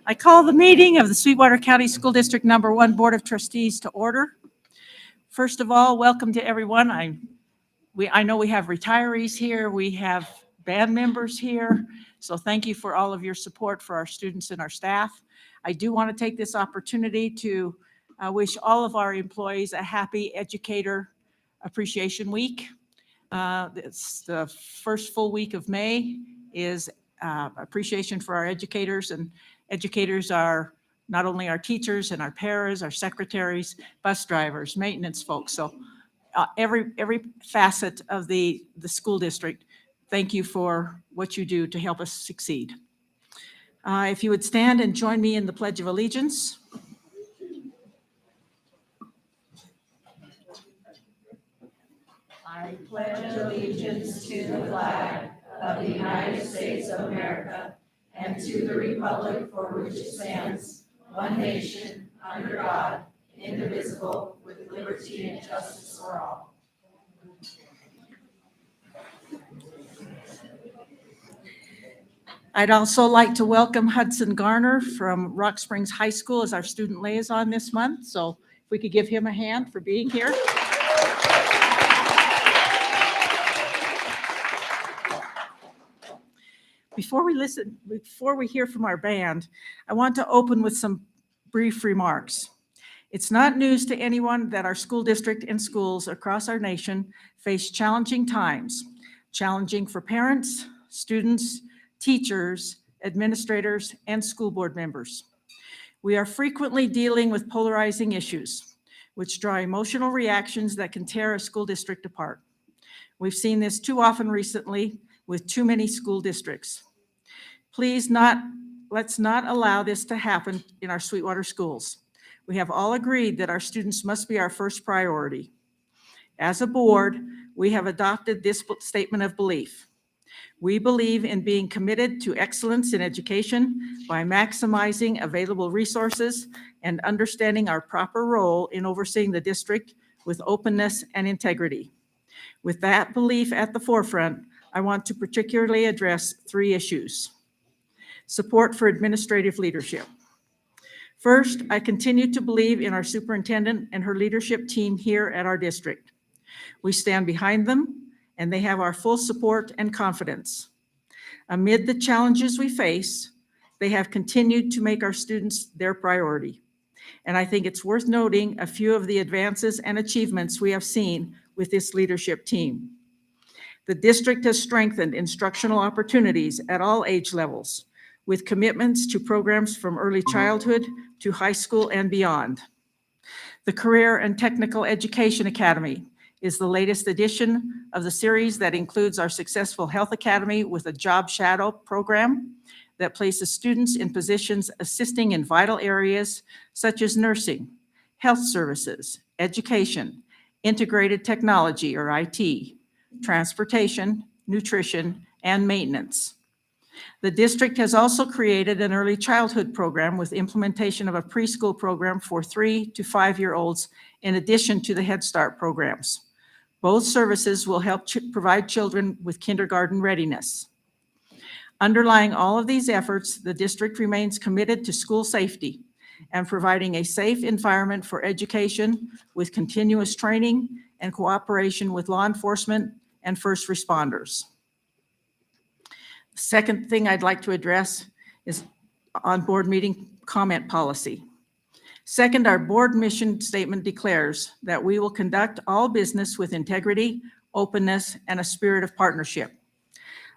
I call the meeting of the Sweetwater County School District Number 1 Board of Trustees to order. First of all, welcome to everyone. I know we have retirees here, we have band members here, so thank you for all of your support for our students and our staff. I do want to take this opportunity to wish all of our employees a happy Educator Appreciation Week. It's the first full week of May is appreciation for our educators, and educators are not only our teachers and our paras, our secretaries, bus drivers, maintenance folks. So every facet of the school district, thank you for what you do to help us succeed. If you would stand and join me in the Pledge of Allegiance. I pledge allegiance to the flag of the United States of America and to the republic for which it stands, one nation, under God, indivisible, with liberty and justice for all. I'd also like to welcome Hudson Garner from Rock Springs High School as our student liaison this month. So if we could give him a hand for being here. Before we hear from our band, I want to open with some brief remarks. It's not news to anyone that our school district and schools across our nation face challenging times, challenging for parents, students, teachers, administrators, and school board members. We are frequently dealing with polarizing issues, which draw emotional reactions that can tear a school district apart. We've seen this too often recently with too many school districts. Let's not allow this to happen in our Sweetwater schools. We have all agreed that our students must be our first priority. As a board, we have adopted this statement of belief. We believe in being committed to excellence in education by maximizing available resources and understanding our proper role in overseeing the district with openness and integrity. With that belief at the forefront, I want to particularly address 3 issues. Support for administrative leadership. First, I continue to believe in our superintendent and her leadership team here at our district. We stand behind them, and they have our full support and confidence. Amid the challenges we face, they have continued to make our students their priority. And I think it's worth noting a few of the advances and achievements we have seen with this leadership team. The district has strengthened instructional opportunities at all age levels, with commitments to programs from early childhood to high school and beyond. The Career and Technical Education Academy is the latest edition of the series that includes our successful Health Academy with a job shadow program that places students in positions assisting in vital areas such as nursing, health services, education, integrated technology or IT, transportation, nutrition, and maintenance. The district has also created an early childhood program with implementation of a preschool program for 3 to 5-year-olds in addition to the Head Start programs. Both services will help provide children with kindergarten readiness. Underlying all of these efforts, the district remains committed to school safety and providing a safe environment for education with continuous training and cooperation with law enforcement and first responders. Second thing I'd like to address is on board meeting comment policy. Second, our board mission statement declares that we will conduct all business with integrity, openness, and a spirit of partnership.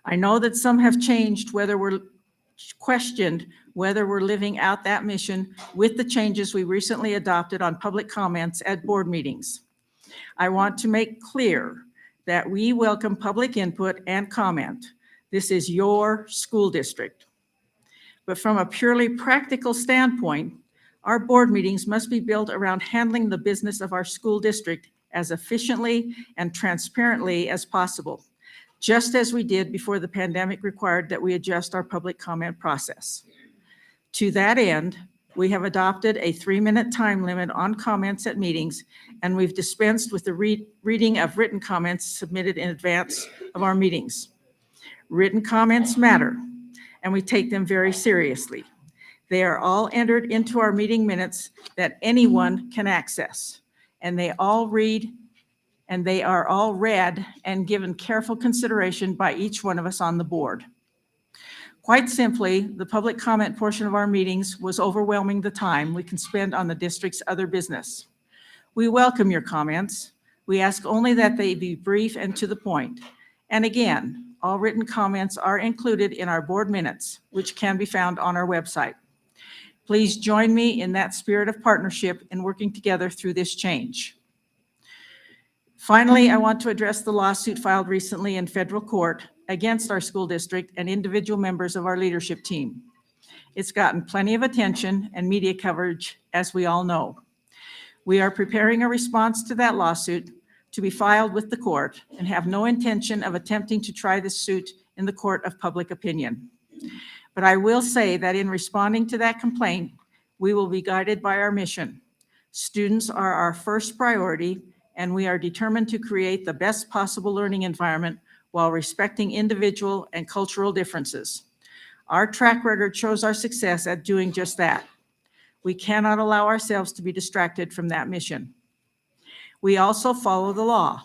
I know that some have questioned whether we're living out that mission with the changes we recently adopted on public comments at board meetings. I want to make clear that we welcome public input and comment. This is your school district. But from a purely practical standpoint, our board meetings must be built around handling the business of our school district as efficiently and transparently as possible, just as we did before the pandemic required that we adjust our public comment process. To that end, we have adopted a 3-minute time limit on comments at meetings, and we've dispensed with the reading of written comments submitted in advance of our meetings. Written comments matter, and we take them very seriously. They are all entered into our meeting minutes that anyone can access, and they are all read and given careful consideration by each one of us on the board. Quite simply, the public comment portion of our meetings was overwhelming the time we can spend on the district's other business. We welcome your comments. We ask only that they be brief and to the point. And again, all written comments are included in our board minutes, which can be found on our website. Please join me in that spirit of partnership in working together through this change. Finally, I want to address the lawsuit filed recently in federal court against our school district and individual members of our leadership team. It's gotten plenty of attention and media coverage, as we all know. We are preparing a response to that lawsuit to be filed with the court and have no intention of attempting to try this suit in the court of public opinion. But I will say that in responding to that complaint, we will be guided by our mission. Students are our first priority, and we are determined to create the best possible learning environment while respecting individual and cultural differences. Our track record shows our success at doing just that. We cannot allow ourselves to be distracted from that mission. We also follow the law.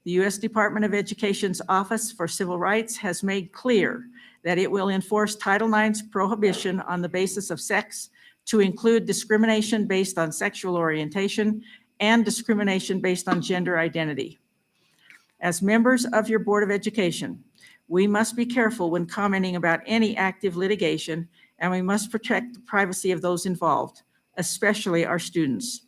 The U.S. Department of Education's Office for Civil Rights has made clear that it will enforce Title IX's prohibition on the basis of sex to include discrimination based on sexual orientation and discrimination based on gender identity. As members of your Board of Education, we must be careful when commenting about any active litigation, and we must protect the privacy of those involved, especially our students.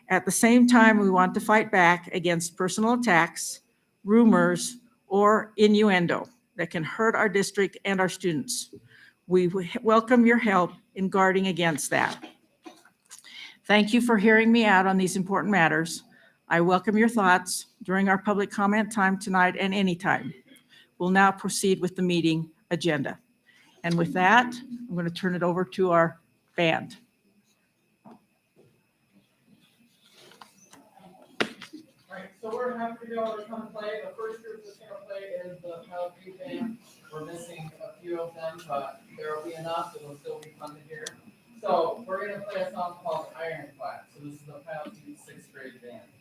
At the same time, we want to fight back against personal attacks, rumors, or innuendo that can hurt our district and our students. We welcome your help in guarding against that. Thank you for hearing me out on these important matters. I welcome your thoughts during our public comment time tonight and anytime. We'll now proceed with the meeting agenda. And with that, I'm going to turn it over to our band. All right, so we're happy to be able to come play. The first group that's going to play is the Penalty Band. We're missing a few of them, but there will be enough. It'll still be fun to hear. So we're going to play a song called Ironclad. So this is the Penalty 6th grade band.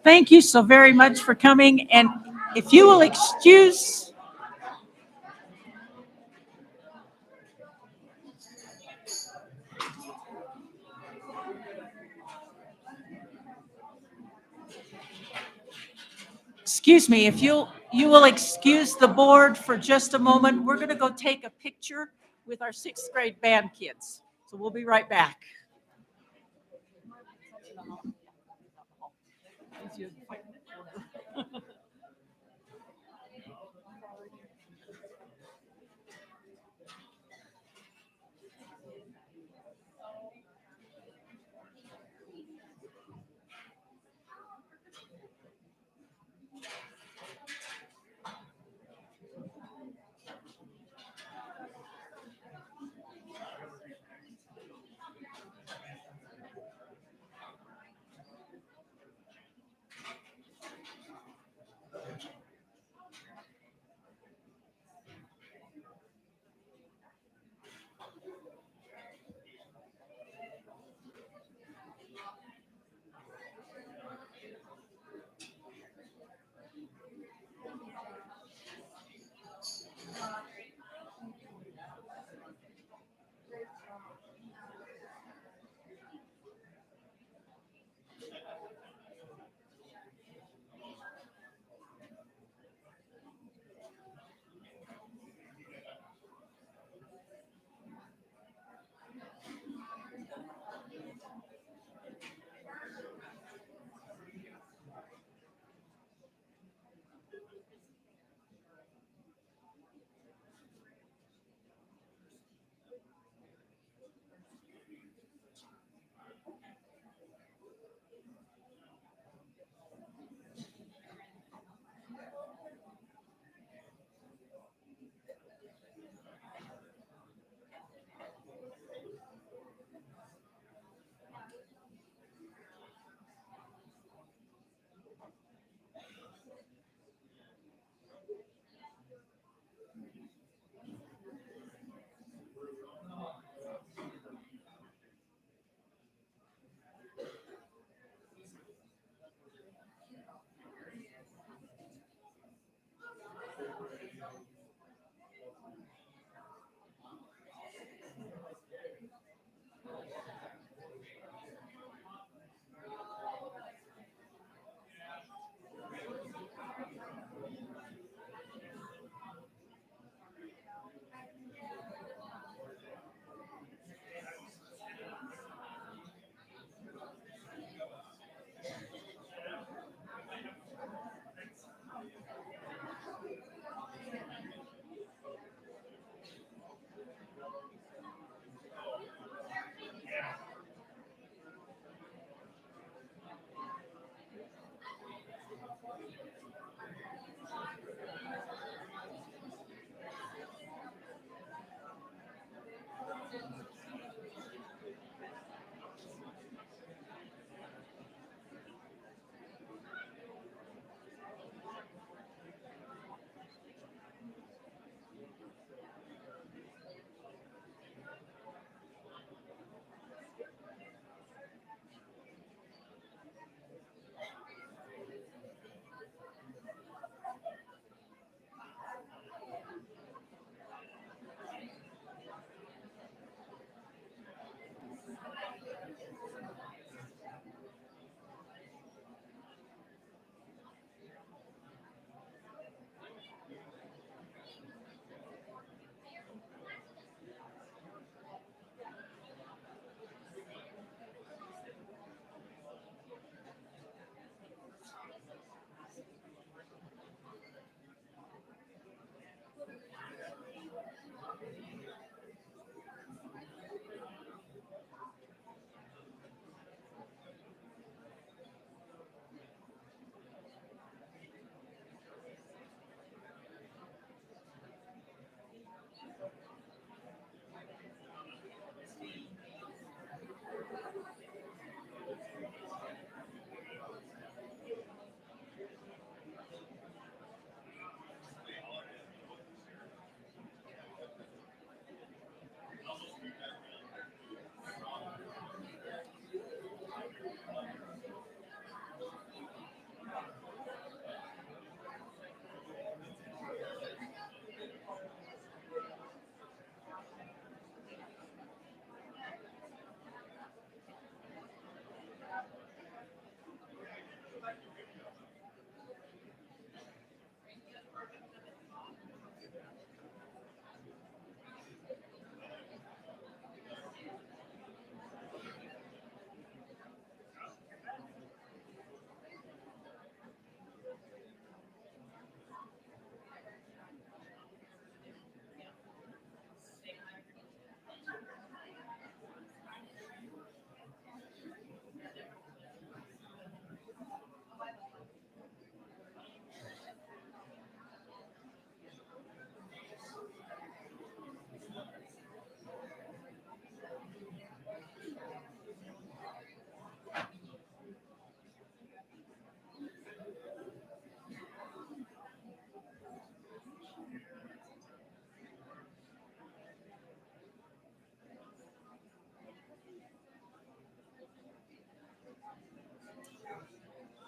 Thank you so very much for coming, and if you will excuse. Excuse me, if you will excuse the board for just a moment, we're going to go take a picture with our sixth grade band kids. So we'll be right back.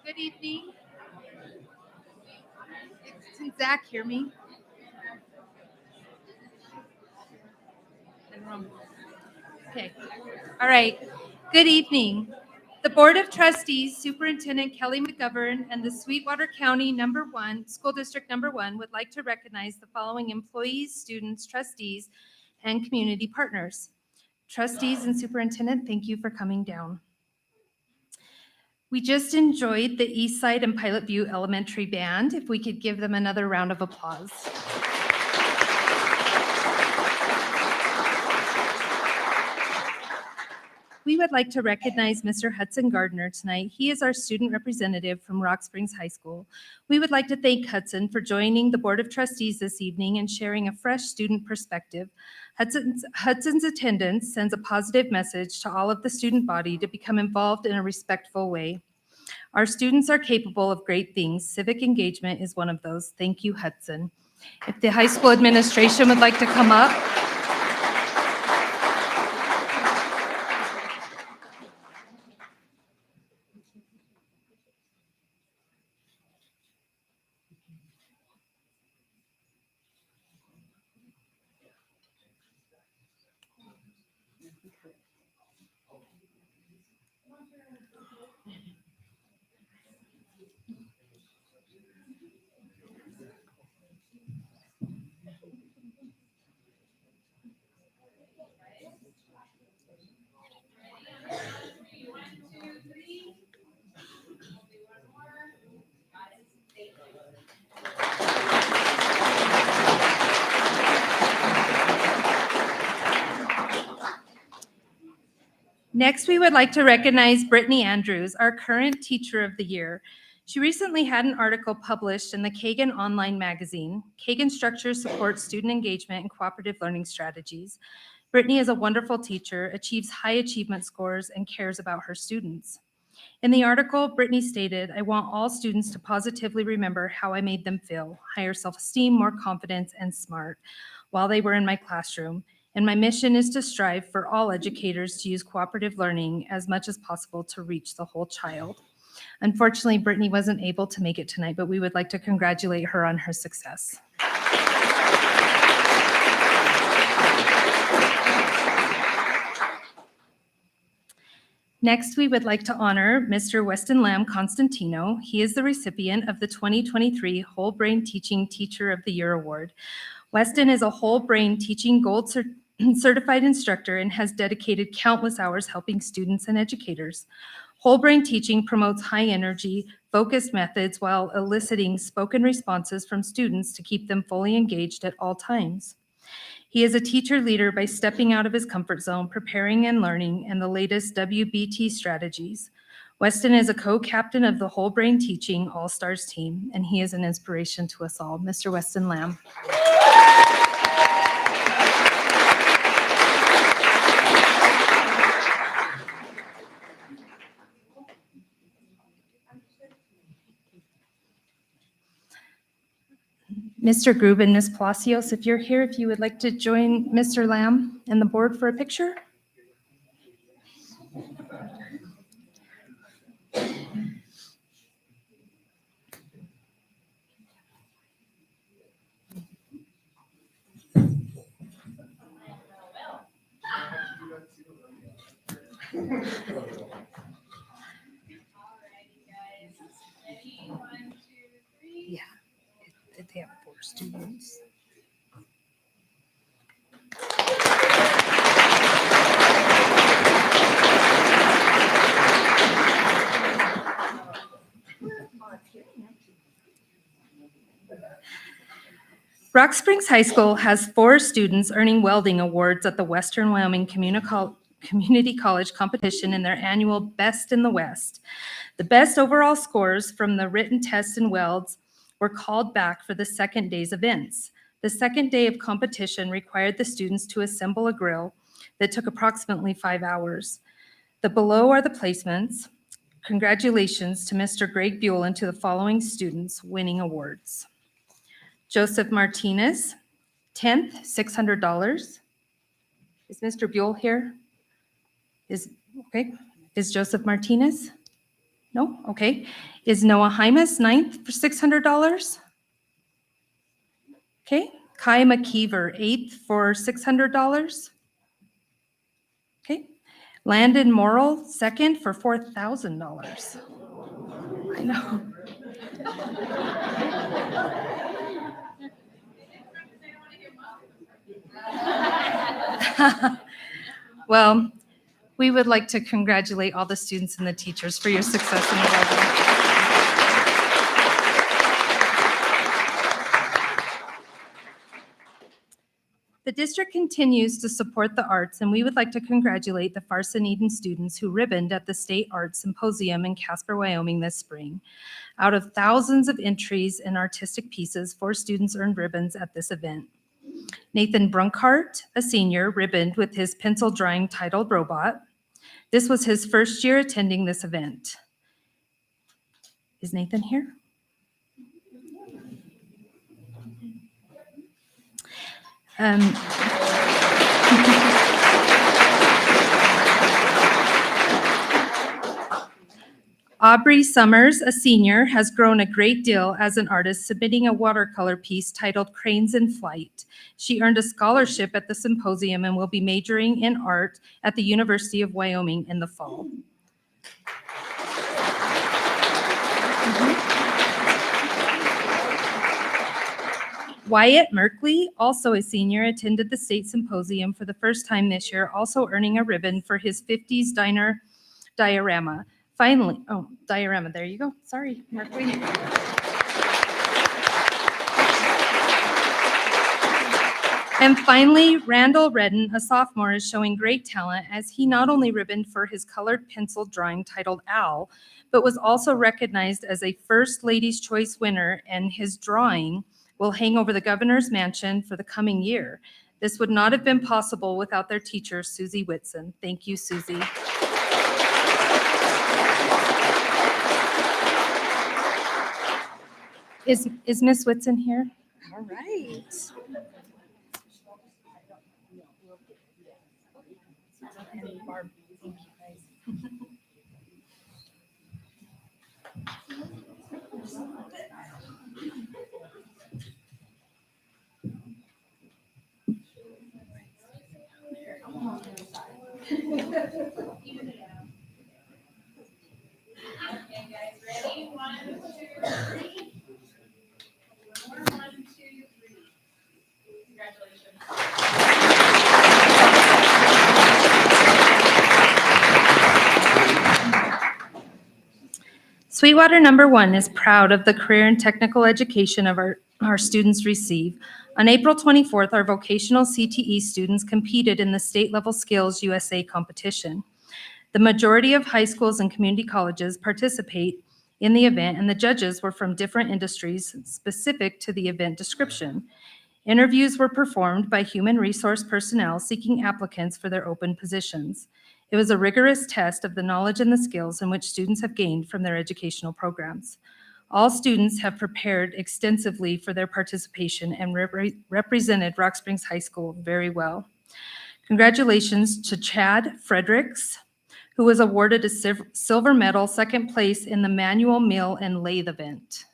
Good evening. Can Zach hear me? Okay. All right. Good evening. The Board of Trustees, Superintendent Kelly McGovern, and the Sweetwater County School District Number 1 would like to recognize the following employees, students, trustees, and community partners. Trustees and Superintendent, thank you for coming down. We just enjoyed the Eastside and Pilot View Elementary Band. If we could give them another round of applause. We would like to recognize Mr. Hudson Gardner tonight. He is our student representative from Rock Springs High School. We would like to thank Hudson for joining the Board of Trustees this evening and sharing a fresh student perspective. Hudson's attendance sends a positive message to all of the student body to become involved in a respectful way. Our students are capable of great things. Civic engagement is one of those. Thank you, Hudson. If the high school administration would like to come up. Next, we would like to recognize Brittany Andrews, our current Teacher of the Year. She recently had an article published in the Kagan Online magazine. Kagan Structure supports student engagement and cooperative learning strategies. Brittany is a wonderful teacher, achieves high achievement scores, and cares about her students. In the article, Brittany stated, "I want all students to positively remember how I made them feel, higher self-esteem, more confidence, and smart while they were in my classroom. And my mission is to strive for all educators to use cooperative learning as much as possible to reach the whole child." Unfortunately, Brittany wasn't able to make it tonight, but we would like to congratulate her on her success. Next, we would like to honor Mr. Weston Lamb Constantino. He is the recipient of the 2023 Whole Brain Teaching Teacher of the Year Award. Weston is a whole brain teaching gold certified instructor and has dedicated countless hours helping students and educators. Whole brain teaching promotes high energy, focused methods while eliciting spoken responses from students to keep them fully engaged at all times. He is a teacher leader by stepping out of his comfort zone, preparing and learning, and the latest WBT strategies. Weston is a co-captain of the Whole Brain Teaching All-Stars team, and he is an inspiration to us all. Mr. Weston Lamb. Mr. Grube and Ms. Palacios, if you're here, if you would like to join Mr. Lamb and the board for a picture. Yeah, they have 4 students. Rock Springs High School has 4 students earning welding awards at the Western Wyoming Community College competition in their annual Best in the West. The best overall scores from the written tests and welds were called back for the second day's events. The second day of competition required the students to assemble a grill that took approximately 5 hours. The below are the placements. Congratulations to Mr. Greg Buell and to the following students winning awards. Joseph Martinez, 10th, $600. Is Mr. Buell here? Is Joseph Martinez? No? Okay. Is Noah Hymas ninth for $600? Okay. Kai McKeever, eighth for $600. Okay. Landon Morrill, second for $4,000. I know. Well, we would like to congratulate all the students and the teachers for your success in the program. The district continues to support the arts, and we would like to congratulate the Farson Eden students who ribboned at the State Arts Symposium in Casper, Wyoming this spring. Out of thousands of entries and artistic pieces, 4 students earned ribbons at this event. Nathan Brunkart, a senior, ribboned with his pencil drawing titled Robot. This was his first year attending this event. Is Nathan here? Aubrey Summers, a senior, has grown a great deal as an artist, submitting a watercolor piece titled Cranes in Flight. She earned a scholarship at the symposium and will be majoring in art at the University of Wyoming in the fall. Wyatt Merkley, also a senior, attended the state symposium for the first time this year, also earning a ribbon for his 50s diner diorama. Finally, diorama, there you go. Sorry, Merkley. And finally, Randall Redden, a sophomore, is showing great talent as he not only ribboned for his colored pencil drawing titled Owl, but was also recognized as a First Lady's Choice winner, and his drawing will hang over the governor's mansion for the coming year. This would not have been possible without their teacher, Susie Whitson. Thank you, Susie. Is Miss Whitson here? All right. And Barb, thank you guys. Okay, guys, ready? 1, 2, 3. One more, 1, 2, 3. Congratulations. Sweetwater number 1 is proud of the career and technical education of our students receive. On April 24th, our vocational CTE students competed in the state-level Skills USA competition. The majority of high schools and community colleges participate in the event, and the judges were from different industries specific to the event description. Interviews were performed by human resource personnel seeking applicants for their open positions. It was a rigorous test of the knowledge and the skills in which students have gained from their educational programs. All students have prepared extensively for their participation and represented Rock Springs High School very well. Congratulations to Chad Fredericks, who was awarded a silver medal, second place in the manual mill and lathe event.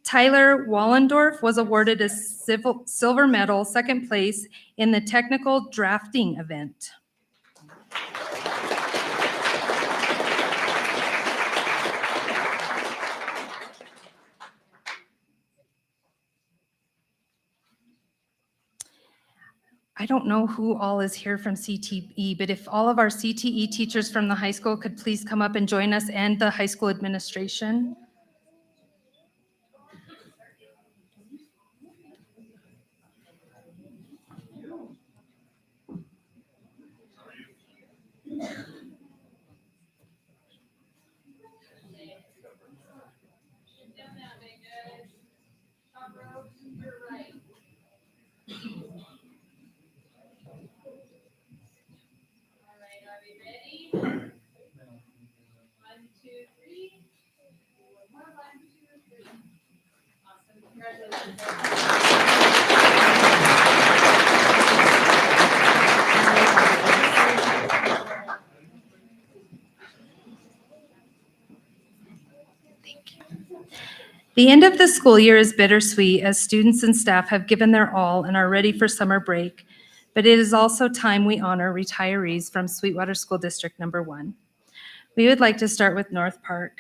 Tyler Wallendorf was awarded a silver medal, second place in the technical drafting event. I don't know who all is here from CTE, but if all of our CTE teachers from the high school could please come up and join us and the high school administration. All right, are we ready? 1, 2, 3. The end of the school year is bittersweet as students and staff have given their all and are ready for summer break, but it is also time we honor retirees from Sweetwater School District Number 1. We would like to start with North Park.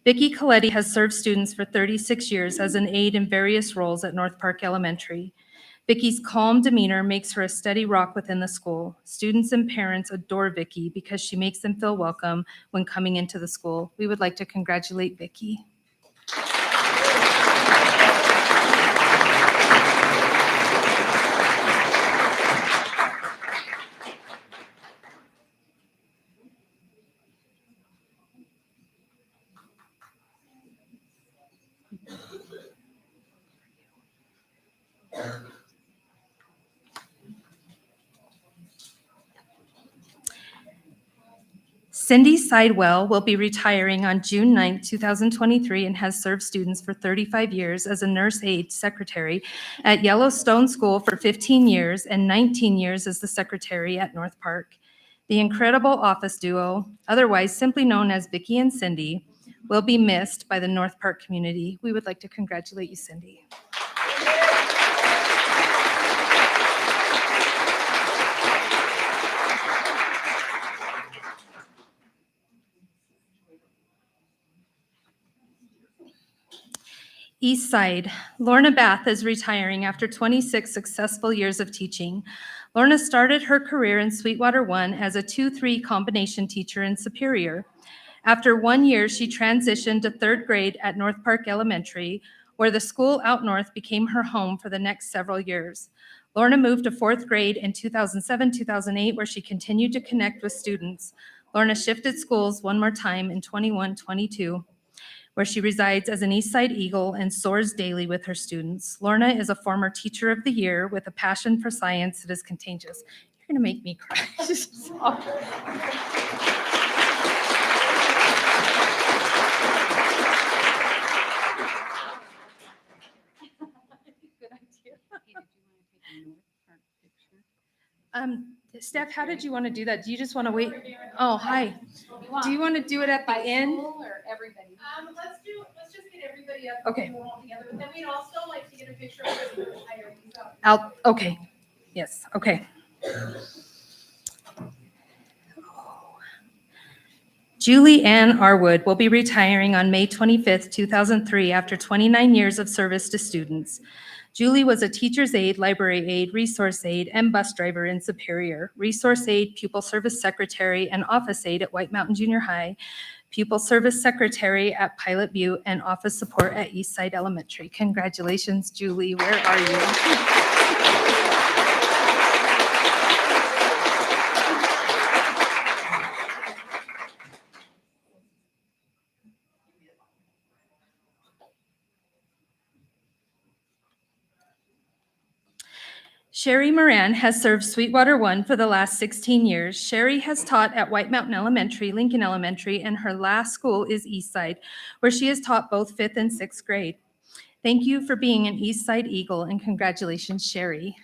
Vicki Coletti has served students for 36 years as an aide in various roles at North Park Elementary. Vicki's calm demeanor makes her a steady rock within the school. Students and parents adore Vicki because she makes them feel welcome when coming into the school. We would like to congratulate Vicki. Cindy Sidewell will be retiring on June 9, 2023, and has served students for 35 years as a nurse aide secretary at Yellowstone School for 15 years and 19 years as the secretary at North Park. The incredible office duo, otherwise simply known as Vicki and Cindy, will be missed by the North Park community. We would like to congratulate you, Cindy. East Side. Lorna Bath is retiring after 26 successful years of teaching. Lorna started her career in Sweetwater 1 as a 2-3 combination teacher in Superior. After 1 year, she transitioned to 3rd grade at North Park Elementary, where the school out north became her home for the next several years. Lorna moved to 4th grade in 2007-2008, where she continued to connect with students. Lorna shifted schools one more time in 21-22. Where she resides as an Eastside Eagle and soars daily with her students. Lorna is a former Teacher of the Year with a passion for science that is contagious. You're gonna make me cry. Good idea. Steph, how did you want to do that? Do you just want to wait? Oh, hi. Do you want to do it at the end? Or everybody? Let's just get everybody up. Okay. And we're all together, but then we'd also like to get a picture of everybody. Okay. Yes, okay. Julie Ann Arwood will be retiring on May 25th, 2003, after 29 years of service to students. Julie was a teacher's aide, library aide, resource aide, and bus driver in Superior, resource aide, pupil service secretary, and office aide at White Mountain Junior High, pupil service secretary at Pilot Butte, and office support at Eastside Elementary. Congratulations, Julie. Where are you? Sherry Moran has served Sweetwater 1 for the last 16 years. Sherry has taught at White Mountain Elementary, Lincoln Elementary, and her last school is Eastside, where she has taught both 5th and 6th grade. Thank you for being an Eastside Eagle, and congratulations, Sherry.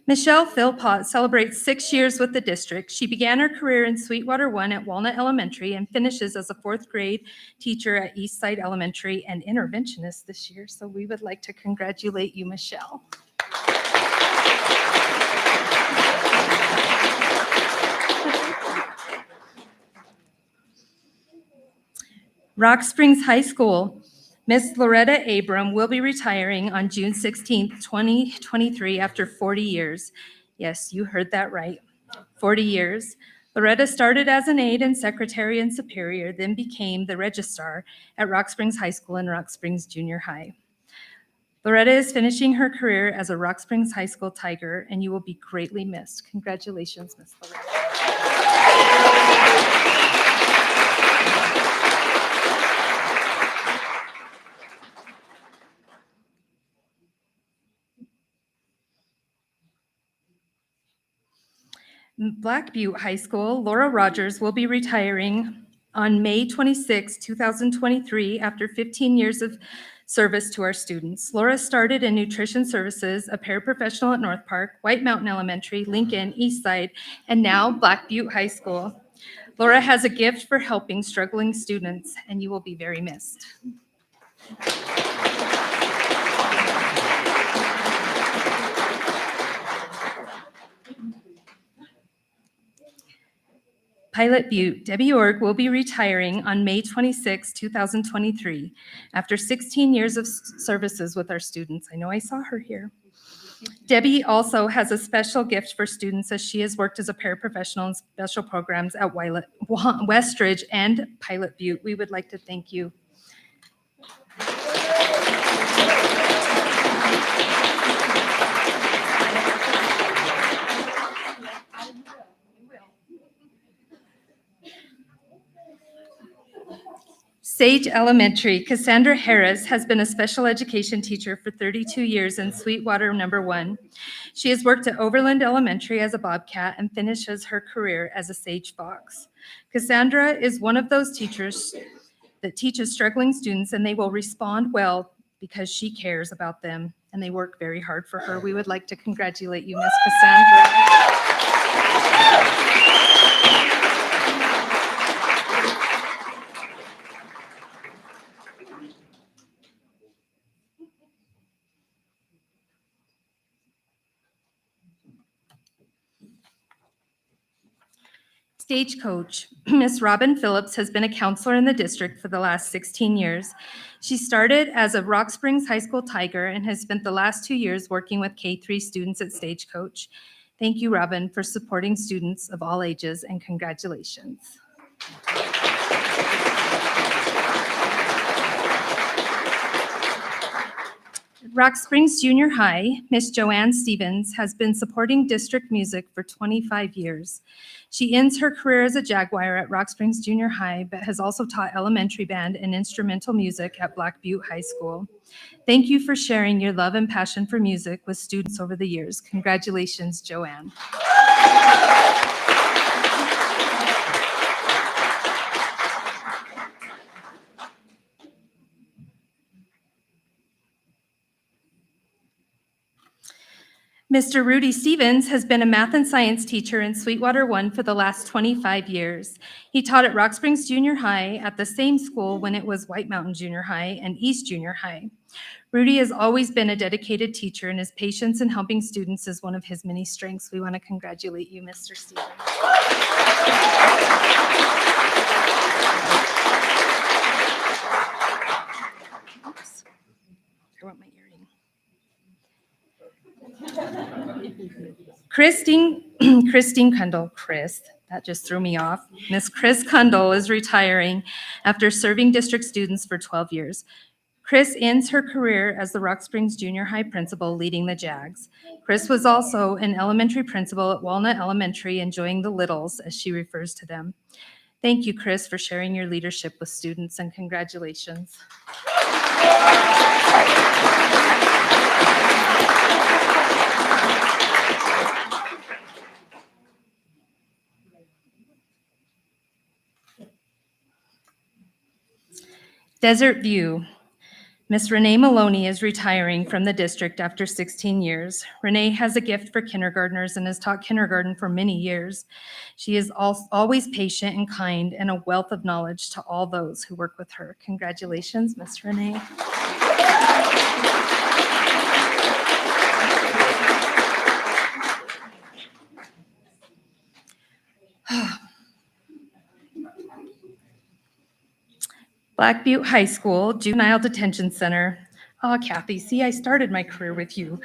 Michelle Philpott celebrates 6 years with the district. She began her career in Sweetwater 1 at Walnut Elementary and finishes as a 4th grade teacher at Eastside Elementary and interventionist this year. So we would like to congratulate you, Michelle. Rock Springs High School. Miss Loretta Abram will be retiring on June 16th, 2023 after 40 years. Yes, you heard that right, 40 years. Loretta started as an aide and secretary in Superior, then became the registrar at Rock Springs High School and Rock Springs Junior High. Loretta is finishing her career as a Rock Springs High School Tiger, and you will be greatly missed. Congratulations, Miss Loretta. Black Butte High School, Laura Rogers will be retiring on May 26, 2023, after 15 years of service to our students. Laura started in nutrition services, a paraprofessional at North Park, White Mountain Elementary, Lincoln, Eastside, and now Black Butte High School. Laura has a gift for helping struggling students, and you will be very missed. Pilot Butte, Debbie Org will be retiring on May 26, 2023, after 16 years of services with our students. I know I saw her here. Debbie also has a special gift for students as she has worked as a paraprofessional in special programs at Westridge and Pilot Butte. We would like to thank you. Sage Elementary, Cassandra Harris has been a special education teacher for 32 years in Sweetwater No. 1. She has worked at Overland Elementary as a Bobcat and finishes her career as a Sage Fox. Cassandra is one of those teachers that teaches struggling students, and they will respond well because she cares about them, and they work very hard for her. We would like to congratulate you, Miss Cassandra. Stagecoach, Miss Robin Phillips has been a counselor in the district for the last 16 years. She started as a Rock Springs High School Tiger and has spent the last 2 years working with K-3 students at Stagecoach. Thank you, Robin, for supporting students of all ages, and congratulations. Rock Springs Junior High, Miss Joanne Stevens has been supporting district music for 25 years. She ends her career as a Jaguar at Rock Springs Junior High, but has also taught elementary band and instrumental music at Black Butte High School. Thank you for sharing your love and passion for music with students over the years. Congratulations, Joanne. Mr. Rudy Stevens has been a math and science teacher in Sweetwater 1 for the last 25 years. He taught at Rock Springs Junior High, at the same school when it was White Mountain Junior High and East Junior High. Rudy has always been a dedicated teacher, and his patience in helping students is one of his many strengths. We want to congratulate you, Mr. Stevens. Oops. I want my earring. Christine Kundle, that just threw me off. Miss Chris Kundle is retiring after serving district students for 12 years. Chris ends her career as the Rock Springs Junior High principal leading the Jags. Chris was also an elementary principal at Walnut Elementary, enjoying the littles, as she refers to them. Thank you, Chris, for sharing your leadership with students, and congratulations. Desert View. Miss Renee Maloney is retiring from the district after 16 years. Renee has a gift for kindergartners and has taught kindergarten for many years. She is always patient and kind and a wealth of knowledge to all those who work with her. Congratulations, Miss Renee. Black Butte High School, Juvenile Detention Center. Oh, Kathy, see, I started my career with you.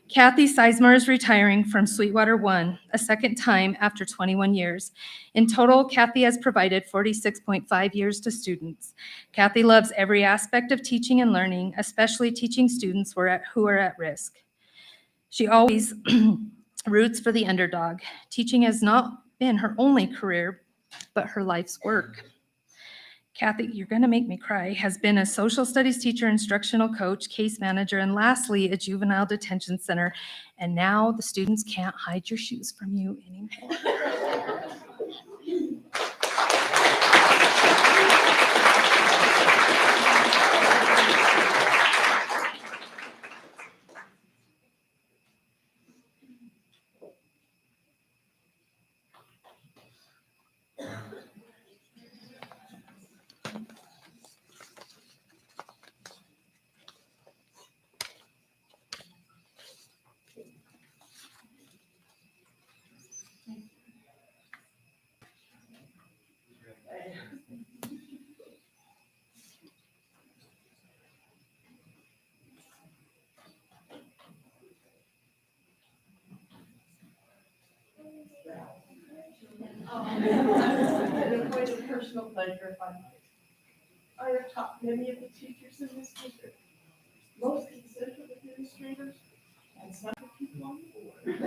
Kathy Sizemore is retiring from Sweetwater 1, a second time after 21 years. In total, Kathy has provided 46.5 years to students. Kathy loves every aspect of teaching and learning, especially teaching students who are at risk. She always roots for the underdog. Teaching has not been her only career, but her life's work. Kathy, you're going to make me cry, has been a social studies teacher, instructional coach, case manager, and lastly, a juvenile detention center. And now the students can't hide your shoes from you anymore. And it was a personal pleasure if I might. I have taught many of the teachers in this district, most of the central administrators, and some of the people on the board.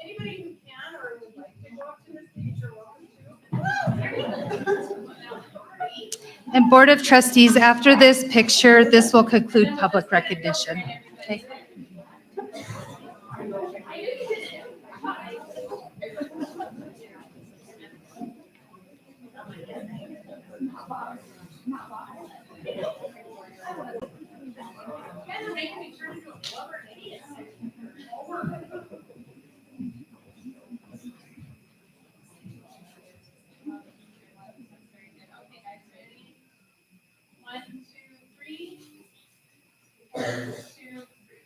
Anybody who can or would like to go up to the stage, you're welcome to. And Board of Trustees, after this picture, this will conclude public recognition. Okay. One, two, three. 1, 2, 3.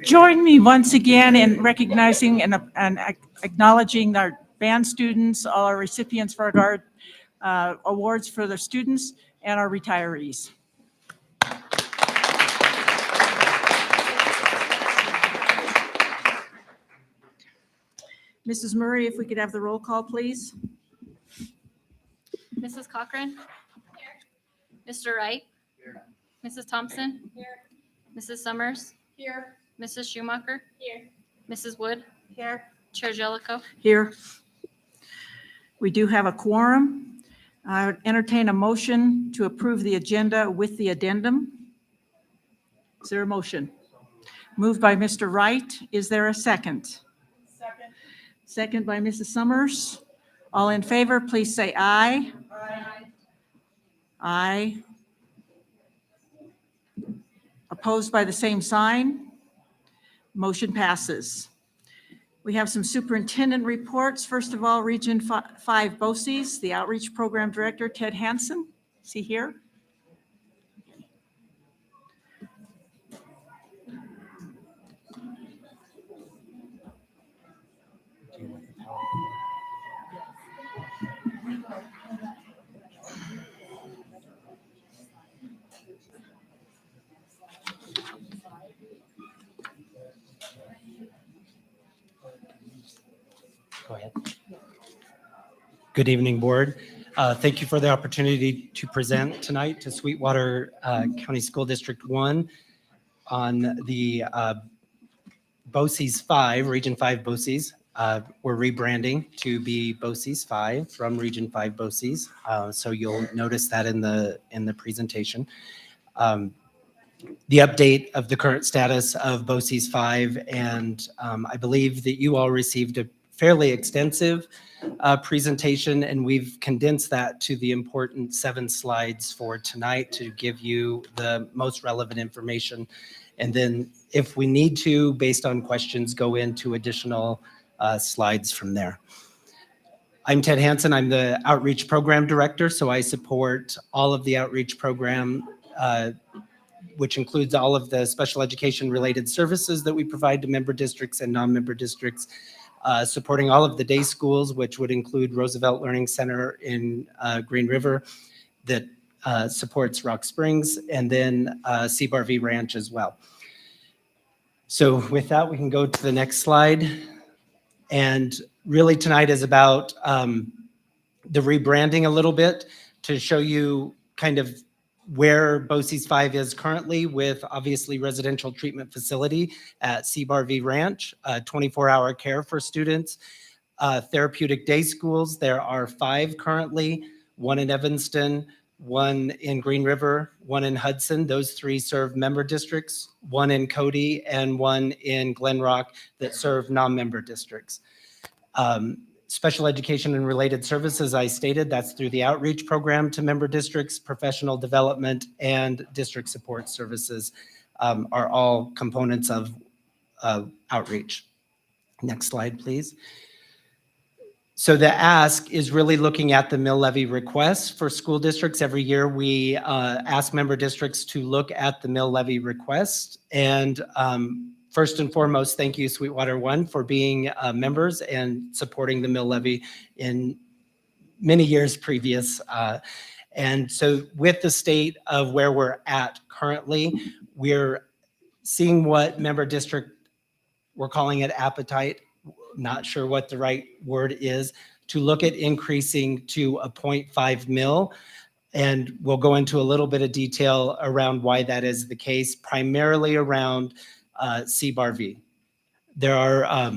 Join me once again in recognizing and acknowledging our band students, all our recipients for our awards for the students, and our retirees. Mrs. Murray, if we could have the roll call, please. Mrs. Cochran? Mr. Wright? Mrs. Thompson? Mrs. Summers? Here. Mrs. Schumacher? Here. Mrs. Wood? Here. Chair Jellicoe? Here. We do have a quorum. I would entertain a motion to approve the agenda with the addendum. Is there a motion? Moved by Mr. Wright. Is there a second? Second. Second by Mrs. Summers. All in favor, please say aye. Aye. Aye. Opposed by the same sign. Motion passes. We have some superintendent reports. First of all, Region 5 BOCES, the Outreach Program Director, Ted Hansen. Is he here? Go ahead. Good evening, Board. Thank you for the opportunity to present tonight to Sweetwater County School District 1 on the BOCES 5, Region 5 BOCES. We're rebranding to be BOCES 5 from Region 5 BOCES. So you'll notice that in the presentation. The update of the current status of BOCES 5, and I believe that you all received a fairly extensive presentation, and we've condensed that to the important 7 slides for tonight to give you the most relevant information. And then if we need to, based on questions, go into additional slides from there. I'm Ted Hansen. I'm the Outreach Program Director, so I support all of the outreach program, which includes all of the special education related services that we provide to member districts and non-member districts. supporting all of the day schools, which would include Roosevelt Learning Center in Green River that supports Rock Springs, and then CBARV Ranch as well. So with that, we can go to the next slide. And really tonight is about the rebranding a little bit to show you kind of where BOCES 5 is currently, with obviously residential treatment facility at CBARV Ranch, 24-hour care for students, therapeutic day schools. There are 5 currently, one in Evanston, one in Green River, one in Hudson. Those 3 serve member districts, one in Cody, and one in Glen Rock that serve non-member districts. Special education and related services, I stated, that's through the outreach program to member districts. Professional development and district support services are all components of outreach. Next slide, please. So the ask is really looking at the mill levy requests for school districts. Every year we ask member districts to look at the mill levy request. And first and foremost, thank you, Sweetwater One, for being members and supporting the mill levy in many years previous. And so with the state of where we're at currently, we're seeing what member district, we're calling it appetite, not sure what the right word is, to look at increasing to a 0.5 mil. And we'll go into a little bit of detail around why that is the case, primarily around CBARV. There are,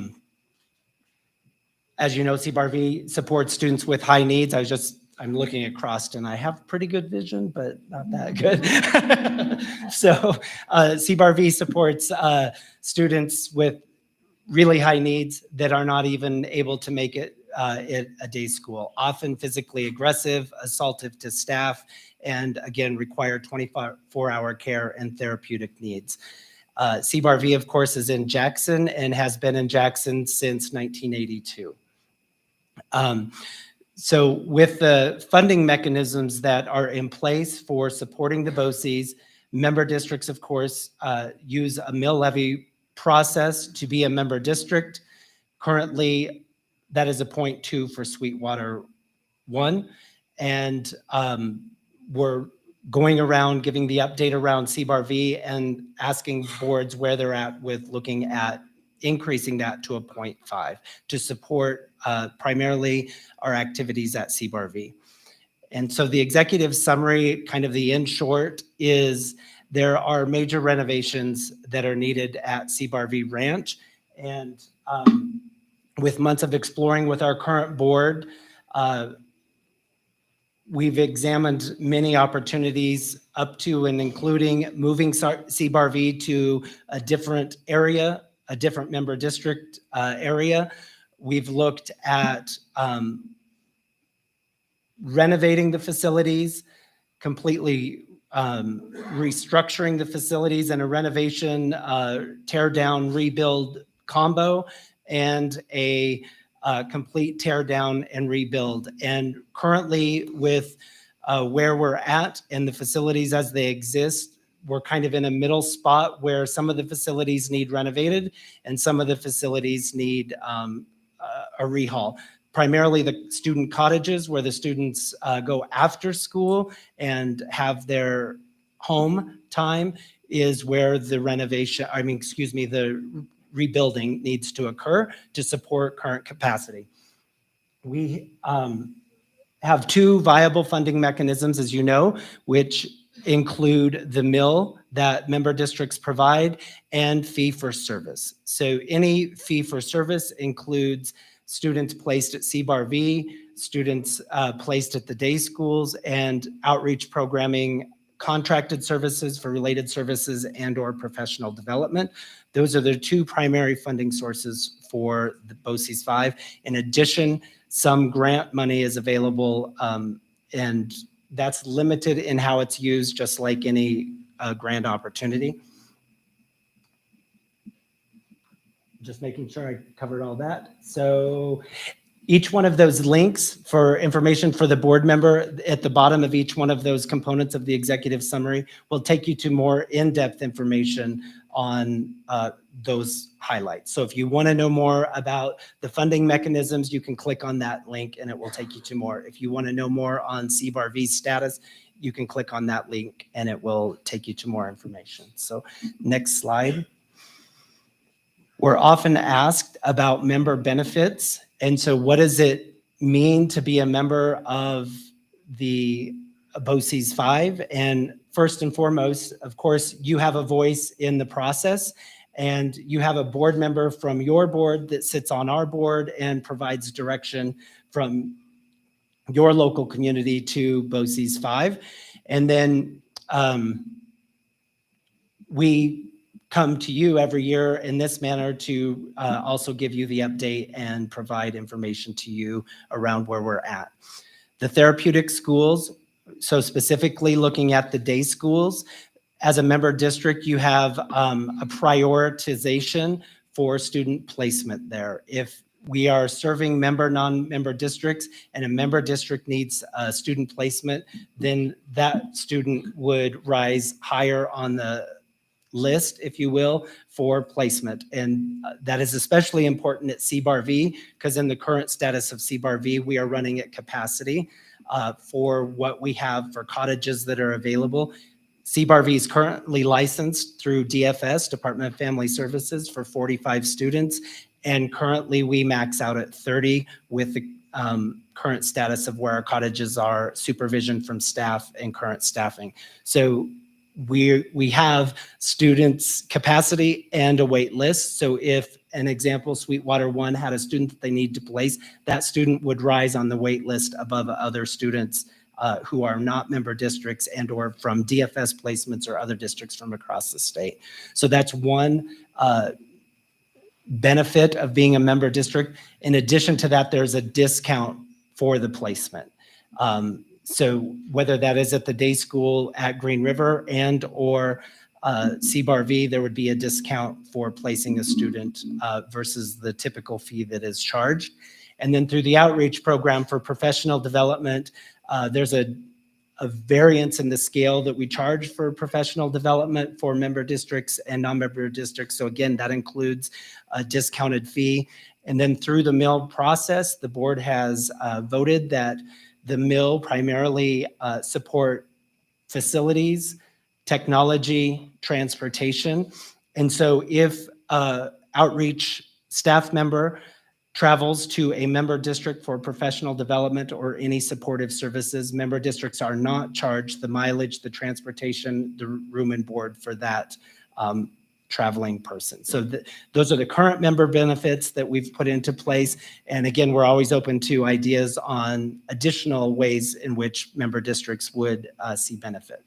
as you know, CBARV supports students with high needs. I'm looking across and I have pretty good vision, but not that good. So CBARV supports students with really high needs that are not even able to make it a day school, often physically aggressive, assaultive to staff, and again, require 24-hour care and therapeutic needs. CBARV, of course, is in Jackson and has been in Jackson since 1982. So with the funding mechanisms that are in place for supporting the BOCES, member districts, of course, use a mill levy process to be a member district. Currently, that is a 0.2 for Sweetwater One. And we're going around giving the update around CBARV and asking boards where they're at with looking at increasing that to a 0.5 to support primarily our activities at CBARV. And so the executive summary, kind of the in short, is there are major renovations that are needed at CBARV Ranch. And with months of exploring with our current board, we've examined many opportunities up to and including moving CBARV to a different area, a different member district area. We've looked at renovating the facilities, completely restructuring the facilities, and a renovation, tear down, rebuild combo, and a complete tear down and rebuild. And currently with where we're at and the facilities as they exist, we're kind of in a middle spot where some of the facilities need renovated and some of the facilities need a rehaul. Primarily the student cottages where the students go after school and have their home time is where the the rebuilding needs to occur to support current capacity. We have 2 viable funding mechanisms, as you know, which include the mill that member districts provide and fee for service. So any fee for service includes students placed at CBARV, students placed at the day schools, and outreach programming, contracted services for related services, and/or professional development. Those are the 2 primary funding sources for the BOCES 5. In addition, some grant money is available, and that's limited in how it's used, just like any grant opportunity. Just making sure I covered all that. So Each one of those links for information for the board member at the bottom of each one of those components of the executive summary will take you to more in-depth information on those highlights. So if you want to know more about the funding mechanisms, you can click on that link and it will take you to more. If you want to know more on CBAR-V's status, you can click on that link and it will take you to more information. So next slide. We're often asked about member benefits. And so what does it mean to be a member of the BOCES 5? And first and foremost, of course, you have a voice in the process and you have a board member from your board that sits on our board and provides direction from your local community to BOCES 5. And then we come to you every year in this manner to also give you the update and provide information to you around where we're at. The therapeutic schools, so specifically looking at the day schools, as a member district, you have a prioritization for student placement there. If we are serving member, non-member districts and a member district needs student placement, then that student would rise higher on the list, if you will, for placement. And that is especially important at CBAR-V because in the current status of CBAR-V, we are running at capacity for what we have for cottages that are available. CBAR-V is currently licensed through DFS, Department of Family Services, for 45 students. And currently we max out at 30 with the current status of where our cottages are, supervision from staff and current staffing. So we have students capacity and a wait list. So if an example, Sweetwater 1 had a student that they need to place, that student would rise on the wait list above other students who are not member districts and or from DFS placements or other districts from across the state. So that's one benefit of being a member district. In addition to that, there's a discount for the placement. So whether that is at the day school at Green River and or CBAR-V, there would be a discount for placing a student versus the typical fee that is charged. And then through the outreach program for professional development, there's a variance in the scale that we charge for professional development for member districts and non-member districts. So again, that includes a discounted fee. And then through the mill process, the board has voted that the mill primarily support facilities, technology, transportation. And so if outreach staff member travels to a member district for professional development or any supportive services, member districts are not charged the mileage, the transportation, the room and board for that traveling person. So those are the current member benefits that we've put into place. And again, we're always open to ideas on additional ways in which member districts would see benefit.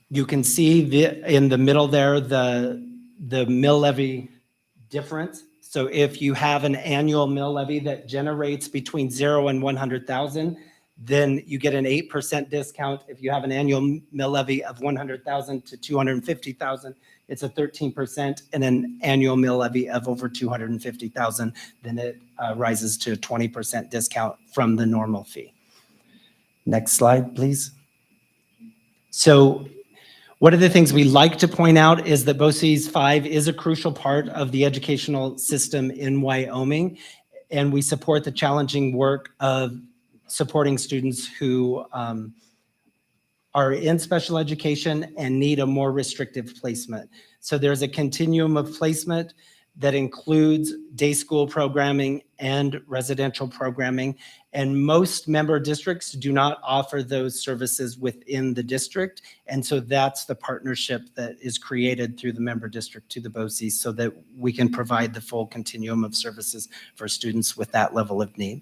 You can see in the middle there, the mill levy difference. So if you have an annual mill levy that generates between 0 and 100,000, then you get an 8% discount. If you have an annual mill levy of 100,000 to 250,000, it's a 13%, and an annual mill levy of over 250,000, then it rises to a 20% discount from the normal fee. Next slide, please. So one of the things we like to point out is that BOCES 5 is a crucial part of the educational system in Wyoming, and we support the challenging work of supporting students who are in special education and need a more restrictive placement. So there's a continuum of placement that includes day school programming and residential programming. And most member districts do not offer those services within the district. And so that's the partnership that is created through the member district to the BOCES so that we can provide the full continuum of services for students with that level of need.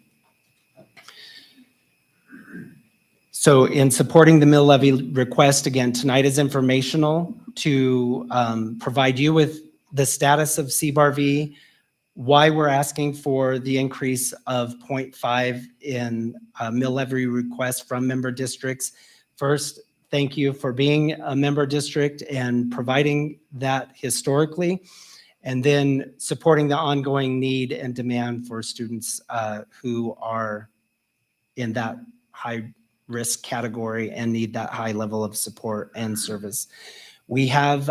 So in supporting the mill levy request, again, tonight is informational to provide you with the status of CBAR-V, why we're asking for the increase of 0.5 in mill levy requests from member districts. First, thank you for being a member district and providing that historically. And then supporting the ongoing need and demand for students who are in that high risk category and need that high level of support and service. We have,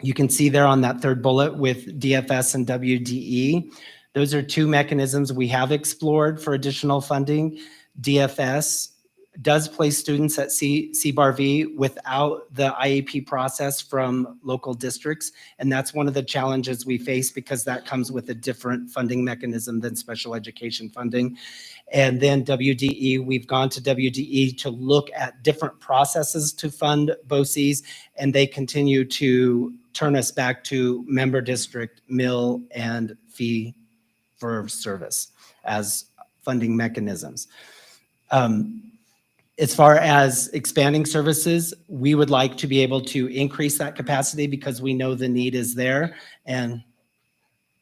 you can see there on that third bullet with DFS and WDE. Those are two mechanisms we have explored for additional funding. DFS does place students at CBARV without the IEP process from local districts. And that's one of the challenges we face because that comes with a different funding mechanism than special education funding. And then WDE, we've gone to WDE to look at different processes to fund BOCES, and they continue to turn us back to member district, mill, and fee for service as funding mechanisms. As far as expanding services, we would like to be able to increase that capacity because we know the need is there. And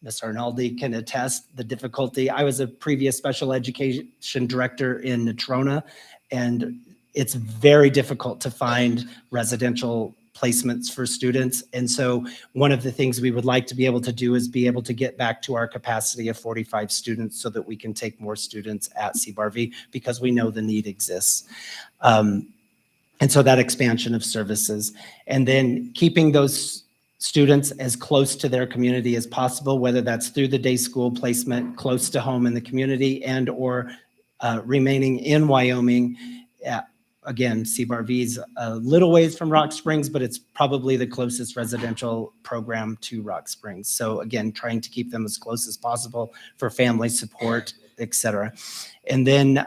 Ms. Arnaldi can attest the difficulty. I was a previous special education director in Natrona, and it's very difficult to find residential placements for students. And so one of the things we would like to be able to do is be able to get back to our capacity of 45 students so that we can take more students at CBARV because we know the need exists. And so that expansion of services, and then keeping those students as close to their community as possible, whether that's through the day school placement close to home in the community and or remaining in Wyoming. Again, CBARV is a little ways from Rock Springs, but it's probably the closest residential program to Rock Springs. So again, trying to keep them as close as possible for family support, et cetera. And then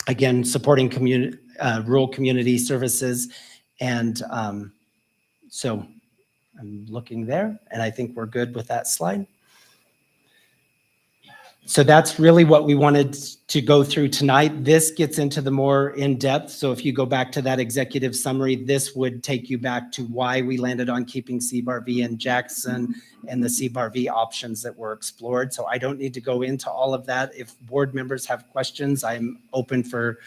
again, supporting rural community services. And so I'm looking there, and I think we're good with that slide. So that's really what we wanted to go through tonight. This gets into the more in-depth. So if you go back to that executive summary, this would take you back to why we landed on keeping CBARV in Jackson and the CBARV options that were explored. So I don't need to go into all of that. If board members have questions, I'm open for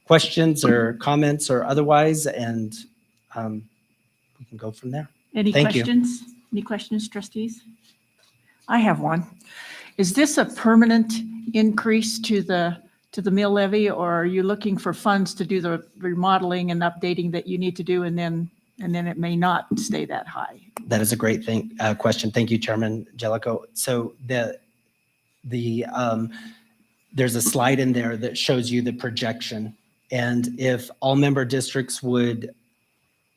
questions or comments or otherwise, and we can go from there. Any Thank you. questions? Any questions, trustees? I have one. Is this a permanent increase to the mill levy, or are you looking for funds to do the remodeling and updating that you need to do, and then it may not stay that high? That is a great question. Thank you, Chairman Jellicoe. So there's a slide in there that shows you the projection. And if all member districts would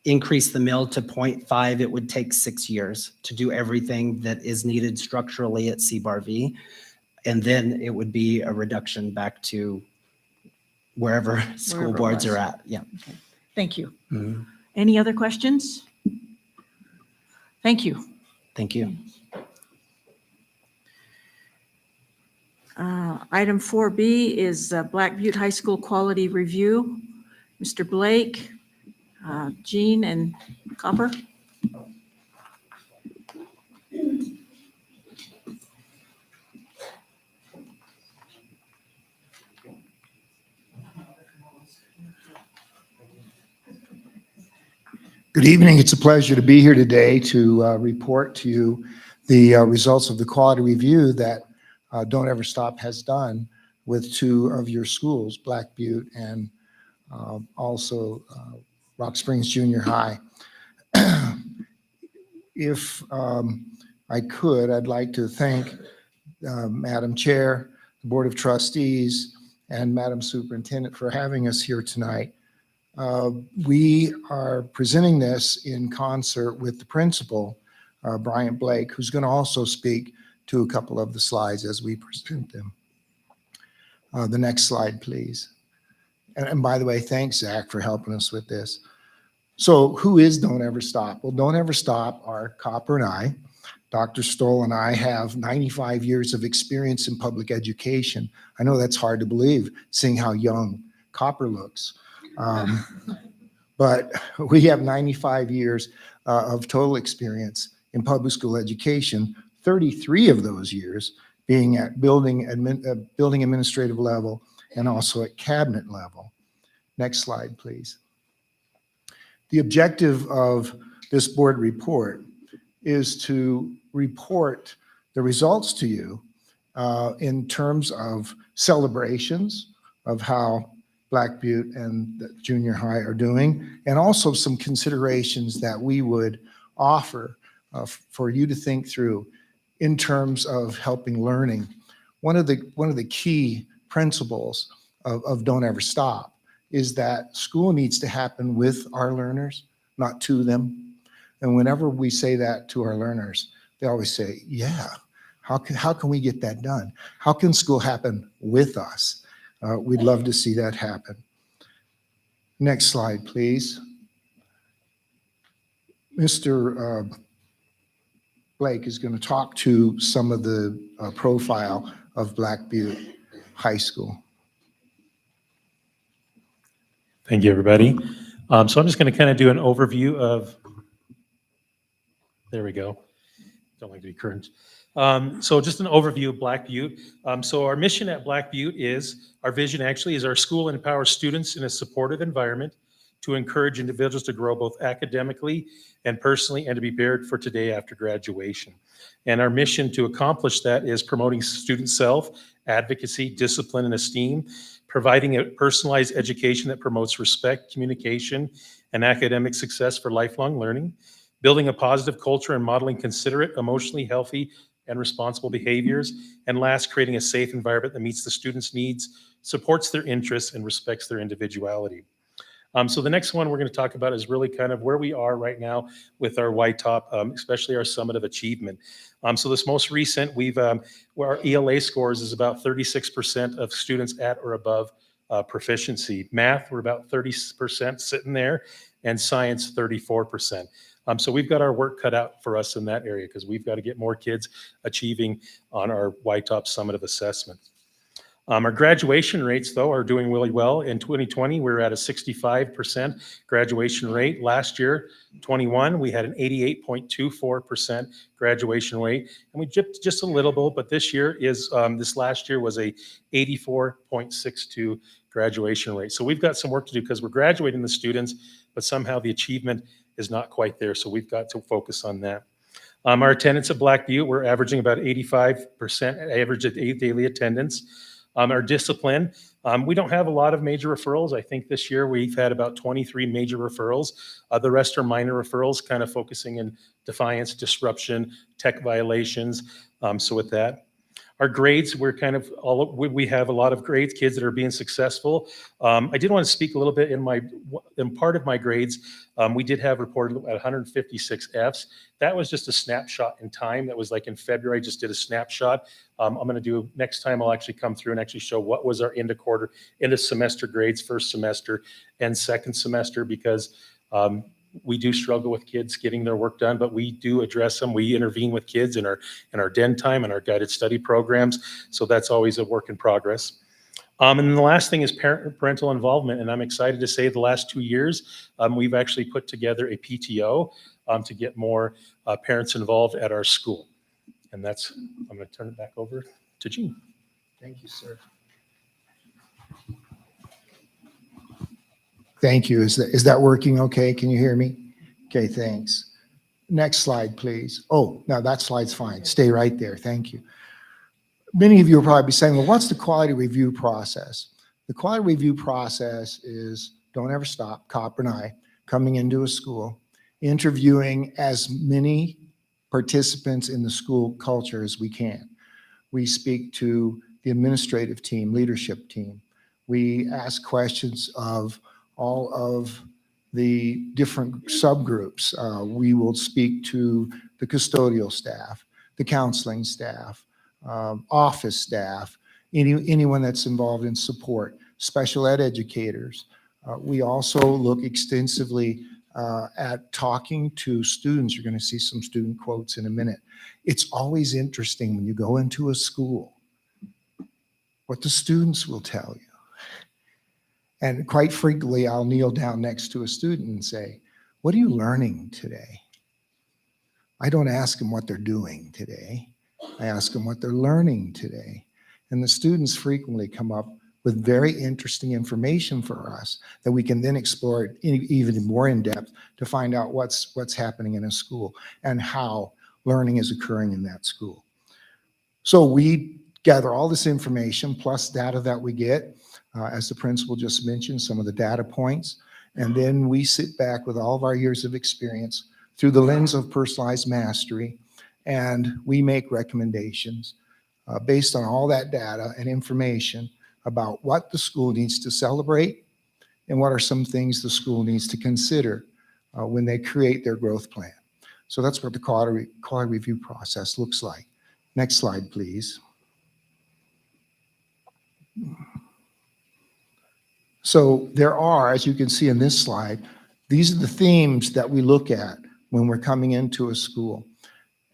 increase the mill to 0.5, it would take 6 years to do everything that is needed structurally at CBARV. And then it would be a reduction back to wherever school Wherever it boards was. are at. Yeah. Thank you. Mhm. Any other questions? Thank you. Thank you. Item 4B is Black Butte High School Quality Review. Mr. Blake, Jean, and Copper. Good evening. It's a pleasure to be here today to report to you the results of the quality review that Don't Ever Stop has done with two of your schools, Black Butte and also Rock Springs Junior High. If I could, I'd like to thank Madam Chair, the Board of Trustees, and Madam Superintendent for having us here tonight. We are presenting this in concert with the principal, Bryant Blake, who's going to also speak to a couple of the slides as we present them. The next slide, please. And by the way, thanks, Zach, for helping us with this. So who is Don't Ever Stop? Well, Don't Ever Stop are Copper and I. Dr. Stoll and I have 95 years of experience in public education. I know that's hard to believe, seeing how young Copper looks. But we have 95 years of total experience in public school education, 33 of those years being at building administrative level and also at cabinet level. Next slide, please. The objective of this board report is to report the results to you in terms of celebrations of how Black Butte and the junior high are doing, and also some considerations that we would offer for you to think through in terms of helping learning. One of the key principles of Don't Ever Stop is that school needs to happen with our learners, not to them. And whenever we say that to our learners, they always say, yeah, how can we get that done? How can school happen with us? We'd love to see that happen. Next slide, please. Mr. Blake is going to talk to some of the profile of Black Butte High School. Thank you, everybody. So I'm just going to kind of do an overview of, there we go. Don't like to be current. So just an overview of Black Butte. So our mission at Black Butte is, our vision actually is our school empowers students in a supportive environment to encourage individuals to grow both academically and personally and to be prepared for today after graduation. And our mission to accomplish that is promoting student self, advocacy, discipline, and esteem, providing a personalized education that promotes respect, communication, and academic success for lifelong learning, building a positive culture and modeling considerate, emotionally healthy, and responsible behaviors, and last, creating a safe environment that meets the students' needs, supports their interests, and respects their individuality. So the next one we're going to talk about is really kind of where we are right now with our white top, especially our Summit of Achievement. So this most recent, where our ELA scores is about 36% of students at or above proficiency. Math, we're about 30% sitting there, and science, 34%. So we've got our work cut out for us in that area because we've got to get more kids achieving on our white top Summit of Assessment. Our graduation rates, though, are doing really well. In 2020, we were at a 65% graduation rate. Last year, 21, we had an 88.24% graduation rate, and we dipped just a little bit, but this last year was a 84.62 graduation rate. So we've got some work to do because we're graduating the students, but somehow the achievement is not quite there, so we've got to focus on that. Our attendance at Black Butte, we're averaging about 85% average daily attendance. Our discipline, we don't have a lot of major referrals. I think this year we've had about 23 major referrals. The rest are minor referrals, kind of focusing in defiance, disruption, tech violations. So with that, our grades, we have a lot of grades, kids that are being successful. I did want to speak a little bit in part of my grades. We did have reported at 156 Fs. That was just a snapshot in time. That was like in February, just did a snapshot. I'm going to do, next time I'll actually come through and actually show what was our end of semester grades, first semester and second semester, because we do struggle with kids getting their work done, but we do address them. We intervene with kids in our den time and our guided study programs. So that's always a work in progress. And then the last thing is parental involvement. And I'm excited to say the last 2 years, we've actually put together a PTO to get more parents involved at our school. And I'm going to turn it back over to Gene. Thank you, sir. Thank you. Is that working okay? Can you hear me? Okay, thanks. Next slide, please. Oh, no, that slide's fine. Stay right there. Thank you. Many of you will probably be saying, well, what's the quality review process? The quality review process is Don't Ever Stop, Copper and I, coming into a school, interviewing as many participants in the school culture as we can. We speak to the administrative team, leadership team. We ask questions of all of the different subgroups. We will speak to the custodial staff, the counseling staff, office staff, anyone that's involved in support, special ed educators. We also look extensively at talking to students. You're going to see some student quotes in a minute. It's always interesting when you go into a school, what the students will tell you. And quite frequently, I'll kneel down next to a student and say, what are you learning today? I don't ask them what they're doing today. I ask them what they're learning today. And the students frequently come up with very interesting information for us that we can then explore even more in depth to find out what's happening in a school and how learning is occurring in that school. So we gather all this information plus data that we get, as the principal just mentioned, some of the data points, and then we sit back with all of our years of experience through the lens of personalized mastery, and we make recommendations based on all that data and information about what the school needs to celebrate and what are some things the school needs to consider when they create their growth plan. So that's what the quality review process looks like. Next slide, please. So there are, as you can see in this slide, these are the themes that we look at when we're coming into a school.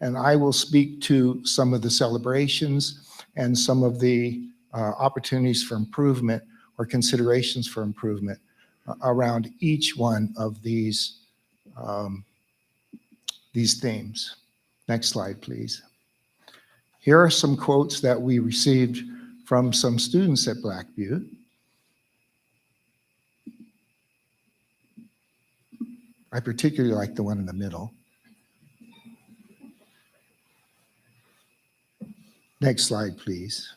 And I will speak to some of the celebrations and some of the opportunities for improvement or considerations for improvement around each one of these themes. Next slide, please. Here are some quotes that we received from some students at Black Butte. I particularly like the one in the middle. Next slide, please.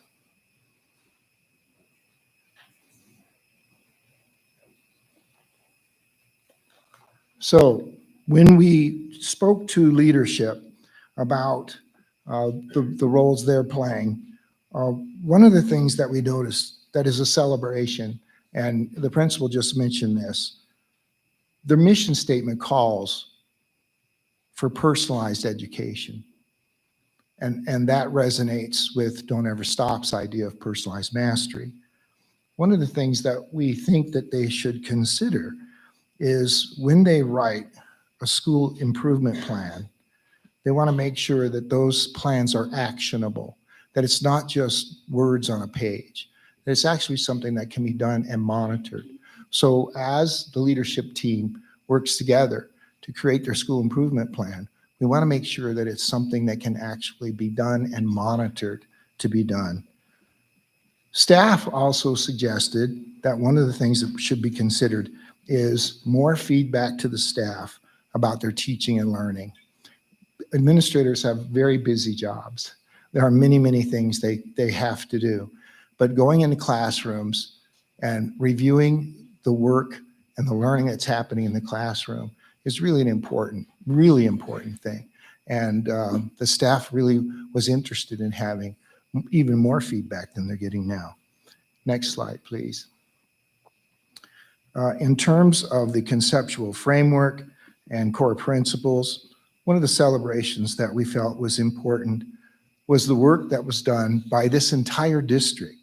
So when we spoke to leadership about the roles they're playing, one of the things that we noticed that is a celebration, and the principal just mentioned this, their mission statement calls for personalized education. And that resonates with Don't Ever Stop's idea of personalized mastery. One of the things that we think that they should consider is when they write a school improvement plan, they want to make sure that those plans are actionable, that it's not just words on a page, that it's actually something that can be done and monitored. So as the leadership team works together to create their school improvement plan, we want to make sure that it's something that can actually be done and monitored to be done. Staff also suggested that one of the things that should be considered is more feedback to the staff about their teaching and learning. Administrators have very busy jobs. There are many, many things they have to do. But going into classrooms and reviewing the work and the learning that's happening in the classroom is really an important thing. And the staff really was interested in having even more feedback than they're getting now. Next slide, please. In terms of the conceptual framework and core principles, one of the celebrations that we felt was important was the work that was done by this entire district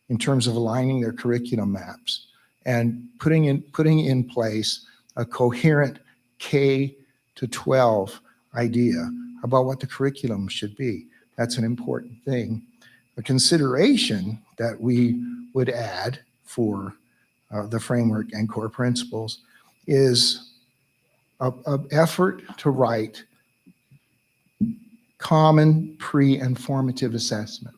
in terms of aligning their curriculum maps and putting in place a coherent K-12 idea about what the curriculum should be. That's an important thing. A consideration that we would add for the framework and core principles is an effort to write common pre and formative assessment.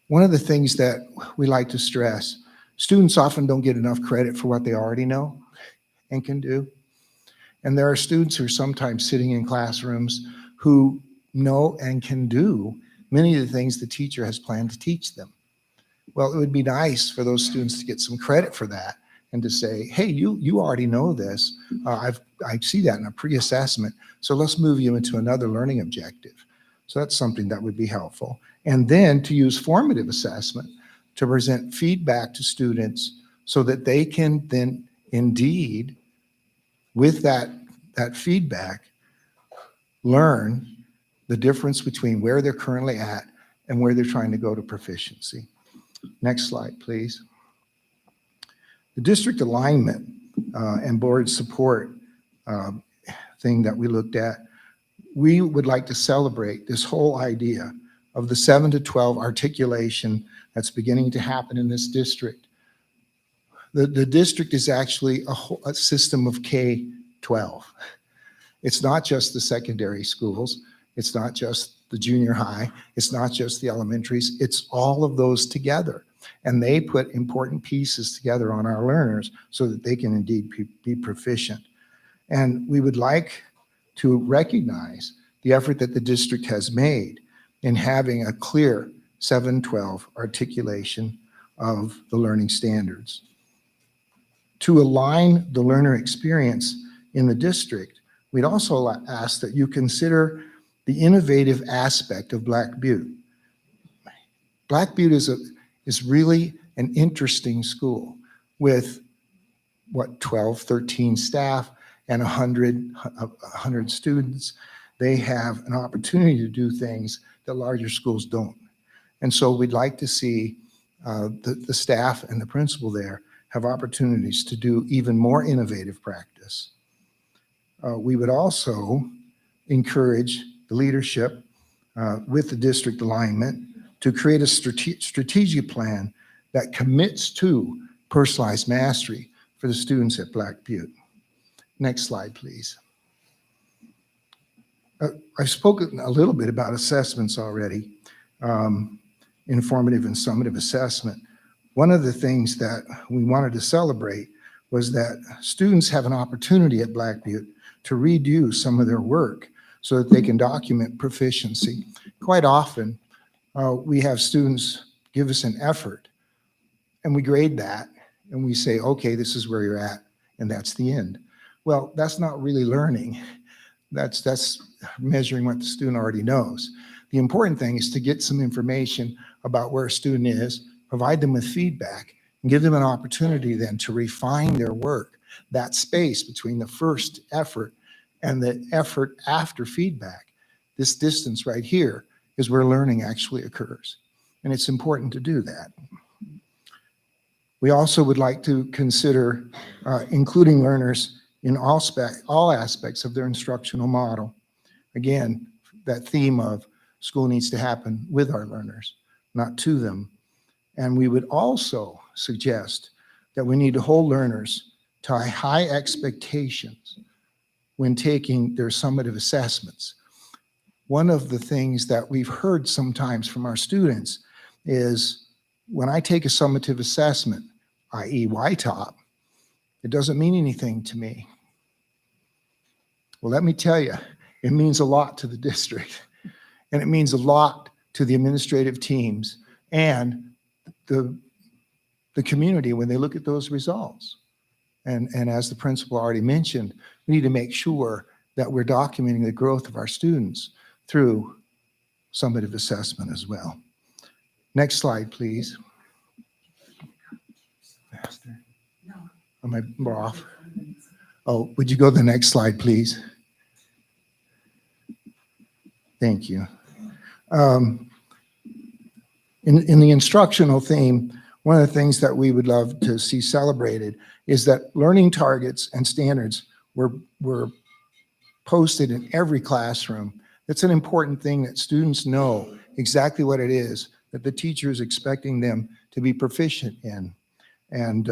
One of the things that we like to stress, students often don't get enough credit for what they already know and can do. And there are students who are sometimes sitting in classrooms who know and can do many of the things the teacher has planned to teach them. Well, it would be nice for those students to get some credit for that and to say, hey, you already know this. I see that in a pre-assessment, so let's move you into another learning objective. So that's something that would be helpful. And then to use formative assessment to present feedback to students so that they can then indeed, with that feedback, learn the difference between where they're currently at and where they're trying to go to proficiency. Next slide, please. The district alignment and board support thing that we looked at, we would like to celebrate this whole idea of the 7 to 12 articulation that's beginning to happen in this district. The district is actually a system of K-12. It's not just the secondary schools. It's not just the junior high. It's not just the elementaries. It's all of those together. And they put important pieces together on our learners so that they can indeed be proficient. And we would like to recognize the effort that the district has made in having a clear 712 articulation of the learning standards. To align the learner experience in the district, we'd also ask that you consider the innovative aspect of Black Butte. Black Butte is really an interesting school with, 12, 13 staff and 100 students. They have an opportunity to do things that larger schools don't. And so we'd like to see the staff and the principal there have opportunities to do even more innovative practice. We would also encourage the leadership with the district alignment to create a strategic plan that commits to personalized mastery for the students at Black Butte. Next slide, please. I've spoken a little bit about assessments already, informative and summative assessment. One of the things that we wanted to celebrate was that students have an opportunity at Black Butte to redo some of their work so that they can document proficiency. Quite often, we have students give us an effort and we grade that and we say, okay, this is where you're at, and that's the end. Well, that's not really learning. That's measuring what the student already knows. The important thing is to get some information about where a student is, provide them with feedback, and give them an opportunity then to refine their work. That space between the first effort and the effort after feedback, this distance right here, is where learning actually occurs. And it's important to do that. We also would like to consider including learners in all aspects of their instructional model. Again, that theme of school needs to happen with our learners, not to them. And we would also suggest that we need to hold learners to high expectations when taking their summative assessments. One of the things that we've heard sometimes from our students is, when I take a summative assessment, i.e. YTOP, it doesn't mean anything to me. Well, let me tell you, it means a lot to the district, and it means a lot to the administrative teams and the community when they look at those results. And as the principal already mentioned, we need to make sure that we're documenting the growth of our students through summative assessment as well. Next slide, please. Faster. Am I off? Oh, would you go to the next slide, please? Thank you. In the instructional theme, one of the things that we would love to see celebrated is that learning targets and standards were posted in every classroom. It's an important thing that students know exactly what it is that the teacher is expecting them to be proficient in. And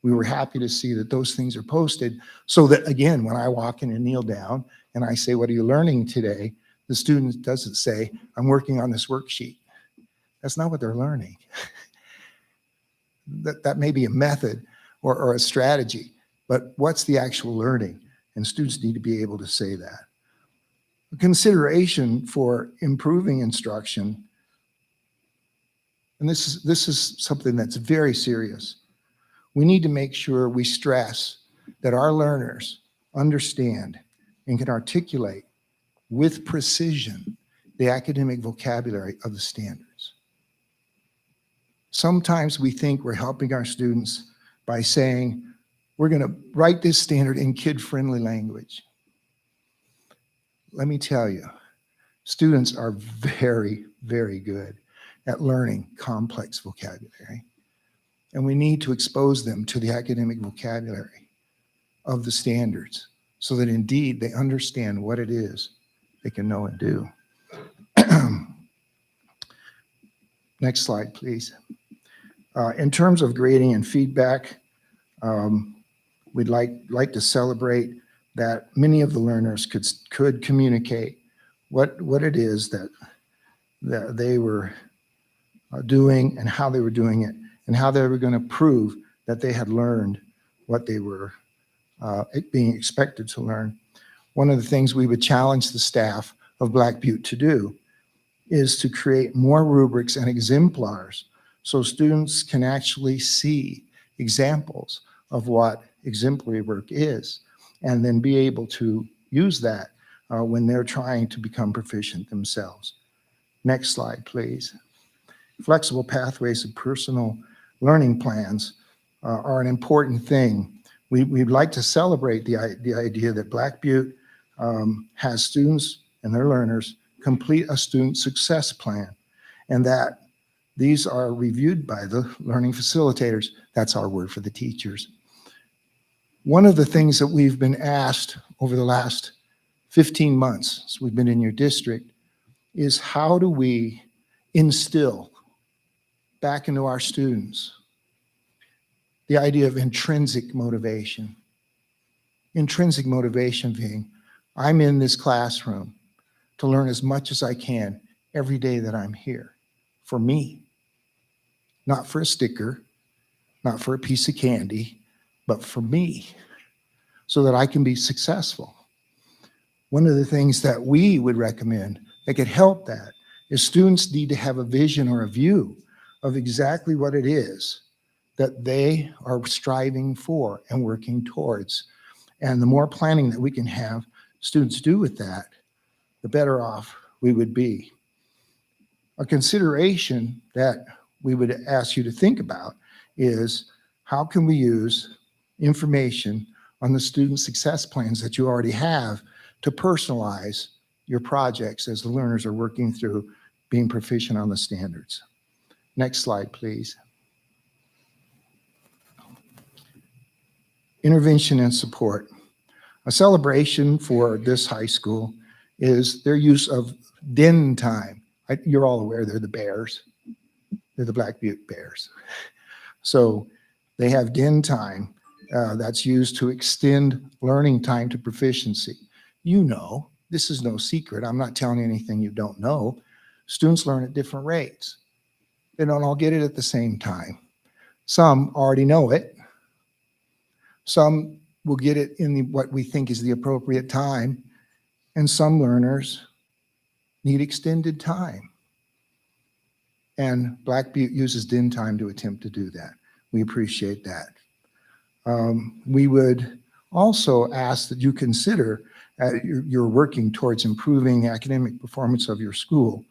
we were happy to see that those things are posted so that, again, when I walk in and kneel down and I say, what are you learning today? The student doesn't say, I'm working on this worksheet. That's not what they're learning. That may be a method or a strategy, but what's the actual learning? And students need to be able to say that. A consideration for improving instruction, and this is something that's very serious. We need to make sure we stress that our learners understand and can articulate with precision the academic vocabulary of the standards. Sometimes we think we're helping our students by saying, we're going to write this standard in kid-friendly language. Let me tell you, students are very, very good at learning complex vocabulary. And we need to expose them to the academic vocabulary of the standards so that indeed they understand what it is they can know and do. Next slide, please. In terms of grading and feedback, we'd like to celebrate that many of the learners could communicate what it is that they were doing and how they were doing it and how they were going to prove that they had learned what they were being expected to learn. One of the things we would challenge the staff of Black Butte to do is to create more rubrics and exemplars so students can actually see examples of what exemplary work is, and then be able to use that when they're trying to become proficient themselves. Next slide, please. Flexible pathways of personal learning plans are an important thing. We'd like to celebrate the idea that Black Butte has students and their learners complete a student success plan, and that these are reviewed by the learning facilitators. That's our word for the teachers. One of the things that we've been asked over the last 15 months since we've been in your district is, how do we instill back into our students the idea of intrinsic motivation? Intrinsic motivation being, I'm in this classroom to learn as much as I can every day that I'm here, for me, not for a sticker, not for a piece of candy, but for me, so that I can be successful. One of the things that we would recommend that could help that is students need to have a vision or a view of exactly what it is that they are striving for and working towards. And the more planning that we can have students do with that, the better off we would be. A consideration that we would ask you to think about is, how can we use information on the student success plans that you already have to personalize your projects as the learners are working through being proficient on the standards? Next slide, please. Intervention and support. A celebration for this high school is their use of den time. You're all aware they're the Bears. They're the Black Butte Bears. So they have den time that's used to extend learning time to proficiency. You know, this is no secret. I'm not telling you anything you don't know. Students learn at different rates. They don't all get it at the same time. Some already know it. Some will get it in what we think is the appropriate time. And some learners need extended time. And Black Butte uses den time to attempt to do that. We appreciate that. We would also ask that you consider, you're working towards improving academic performance of your school,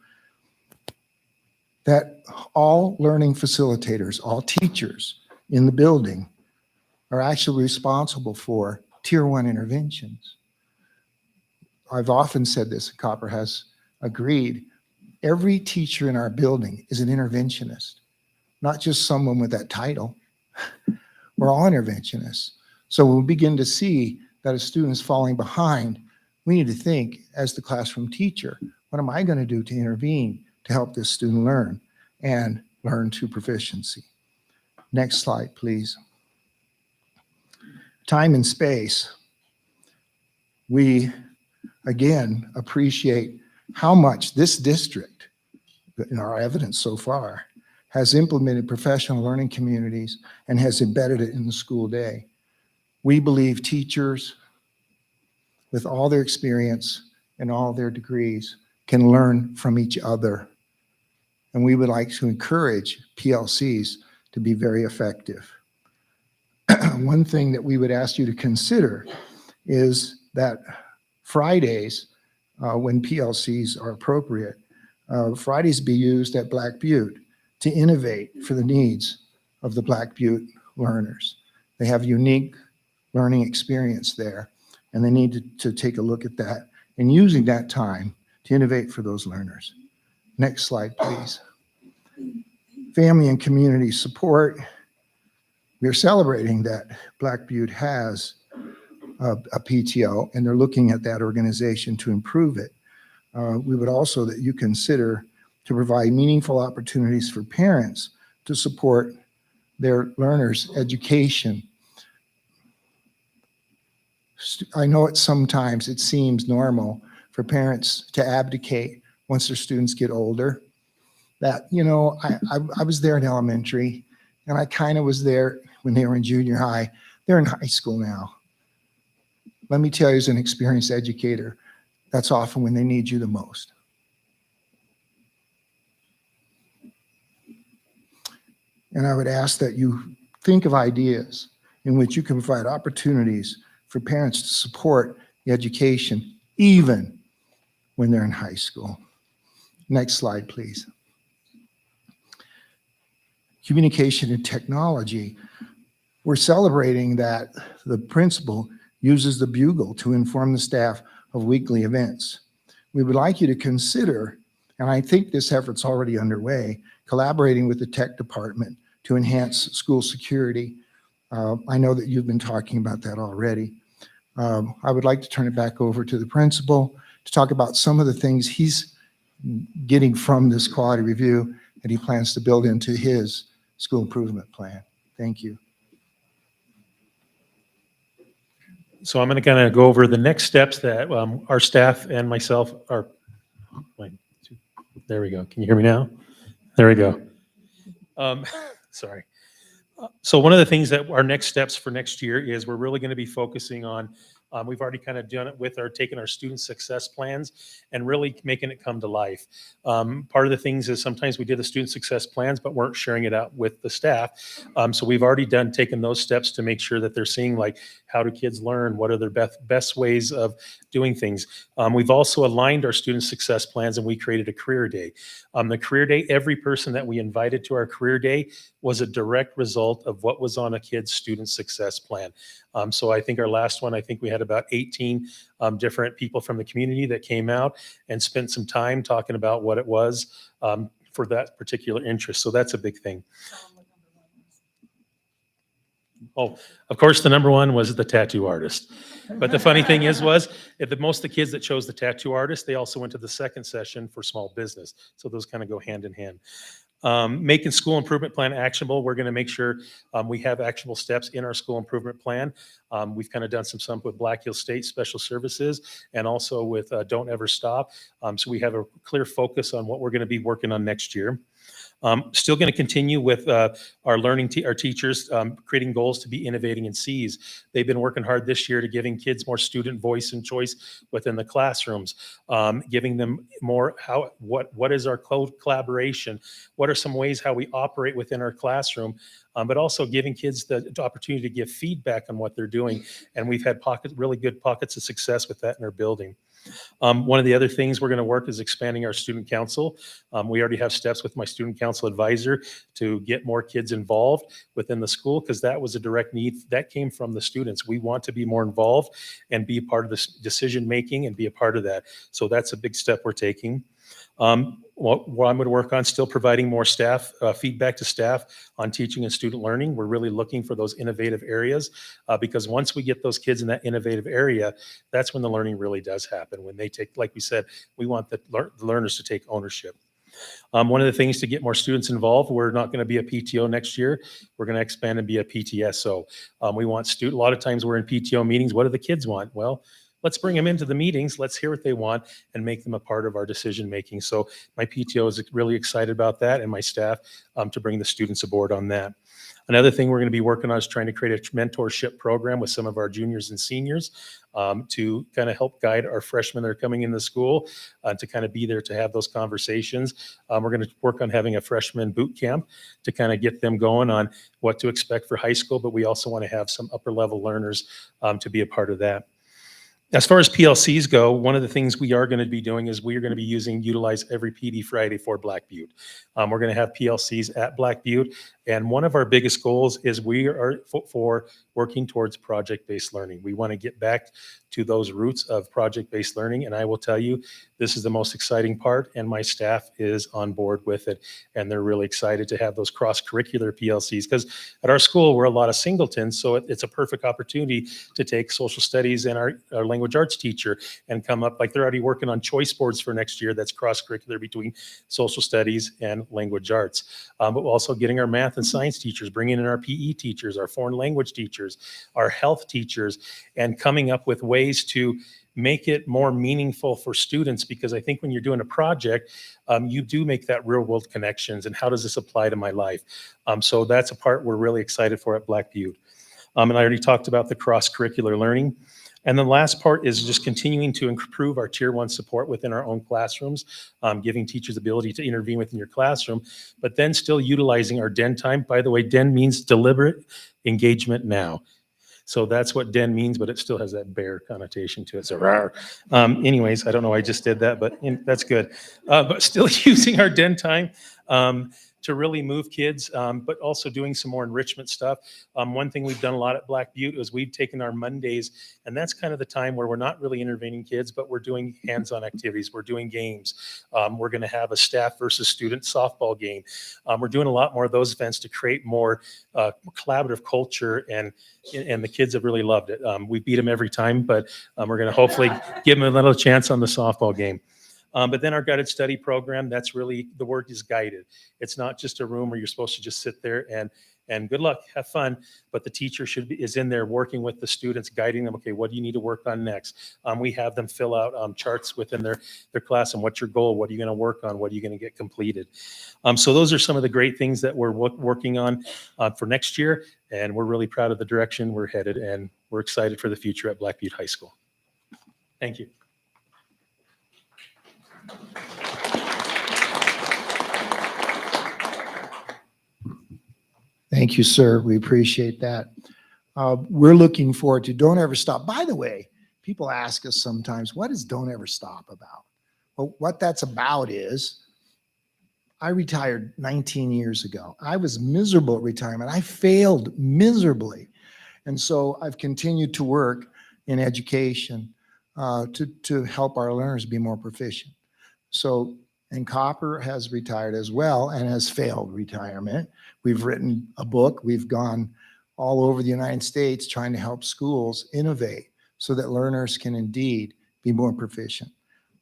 that all learning facilitators, all teachers in the building are actually responsible for Tier 1 interventions. I've often said this, and Copper has agreed, every teacher in our building is an interventionist, not just someone with that title. We're all interventionists. So when we begin to see that a student is falling behind, we need to think, as the classroom teacher, what am I going to do to intervene to help this student learn and learn to proficiency? Next slide, please. Time and space. We, again, appreciate how much this district, in our evidence so far, has implemented professional learning communities and has embedded it in the school day. We believe teachers, with all their experience and all their degrees, can learn from each other. And we would like to encourage PLCs to be very effective. One thing that we would ask you to consider is that Fridays, when PLCs are appropriate, Fridays be used at Black Butte to innovate for the needs of the Black Butte learners. They have unique learning experience there, and they need to take a look at that and using that time to innovate for those learners. Next slide, please. Family and community support. We're celebrating that Black Butte has a PTO, and they're looking at that organization to improve it. We would also that you consider to provide meaningful opportunities for parents to support their learners' education. I know sometimes it seems normal for parents to abdicate once their students get older, that, I was there in elementary, and I kind of was there when they were in junior high. They're in high school now. Let me tell you, as an experienced educator, that's often when they need you the most. And I would ask that you think of ideas in which you can provide opportunities for parents to support the education, even when they're in high school. Next slide, please. Communication and technology. We're celebrating that the principal uses the Bugle to inform the staff of weekly events. We would like you to consider, and I think this effort's already underway, collaborating with the tech department to enhance school security. I know that you've been talking about that already. I would like to turn it back over to the principal to talk about some of the things he's getting from this quality review that he plans to build into his school improvement plan. Thank you. So I'm going to kind of go over the next steps that our staff and myself are. Wait, there we go. Can you hear me now? There we go. Sorry. So one of the things that our next steps for next year is we're really going to be focusing on, we've already kind of done it with taking our student success plans and really making it come to life. Part of the things is sometimes we did the student success plans, but weren't sharing it out with the staff. So we've already taken those steps to make sure that they're seeing like, how do kids learn? What are their best ways of doing things? We've also aligned our student success plans and we created a career day. The career day, every person that we invited to our career day was a direct result of what was on a kid's student success plan. So I think our last one, I think we had about 18 different people from the community that came out and spent some time talking about what it was for that particular interest. So that's a big thing. Oh, of course, the number one was the tattoo artist. But the funny thing was most of the kids that chose the tattoo artist, they also went to the second session for small business. So those kind of go hand in hand. Making school improvement plan actionable. We're going to make sure we have actionable steps in our school improvement plan. We've kind of done some with Black Hill State Special Services and also with Don't Ever Stop. So we have a clear focus on what we're going to be working on next year. Still going to continue with our our teachers, creating goals to be innovating in C's. They've been working hard this year to giving kids more student voice and choice within the classrooms, giving them more what is our collaboration, what are some ways how we operate within our classroom, but also giving kids the opportunity to give feedback on what they're doing. And we've had really good pockets of success with that in our building. One of the other things we're going to work is expanding our student council. We already have steps with my student council advisor to get more kids involved within the school because that was a direct need that came from the students. We want to be more involved and be a part of this decision making and be a part of that. So that's a big step we're taking. What I'm going to work on still providing more staff feedback to staff on teaching and student learning. We're really looking for those innovative areas because once we get those kids in that innovative area, that's when the learning really does happen. When they take, like we said, we want the learners to take ownership. One of the things to get more students involved, we're not going to be a PTO next year. We're going to expand and be a PTSO. We want a lot of times we're in PTO meetings. What do the kids want? Well, let's bring them into the meetings. Let's hear what they want and make them a part of our decision making. So my PTO is really excited about that and my staff to bring the students aboard on that. Another thing we're going to be working on is trying to create a mentorship program with some of our juniors and seniors to kind of help guide our freshmen that are coming into school to kind of be there to have those conversations. We're going to work on having a freshman boot camp to kind of get them going on what to expect for high school, but we also want to have some upper level learners to be a part of that. As far as PLCs go, one of the things we are going to be doing is we are going to be utilize every PD Friday for Black Butte. We're going to have PLCs at Black Butte. And one of our biggest goals is we are for working towards project-based learning. We want to get back to those roots of project-based learning. And I will tell you, this is the most exciting part, and my staff is on board with it. And they're really excited to have those cross-curricular PLCs because at our school, we're a lot of singletons. So it's a perfect opportunity to take social studies and our language arts teacher and come up, like they're already working on choice boards for next year. That's cross-curricular between social studies and language arts. But we're also getting our math and science teachers, bringing in our PE teachers, our foreign language teachers, our health teachers, and coming up with ways to make it more meaningful for students, because I think when you're doing a project, you do make that real world connections and how does this apply to my life? So that's a part we're really excited for at Black Butte. And I already talked about the cross-curricular learning. And the last part is just continuing to improve our tier 1 support within our own classrooms, giving teachers ability to intervene within your classroom, but then still utilizing our DEN time. By the way, DEN means deliberate engagement now. So that's what DEN means, but it still has that bear connotation to it. So, rawr. Anyways, I don't know why I just did that, but that's good. But still using our DEN time to really move kids, but also doing some more enrichment stuff. One thing we've done a lot at Black Butte is we've taken our Mondays, and that's kind of the time where we're not really intervening kids, but we're doing hands-on activities. We're doing games. We're going to have a staff versus student softball game. We're doing a lot more of those events to create more collaborative culture, and the kids have really loved it. We beat them every time, but we're going to hopefully give them a little chance on the softball game. But then our guided study program, that's really, the word is guided. It's not just a room where you're supposed to just sit there and good luck, have fun, but the teacher is in there working with the students, guiding them, okay, what do you need to work on next? We have them fill out charts within their class, and what's your goal? What are you going to work on? What are you going to get completed? So those are some of the great things that we're working on for next year, and we're really proud of the direction we're headed, and we're excited for the future at Black Butte High School. Thank you. Thank you, sir. We appreciate that. We're looking forward to Don't Ever Stop. By the way, people ask us sometimes, what is Don't Ever Stop about? Well, what that's about is I retired 19 years ago. I was miserable at retirement. I failed miserably. And so I've continued to work in education to help our learners be more proficient. So, and Copper has retired as well and has failed retirement. We've written a book. We've gone all over the United States trying to help schools innovate so that learners can indeed be more proficient.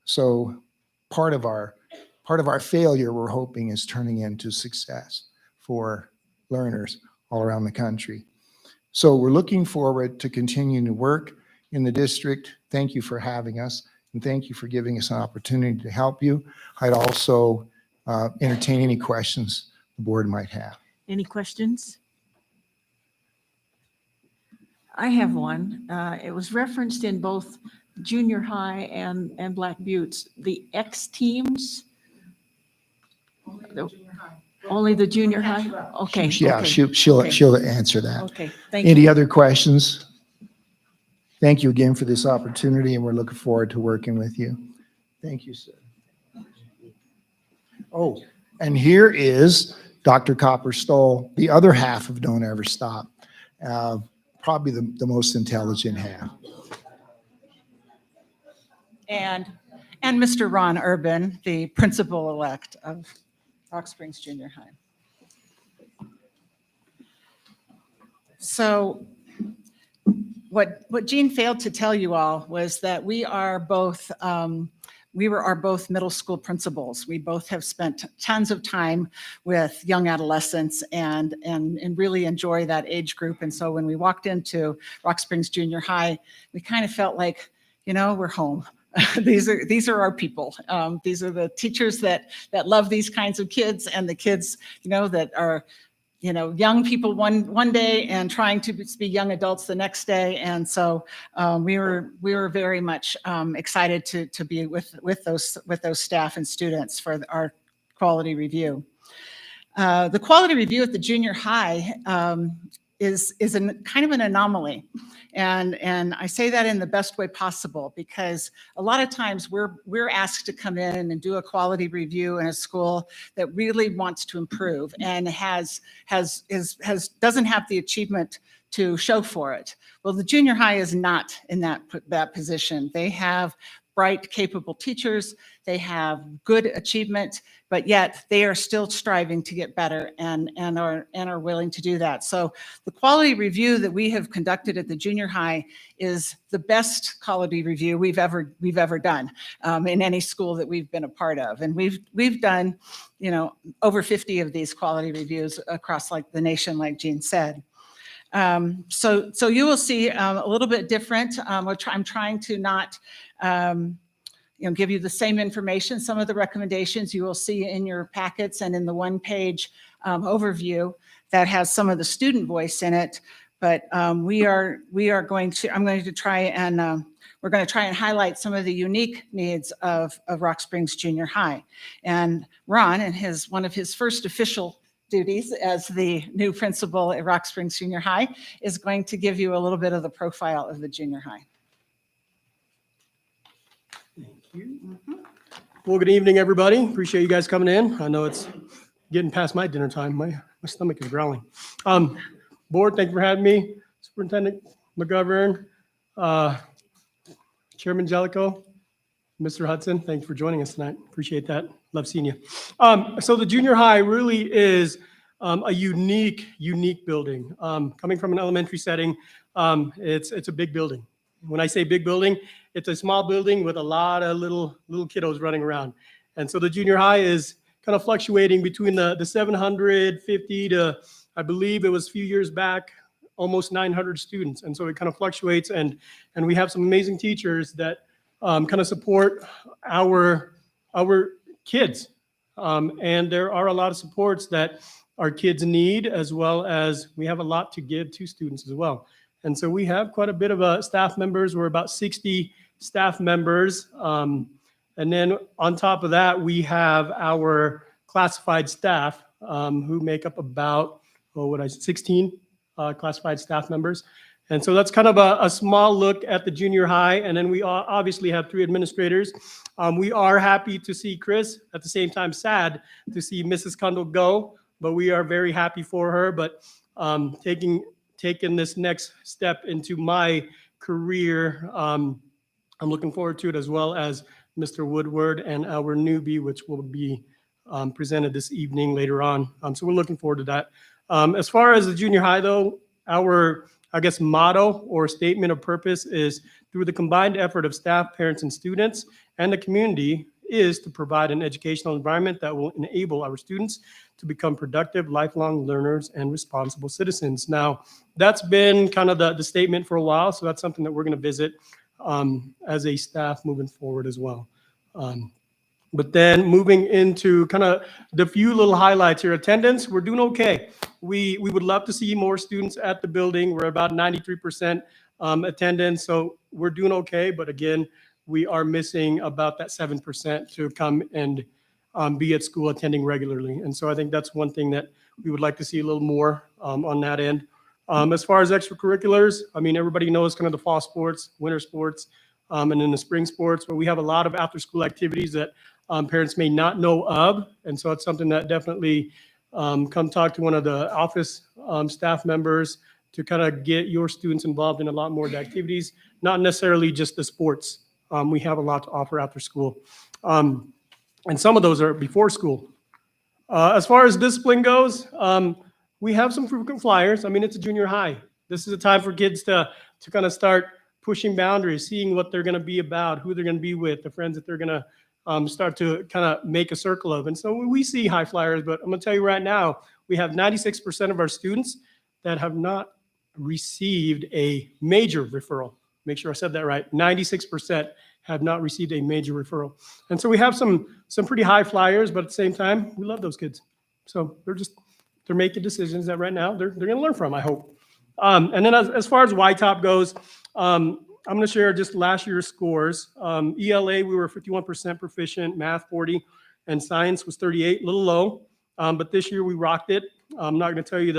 So part of our failure, we're hoping, is turning into success for learners all around the country. So we're looking forward to continuing to work in the district. Thank you for having us, and thank you for giving us an opportunity to help you. I'd also entertain any questions the board might have. Any questions? I have one. It was referenced in both junior high and Black Buttes, the X teams. Only the junior high? Okay. Yeah, okay, she'll okay. answer that. Okay, thank you. Any other questions? Thank you again for this opportunity, and we're looking forward to working with you. Thank you, sir. Oh, and here is Dr. Copper-Stoll, the other half of Don't Ever Stop, probably the most intelligent half. And Mr. Ron Urban, the principal-elect of Rock Springs Junior High. So what Jean failed to tell you all was that we are both, we are both middle school principals. We both have spent tons of time with young adolescents and really enjoy that age group. And so when we walked into Rock Springs Junior High, we kind of felt like, you know, we're home. These are our people. These are the teachers that love these kinds of kids, and the kids, you know, that are, you know, young people one day and trying to be young adults the next day. And so we were very much excited to be with those staff and students for our quality review. The quality review at the junior high is kind of an anomaly. And I say that in the best way possible, because a lot of times we're asked to come in and do a quality review in a school that really wants to improve and doesn't have the achievement to show for it. Well, the junior high is not in that position. They have bright, capable teachers. They have good achievement, but yet they are still striving to get better and are willing to do that. So the quality review that we have conducted at the junior high is the best quality review we've ever done in any school that we've been a part of. And we've done, you know, over 50 of these quality reviews across like the nation, like Jean said. So you will see a little bit different, which I'm trying to not give you the same information. Some of the recommendations you will see in your packets and in the one-page overview that has some of the student voice in it. But I'm going to try and we're going to try and highlight some of the unique needs of Rock Springs Junior High. And Ron, in one of his first official duties as the new principal at Rock Springs Junior High, is going to give you a little bit of the profile of the junior high. Well, good evening, everybody. Appreciate you guys coming in. I know it's getting past my dinner time. My stomach is growling. Board, thank you for having me. Superintendent McGovern, Chairman Jellicoe, Mr. Hudson, thank you for joining us tonight. Appreciate that. Love seeing you. So the junior high really is a unique building. Coming from an elementary setting, it's a big building. When I say big building, it's a small building with a lot of little kiddos running around. And so the junior high is kind of fluctuating between the 750 to, I believe it was a few years back, almost 900 students. And so it kind of fluctuates, and we have some amazing teachers that kind of support our kids. And there are a lot of supports that our kids need, as well as we have a lot to give to students as well. And so we have quite a bit of staff members. We're about 60 staff members. And then on top of that, we have our classified staff who make up about, 16 classified staff members. And so that's kind of a small look at the junior high. And then we obviously have 3 administrators. We are happy to see Chris, at the same time sad to see Mrs. Kundle go, but we are very happy for her. But taking this next step into my career, I'm looking forward to it, as well as Mr. Woodward and our newbie, which will be presented this evening later on. So we're looking forward to that. As far as the junior high, though, our, I guess, motto or statement of purpose is, through the combined effort of staff, parents, and students, and the community, is to provide an educational environment that will enable our students to become productive, lifelong learners and responsible citizens. Now, that's been kind of the statement for a while, so that's something that we're going to visit as a staff moving forward as well. But then moving into kind of the few little highlights here. Attendance, we're doing okay. We would love to see more students at the building. We're about 93% attendance, so we're doing okay. But again, we are missing about that 7% to come and be at school attending regularly. And so I think that's one thing that we would like to see a little more on that end. As far as extracurriculars, I mean, everybody knows kind of the fall sports, winter sports, and then the spring sports, but we have a lot of after-school activities that parents may not know of. And so it's something that definitely come talk to one of the office staff members to kind of get your students involved in a lot more of the activities, not necessarily just the sports. We have a lot to offer after school. And some of those are before school. As far as discipline goes, we have some frequent flyers. I mean, it's a junior high. This is a time for kids to kind of start pushing boundaries, seeing what they're going to be about, who they're going to be with, the friends that they're going to start to kind of make a circle of. And so we see high flyers, but I'm going to tell you right now, we have 96% of our students that have not received a major referral. Make sure I said that right. 96% have not received a major referral. And so we have some pretty high flyers, but at the same time, we love those kids. So they're making decisions that right now they're going to learn from, I hope. And then as far as YTOP goes, I'm going to share just last year's scores. ELA, we were 51% proficient, math 40, and science was 38, a little low. But this year we rocked it. I'm not going to tell you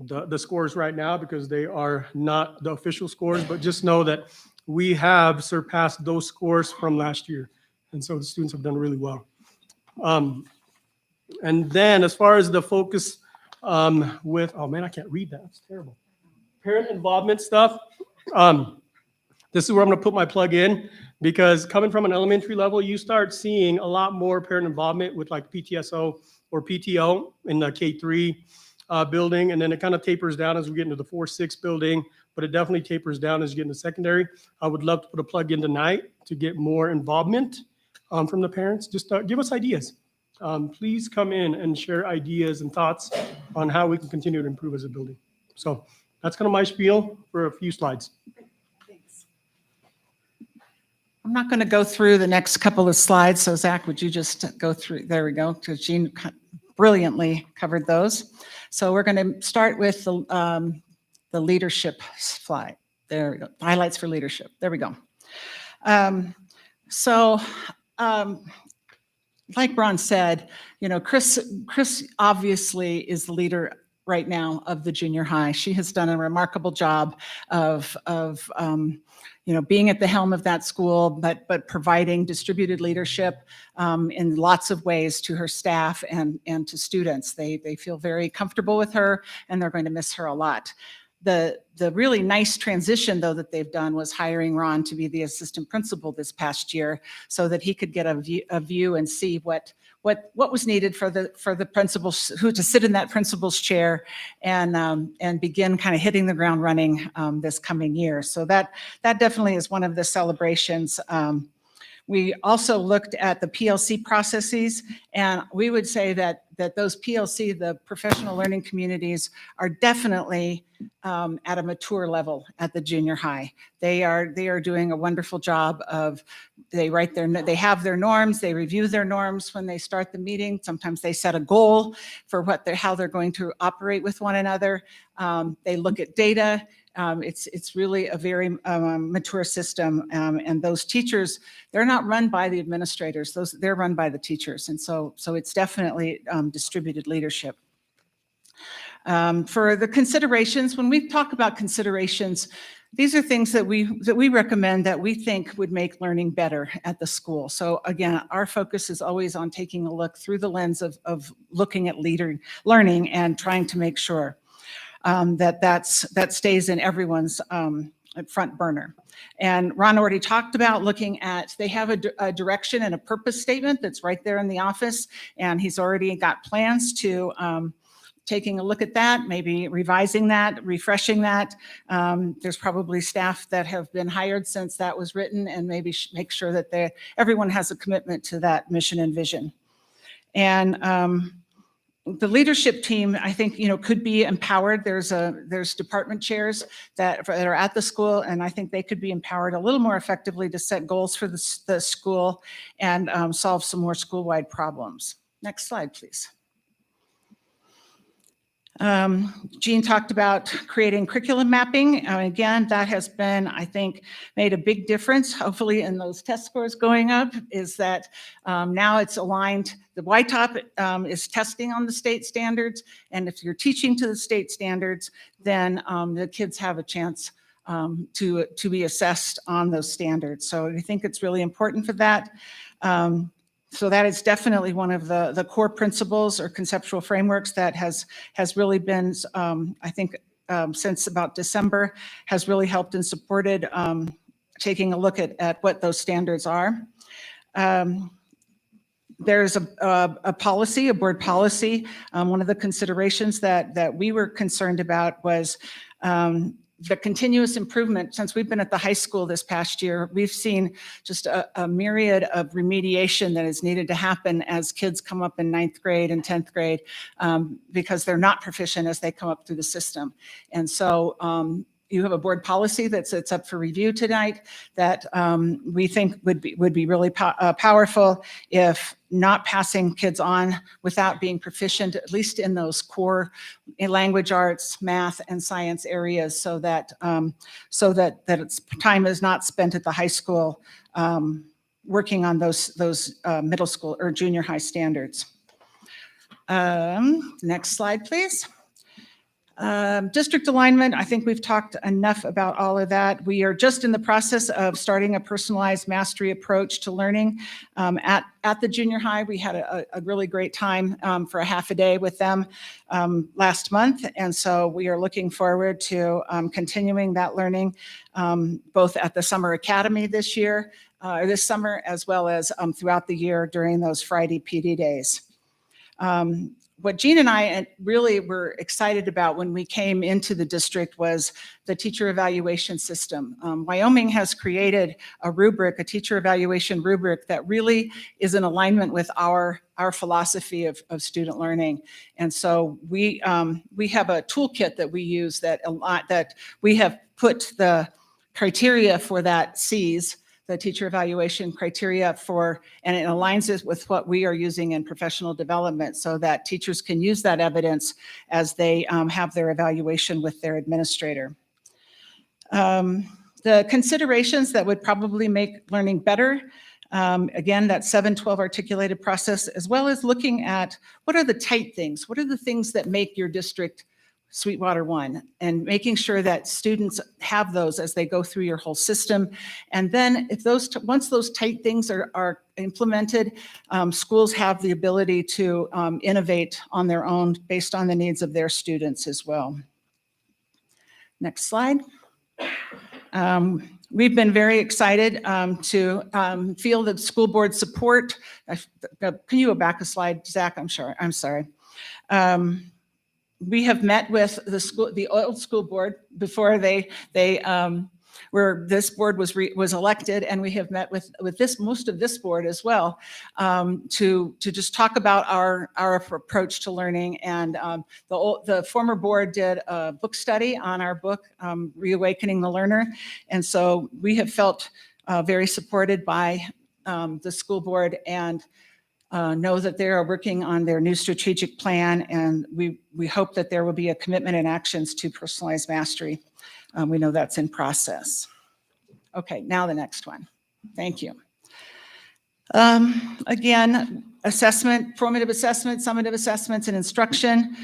the scores right now because they are not the official scores, but just know that we have surpassed those scores from last year. And so the students have done really well. And then as far as the focus with, oh man, I can't read that. It's terrible. Parent involvement stuff. This is where I'm going to put my plug in, because coming from an elementary level, you start seeing a lot more parent involvement with like PTSO or PTO in the K3 building. And then it kind of tapers down as we get into the 4-6 building, but it definitely tapers down as you get into secondary. I would love to put a plug in tonight to get more involvement from the parents. Just give us ideas. Please come in and share ideas and thoughts on how we can continue to improve as a building. So that's kind of my spiel for a few slides. Thanks. I'm not going to go through the next couple of slides, so Zach, would you just go through, there we go, because Jean brilliantly covered those. So we're going to start with the leadership slide. There we go, highlights for leadership, there we go. So like Ron said, you know, Chris obviously is the leader right now of the junior high. She has done a remarkable job of you know, being at the helm of that school, but providing distributed leadership in lots of ways to her staff and to students. They feel very comfortable with her, and they're going to miss her a lot. The really nice transition, though, that they've done was hiring Ron to be the assistant principal this past year, so that he could get a view and see what was needed for the principals who to sit in that principal's chair and begin kind of hitting the ground running this coming year. So that definitely is one of the celebrations. We also looked at the PLC processes, and we would say that those PLC, the professional learning communities, are definitely at a mature level at the junior high. They are doing a wonderful job of, they have their norms, they review their norms when they start the meeting. Sometimes they set a goal for how they're going to operate with one another. They look at data. It's really a very mature system, and those teachers, they're not run by the administrators. They're run by the teachers, and so it's definitely distributed leadership. For the considerations, when we talk about considerations, these are things that we recommend that we think would make learning better at the school. So again, our focus is always on taking a look through the lens of looking at learning and trying to make sure that stays in everyone's front burner. And Ron already talked about looking at, they have a direction and a purpose statement that's right there in the office, and he's already got plans to taking a look at that, maybe revising that, refreshing that. There's probably staff that have been hired since that was written, and maybe make sure that everyone has a commitment to that mission and vision. And the leadership team, I think, you know, could be empowered. There's department chairs that are at the school, and I think they could be empowered a little more effectively to set goals for the school and solve some more school-wide problems. Next slide, please. Jean talked about creating curriculum mapping. Again, that has been, I think, made a big difference, hopefully, in those test scores going up, is that now it's aligned. The YTOP is testing on the state standards, and if you're teaching to the state standards, then the kids have a chance to be assessed on those standards. So I think it's really important for that. So that is definitely one of the core principles or conceptual frameworks that has really been, I think, since about December, has really helped and supported taking a look at what those standards are. There's a policy, a board policy. One of the considerations that we were concerned about was the continuous improvement. Since we've been at the high school this past year, we've seen just a myriad of remediation that is needed to happen as kids come up in 9th grade and 10th grade because they're not proficient as they come up through the system. And so you have a board policy that's up for review tonight that we think would be really powerful if not passing kids on without being proficient, at least in those core language arts, math, and science areas, so that its time is not spent at the high school working on those middle school or junior high standards. Next slide, please. District alignment, I think we've talked enough about all of that. We are just in the process of starting a personalized mastery approach to learning at the junior high. We had a really great time for a half a day with them last month. And so we are looking forward to continuing that learning both at the Summer Academy this year, or this summer, as well as throughout the year during those Friday PD days. What Jean and I really were excited about when we came into the district was the teacher evaluation system. Wyoming has created a rubric, a teacher evaluation rubric that really is in alignment with our philosophy of student learning. And so we have a toolkit that we use that we have put the criteria for that C's, the teacher evaluation criteria and it aligns it with what we are using in professional development so that teachers can use that evidence as they have their evaluation with their administrator. The considerations that would probably make learning better, again, that 7-12 articulated process, as well as looking at what are the tight things, what are the things that make your district Sweetwater 1, and making sure that students have those as they go through your whole system. And then if once those tight things are implemented, schools have the ability to innovate on their own based on the needs of their students as well. Next slide. We've been very excited to feel the school board support. Can you go back a slide, Zach? I'm sorry. We have met with the old school board before this board was elected, and we have met with most of this board as well to just talk about our approach to learning. And the former board did a book study on our book, Reawakening the Learner, and so we have felt very supported by the school board and know that they are working on their new strategic plan, and we hope that there will be a commitment and actions to personalized mastery. We know that's in process. Okay, now the next one. Thank you. Again, assessment, formative assessment, summative assessments, and instruction.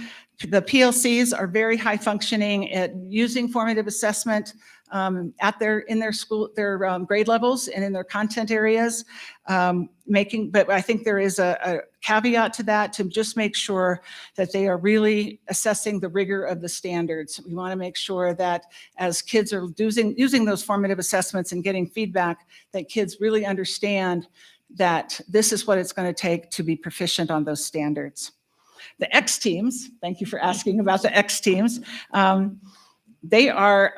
The PLCs are very high functioning at using formative assessment in their school, their grade levels and in their content areas. But I think there is a caveat to that, to just make sure that they are really assessing the rigor of the standards. We want to make sure that as kids are using those formative assessments and getting feedback, that kids really understand that this is what it's going to take to be proficient on those standards. The X teams, thank you for asking about the X teams. They are,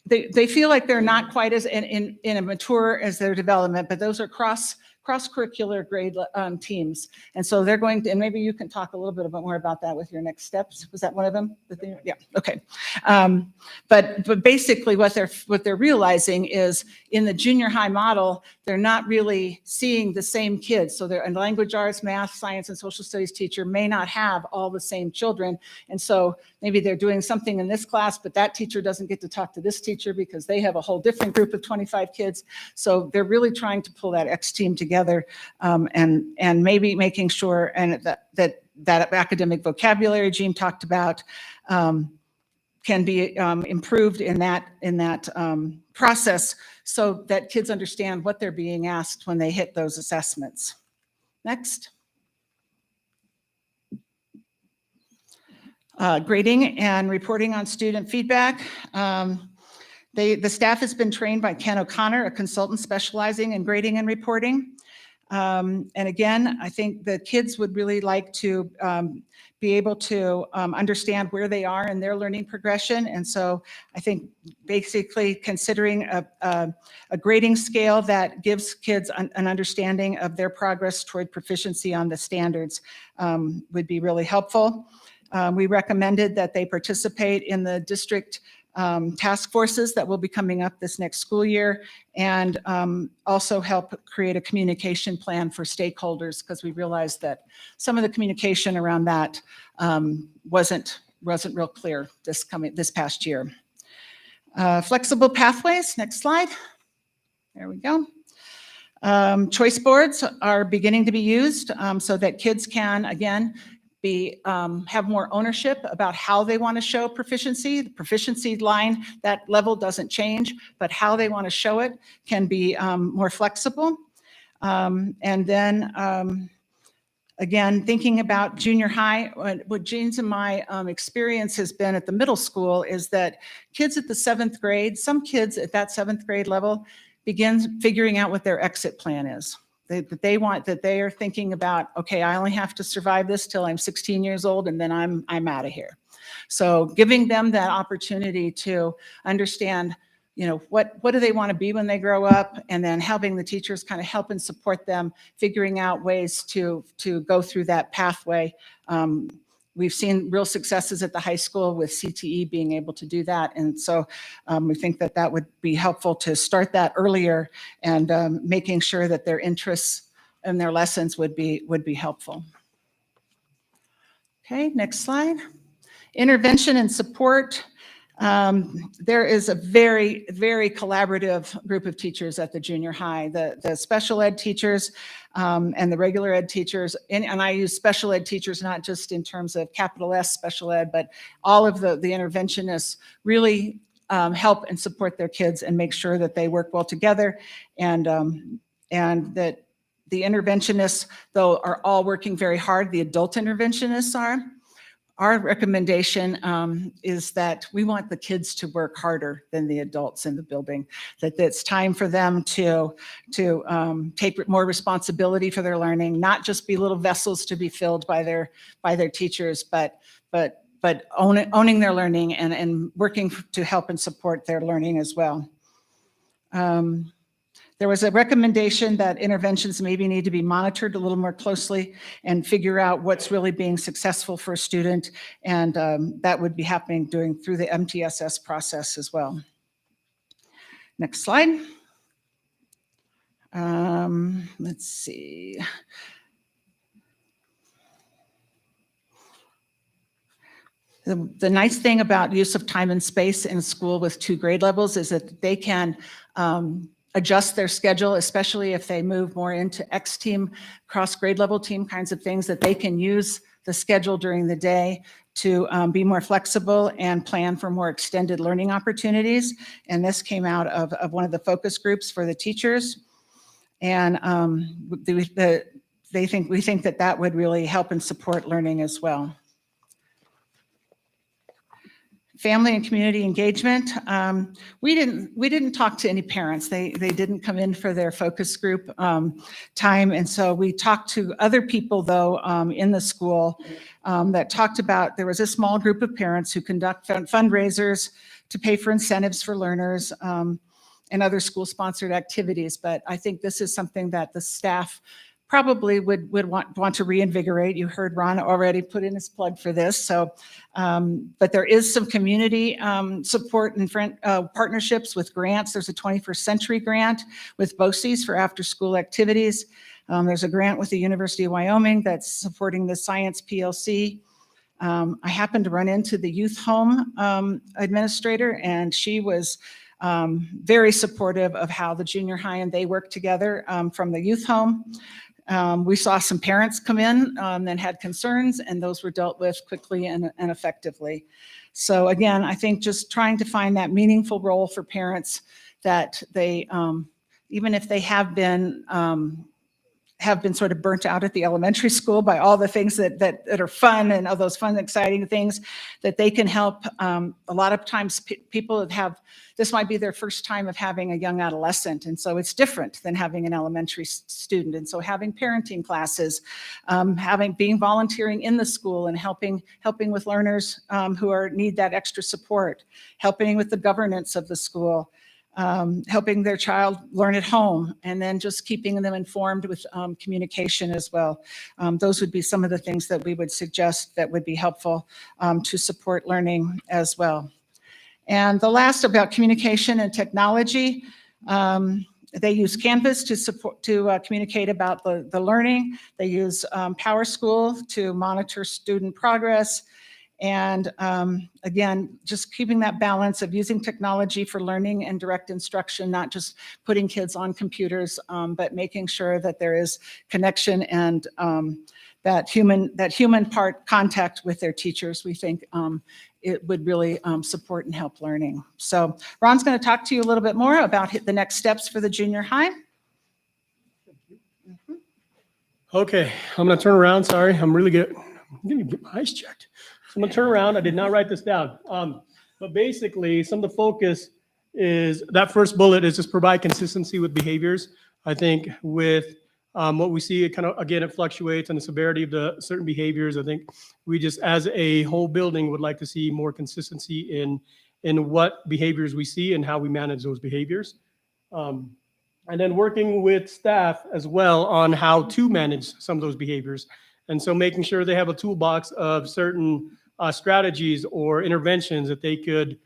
they feel like they're not quite as in a mature as their development, but those are cross-curricular grade teams. And so they're going to, and maybe you can talk a little bit more about that with your next steps. Was that one of them? Yeah, okay. But basically what they're realizing is in the junior high model, they're not really seeing the same kids. So they're a language arts, math, science, and social studies teacher may not have all the same children. And so maybe they're doing something in this class, but that teacher doesn't get to talk to this teacher because they have a whole different group of 25 kids. So they're really trying to pull that X team together and maybe making sure and that academic vocabulary Jean talked about can be improved in that process so that kids understand what they're being asked when they hit those assessments. Next. Grading and reporting on student feedback. The staff has been trained by Ken O'Connor, a consultant specializing in grading and reporting. And again, I think the kids would really like to be able to understand where they are in their learning progression. And so I think basically considering a grading scale that gives kids an understanding of their progress toward proficiency on the standards would be really helpful. We recommended that they participate in the district task forces that will be coming up this next school year, and also help create a communication plan for stakeholders, because we realized that some of the communication around that wasn't real clear this past year. Flexible pathways, next slide. There we go. Choice boards are beginning to be used so that kids can, again, have more ownership about how they want to show proficiency. The proficiency line, that level doesn't change, but how they want to show it can be more flexible. And then, again, thinking about junior high, what Jean's and my experience has been at the middle school is that kids at the 7th grade, some kids at that 7th grade level begin figuring out what their exit plan is. That they are thinking about, okay, I only have to survive this till I'm 16 years old and then I'm out of here. So giving them that opportunity to understand, you know, what do they want to be when they grow up, and then helping the teachers kind of help and support them figuring out ways to go through that pathway we've seen real successes at the high school with CTE being able to do that. And so we think that that would be helpful to start that earlier, and making sure that their interests and their lessons would be helpful. Okay, next slide. Intervention and support. There is a very, very collaborative group of teachers at the junior high. The special ed teachers and the regular ed teachers, and I use special ed teachers not just in terms of capital S special ed, but all of the interventionists really help and support their kids and make sure that they work well together, and that the interventionists, though, are all working very hard. The adult interventionists are. Our recommendation is that we want the kids to work harder than the adults in the building, that it's time for them to take more responsibility for their learning, not just be little vessels to be filled by their teachers, but owning their learning and working to help and support their learning as well. There was a recommendation that interventions maybe need to be monitored a little more closely and figure out what's really being successful for a student, and that would be happening through the MTSS process as well. Next slide. Let's see. The nice thing about use of time and space in school with 2 grade levels is that they can adjust their schedule, especially if they move more into X team, cross grade level team kinds of things, that they can use the schedule during the day to be more flexible and plan for more extended learning opportunities. And this came out of one of the focus groups for the teachers. And we think that would really help and support learning as well. Family and community engagement. We didn't talk to any parents. They didn't come in for their focus group time. And so we talked to other people, though, in the school that talked about, there was a small group of parents who conduct fundraisers to pay for incentives for learners and other school-sponsored activities. But I think this is something that the staff probably would want to reinvigorate. You heard Ron already put in his plug for this. So, but there is some community support and partnerships with grants. There's a 21st Century grant with BOCES for after-school activities. There's a grant with the University of Wyoming that's supporting the Science PLC. I happened to run into the youth home administrator, and she was very supportive of how the junior high and they work together from the youth home. We saw some parents come in and had concerns, and those were dealt with quickly and effectively. So again, I think just trying to find that meaningful role for parents, that they, even if they have been sort of burnt out at the elementary school by all the things that are fun and all those fun, exciting things, that they can help. A lot of times people this might be their first time of having a young adolescent. And so it's different than having an elementary student. And so having parenting classes, being volunteering in the school and helping with learners who need that extra support, helping with the governance of the school, helping their child learn at home, and then just keeping them informed with communication as well. Those would be some of the things that we would suggest that would be helpful to support learning as well. And the last, about communication and technology. They use Canvas to communicate about the learning. They use PowerSchool to monitor student progress. And again, just keeping that balance of using technology for learning and direct instruction, not just putting kids on computers, but making sure that there is connection and that human part contact with their teachers. We think it would really support and help learning. So Ron's going to talk to you a little bit more about the next steps for the junior high. Okay, I'm going to turn around. Sorry, I'm really good. I'm going to get my eyes checked. So I'm going to turn around. I did not write this down. But basically, some of the focus is that first bullet is just provide consistency with behaviors. I think with what we see, it kind of, again, it fluctuates, and the severity of the certain behaviors. I think we just, as a whole building, would like to see more consistency in what behaviors we see and how we manage those behaviors. And then working with staff as well on how to manage some of those behaviors. And so making sure they have a toolbox of certain strategies or interventions that they could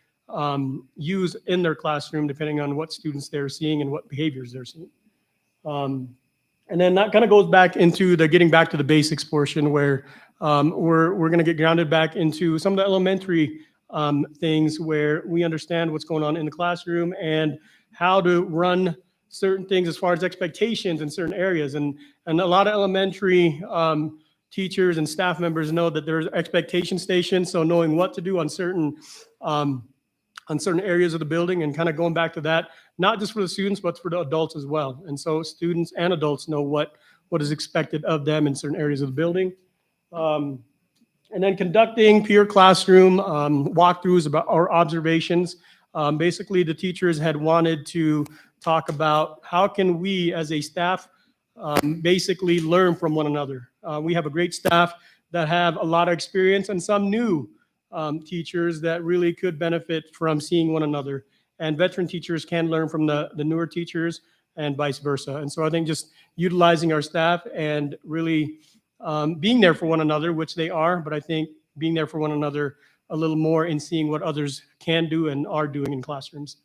use in their classroom, depending on what students they're seeing and what behaviors they're seeing. And then that kind of goes back into the getting back to the basics portion where we're going to get grounded back into some of the elementary things where we understand what's going on in the classroom and how to run certain things as far as expectations in certain areas. And a lot of elementary teachers and staff members know that there's expectation stations. So knowing what to do on certain areas of the building and kind of going back to that, not just for the students, but for the adults as well. And so students and adults know what is expected of them in certain areas of the building. And then conducting peer classroom walkthroughs about our observations. Basically, the teachers had wanted to talk about how can we as a staff basically learn from one another. We have a great staff that have a lot of experience and some new teachers that really could benefit from seeing one another. And veteran teachers can learn from the newer teachers and vice versa. And so I think just utilizing our staff and really being there for one another, which they are, but I think being there for one another a little more and seeing what others can do and are doing in classrooms.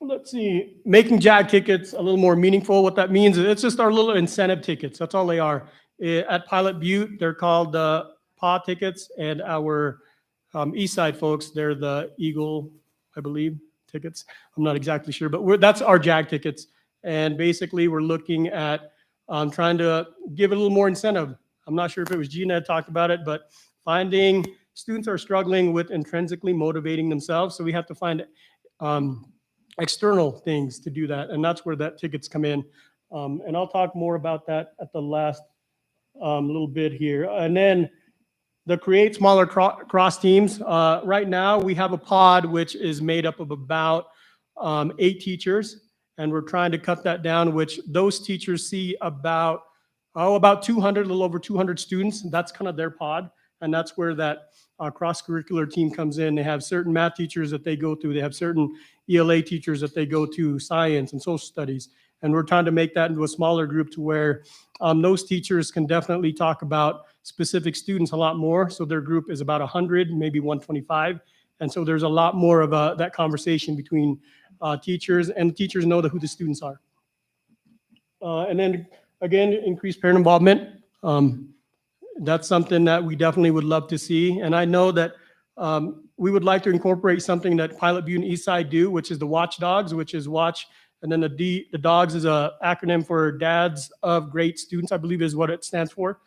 Let's see, making JAG tickets a little more meaningful. What that means is it's just our little incentive tickets. That's all they are. At Pilot Butte, they're called the PAW tickets, and our East Side folks, they're the Eagle, I believe, tickets. I'm not exactly sure, but that's our JAG tickets. And basically, we're looking at trying to give it a little more incentive. I'm not sure if it was Gina that talked about it, but finding students are struggling with intrinsically motivating themselves. So we have to find external things to do that. And that's where that tickets come in. And I'll talk more about that at the last little bit here. And then the create smaller cross teams. Right now we have a pod which is made up of about 8 teachers. And we're trying to cut that down, which those teachers see about 200, a little over 200 students. That's kind of their pod. And that's where that cross-curricular team comes in. They have certain math teachers that they go to. They have certain ELA teachers that they go to, science and social studies. And we're trying to make that into a smaller group to where those teachers can definitely talk about specific students a lot more. So their group is about 100, maybe 125. And so there's a lot more of that conversation between teachers, and the teachers know who the students are. And then again, increased parent involvement. That's something that we definitely would love to see. And I know that we would like to incorporate something that Pilot Butte and Eastside do, which is the Watchdogs, which is watch, and then the dogs is an acronym for Dads of Great Students, I believe is what it stands for.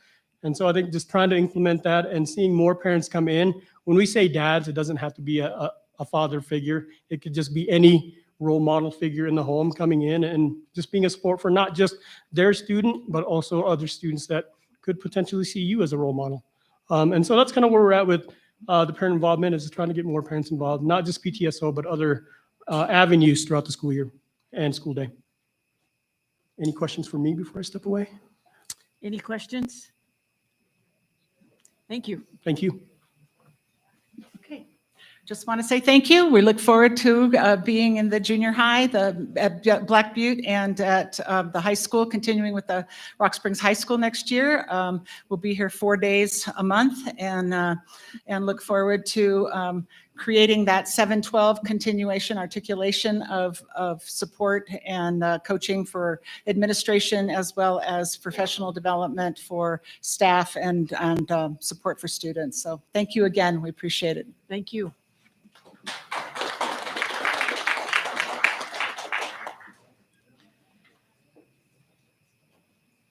And so I think just trying to implement that and seeing more parents come in. When we say dads, it doesn't have to be a father figure. It could just be any role model figure in the home coming in and just being a support for not just their student, but also other students that could potentially see you as a role model. And so that's kind of where we're at with the parent involvement, is just trying to get more parents involved, not just PTSO, but other avenues throughout the school year and school day. Any questions for me before I step away? Any questions? Thank you. Thank you. Okay. Just want to say thank you. We look forward to being in the junior high, at Black Butte, and at the high school, continuing with the Rock Springs High School next year. We'll be here 4 days a month, and look forward to creating that 712 continuation articulation of support and coaching for administration, as well as professional development for staff and support for students. So thank you again. We appreciate it. Thank you.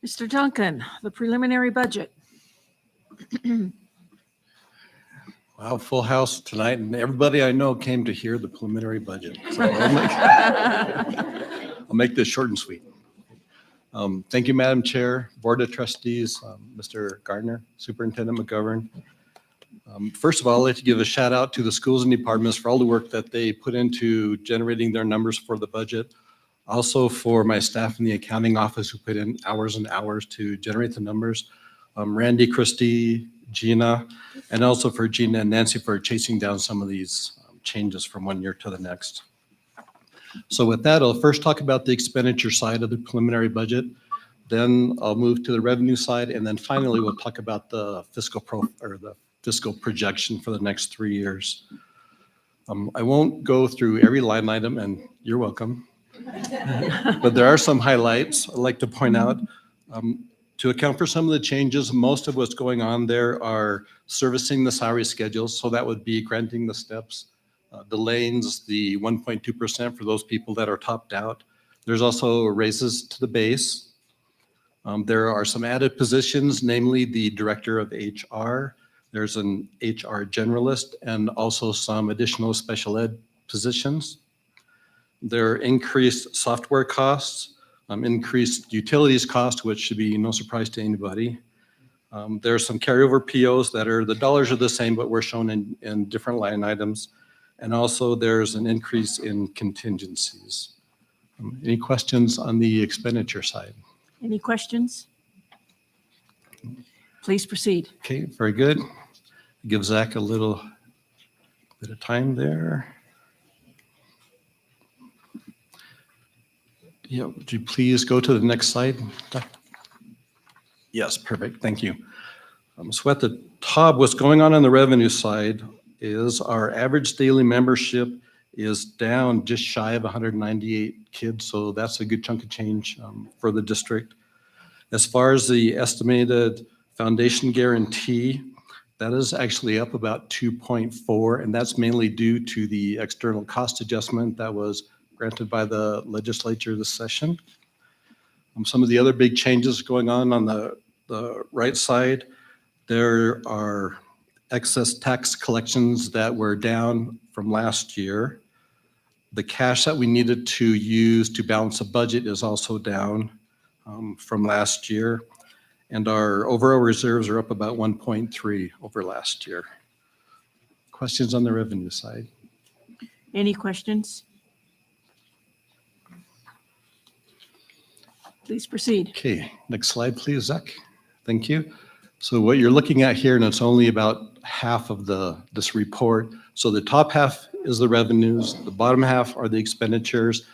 Mr. Duncan, the preliminary budget. Wow, full house tonight, and everybody I know came to hear the preliminary budget. So I'll make this short and sweet. Thank you, Madam Chair, Board of Trustees, Mr. Gardner, Superintendent McGovern. First of all, I'd like to give a shout out to the schools and departments for all the work that they put into generating their numbers for the budget. Also for my staff in the accounting office who put in hours and hours to generate the numbers. Randy, Christy, Gina, and also for Gina and Nancy for chasing down some of these changes from one year to the next. So with that, I'll first talk about the expenditure side of the preliminary budget. Then I'll move to the revenue side, and then finally, we'll talk about the fiscal projection for the next 3 years. I won't go through every line item, and you're welcome. But there are some highlights I'd like to point out. To account for some of the changes, most of what's going on there are servicing the salary schedules. So that would be granting the steps, the lanes, the 1.2% for those people that are topped out. There's also raises to the base. There are some added positions, namely the director of HR. There's an HR generalist and also some additional special ed positions. There are increased software costs, increased utilities cost, which should be no surprise to anybody. There are some carryover POs that are, the dollars are the same, but we're shown in different line items. And also there's an increase in contingencies. Any questions on the expenditure side? Any questions? Please proceed. Okay, very good. Give Zach a little bit of time there. Yeah, would you please go to the next slide? Yes, perfect, thank you. So at the top, what's going on the revenue side is our average daily membership is down just shy of 198 kids, so that's a good chunk of change for the district. As far as the estimated foundation guarantee, that is actually up about 2.4, and that's mainly due to the external cost adjustment that was granted by the legislature this session. Some of the other big changes going on the right side, there are excess tax collections that were down from last year. The cash that we needed to use to balance the budget is also down from last year. And our overall reserves are up about 1.3 over last year. Questions on the revenue side? Any questions? Please proceed. Okay, next slide, please, Zach. Thank you. So what you're looking at here, and it's only about half of this report. So the top half is the revenues, the bottom half are the expenditures.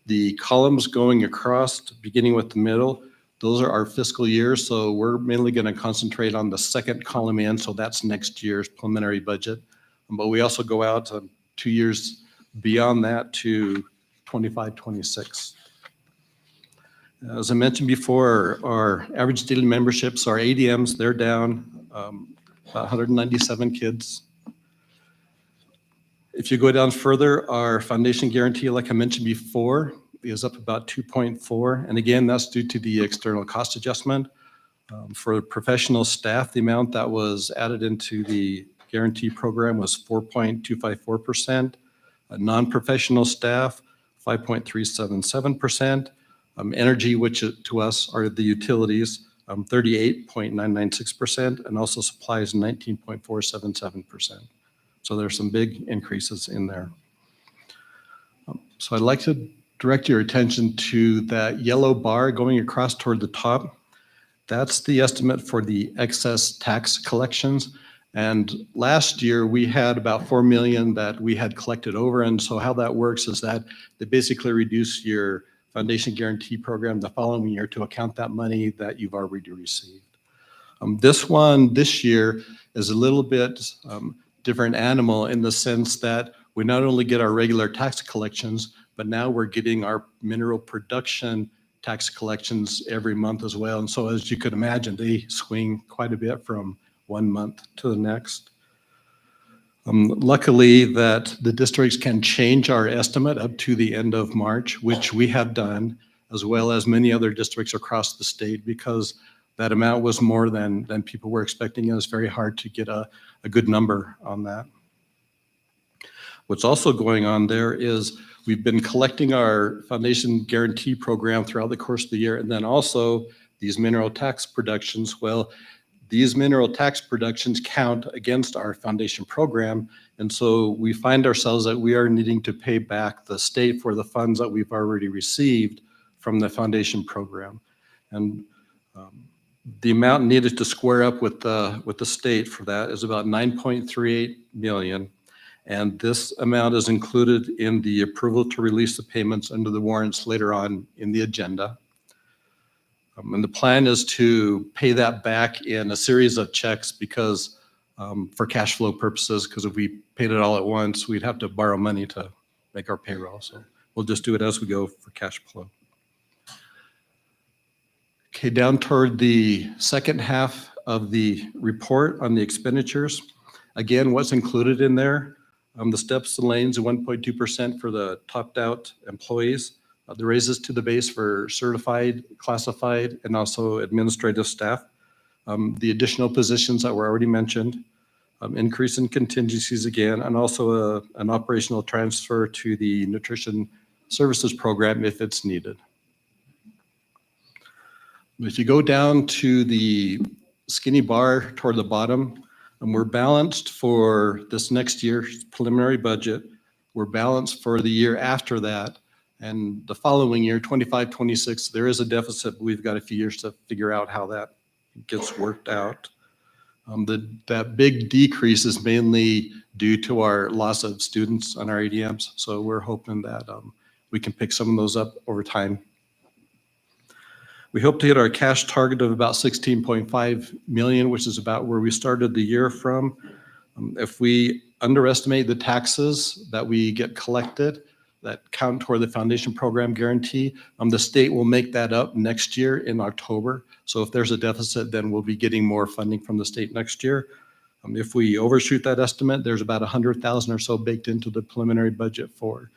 The columns going across, beginning with the middle, those are our fiscal years. So we're mainly going to concentrate on the second column in. So that's next year's preliminary budget. But we also go out 2 years beyond that to 25, 26. As I mentioned before, our average daily memberships, our ADMs, they're down about 197 kids. If you go down further, our foundation guarantee, like I mentioned before, is up about 2.4. And again, that's due to the external cost adjustment. For professional staff, the amount that was added into the guarantee program was 4.254%. Non-professional staff, 5.377%. Energy, which to us are the utilities, 38.996%, and also supplies 19.477%. So there's some big increases in there. So I'd like to direct your attention to that yellow bar going across toward the top. That's the estimate for the excess tax collections. And last year we had about 4 million that we had collected over. And so how that works is that they basically reduce your foundation guarantee program the following year to account that money that you've already received. This year is a little bit different animal in the sense that we not only get our regular tax collections, but now we're getting our mineral production tax collections every month as well. And so as you could imagine, they swing quite a bit from one month to the next. Luckily that the districts can change our estimate up to the end of March, which we have done, as well as many other districts across the state, because that amount was more than people were expecting. It was very hard to get a good number on that. What's also going on there is we've been collecting our foundation guarantee program throughout the course of the year, and then also these mineral tax productions. Well, these mineral tax productions count against our foundation program. And so we find ourselves that we are needing to pay back the state for the funds that we've already received from the foundation program. And the amount needed to square up with the state for that is about 9.38 million. And this amount is included in the approval to release the payments under the warrants later on in the agenda. And the plan is to pay that back in a series of checks because for cash flow purposes, because if we paid it all at once, we'd have to borrow money to make our payroll. So we'll just do it as we go for cash flow. Okay, down toward the second half of the report on the expenditures. Again, what's included in there? The steps and lanes, 1.2% for the topped out employees. The raises to the base for certified, classified, and also administrative staff. The additional positions that were already mentioned. Increase in contingencies again, and also an operational transfer to the nutrition services program if it's needed. If you go down to the skinny bar toward the bottom, and we're balanced for this next year's preliminary budget. We're balanced for the year after that. And the following year, 25, 26, there is a deficit, but we've got a few years to figure out how that gets worked out. That big decrease is mainly due to our loss of students on our ADMs. So we're hoping that we can pick some of those up over time. We hope to hit our cash target of about 16.5 million, which is about where we started the year from. If we underestimate the taxes that we get collected that count toward the foundation program guarantee, the state will make that up next year in October. So if there's a deficit, then we'll be getting more funding from the state next year. If we overshoot that estimate, there's about 100,000 or so baked into the preliminary budget for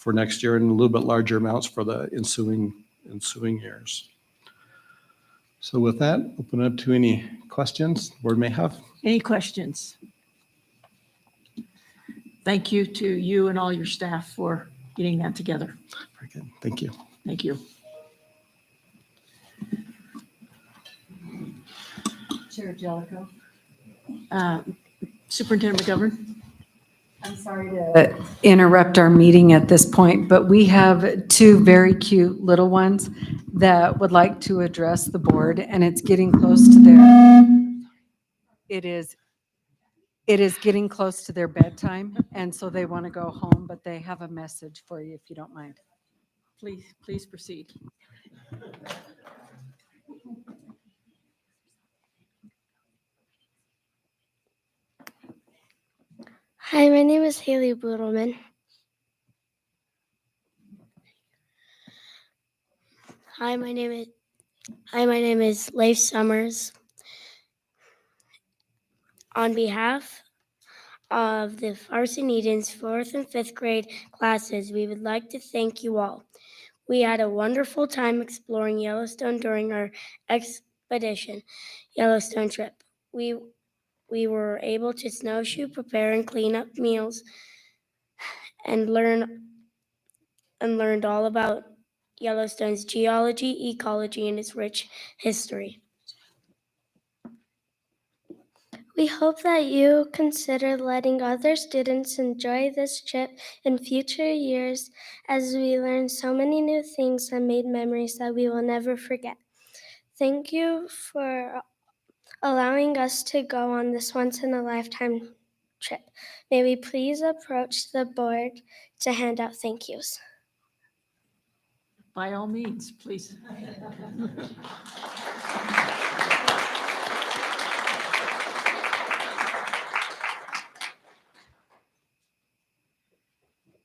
next year, and a little bit larger amounts for the ensuing years. So with that, open it up to any questions the board may have. Any questions? Thank you to you and all your staff for getting that together. Very good. Thank you. Thank you. Chair Jellicoe. Superintendent McGovern. I'm sorry to interrupt our meeting at this point, but we have two very cute little ones that would like to address the board, and it's getting close to it is getting close to their bedtime, and so they want to go home, but they have a message for you if you don't mind. Please proceed. Hi, my name is Haley Boodleman. Hi, my name is Leif Summers. On behalf of the Arsenidians 4th and 5th grade classes, we would like to thank you all. We had a wonderful time exploring Yellowstone during our expedition Yellowstone trip. We were able to snowshoe, prepare, and clean up meals, and learned all about Yellowstone's geology, ecology, and its rich history. We hope that you consider letting other students enjoy this trip in future years, as we learned so many new things and made memories that we will never forget. Thank you for allowing us to go on this once-in-a-lifetime trip. May we please approach the board to hand out thank yous. By all means, please.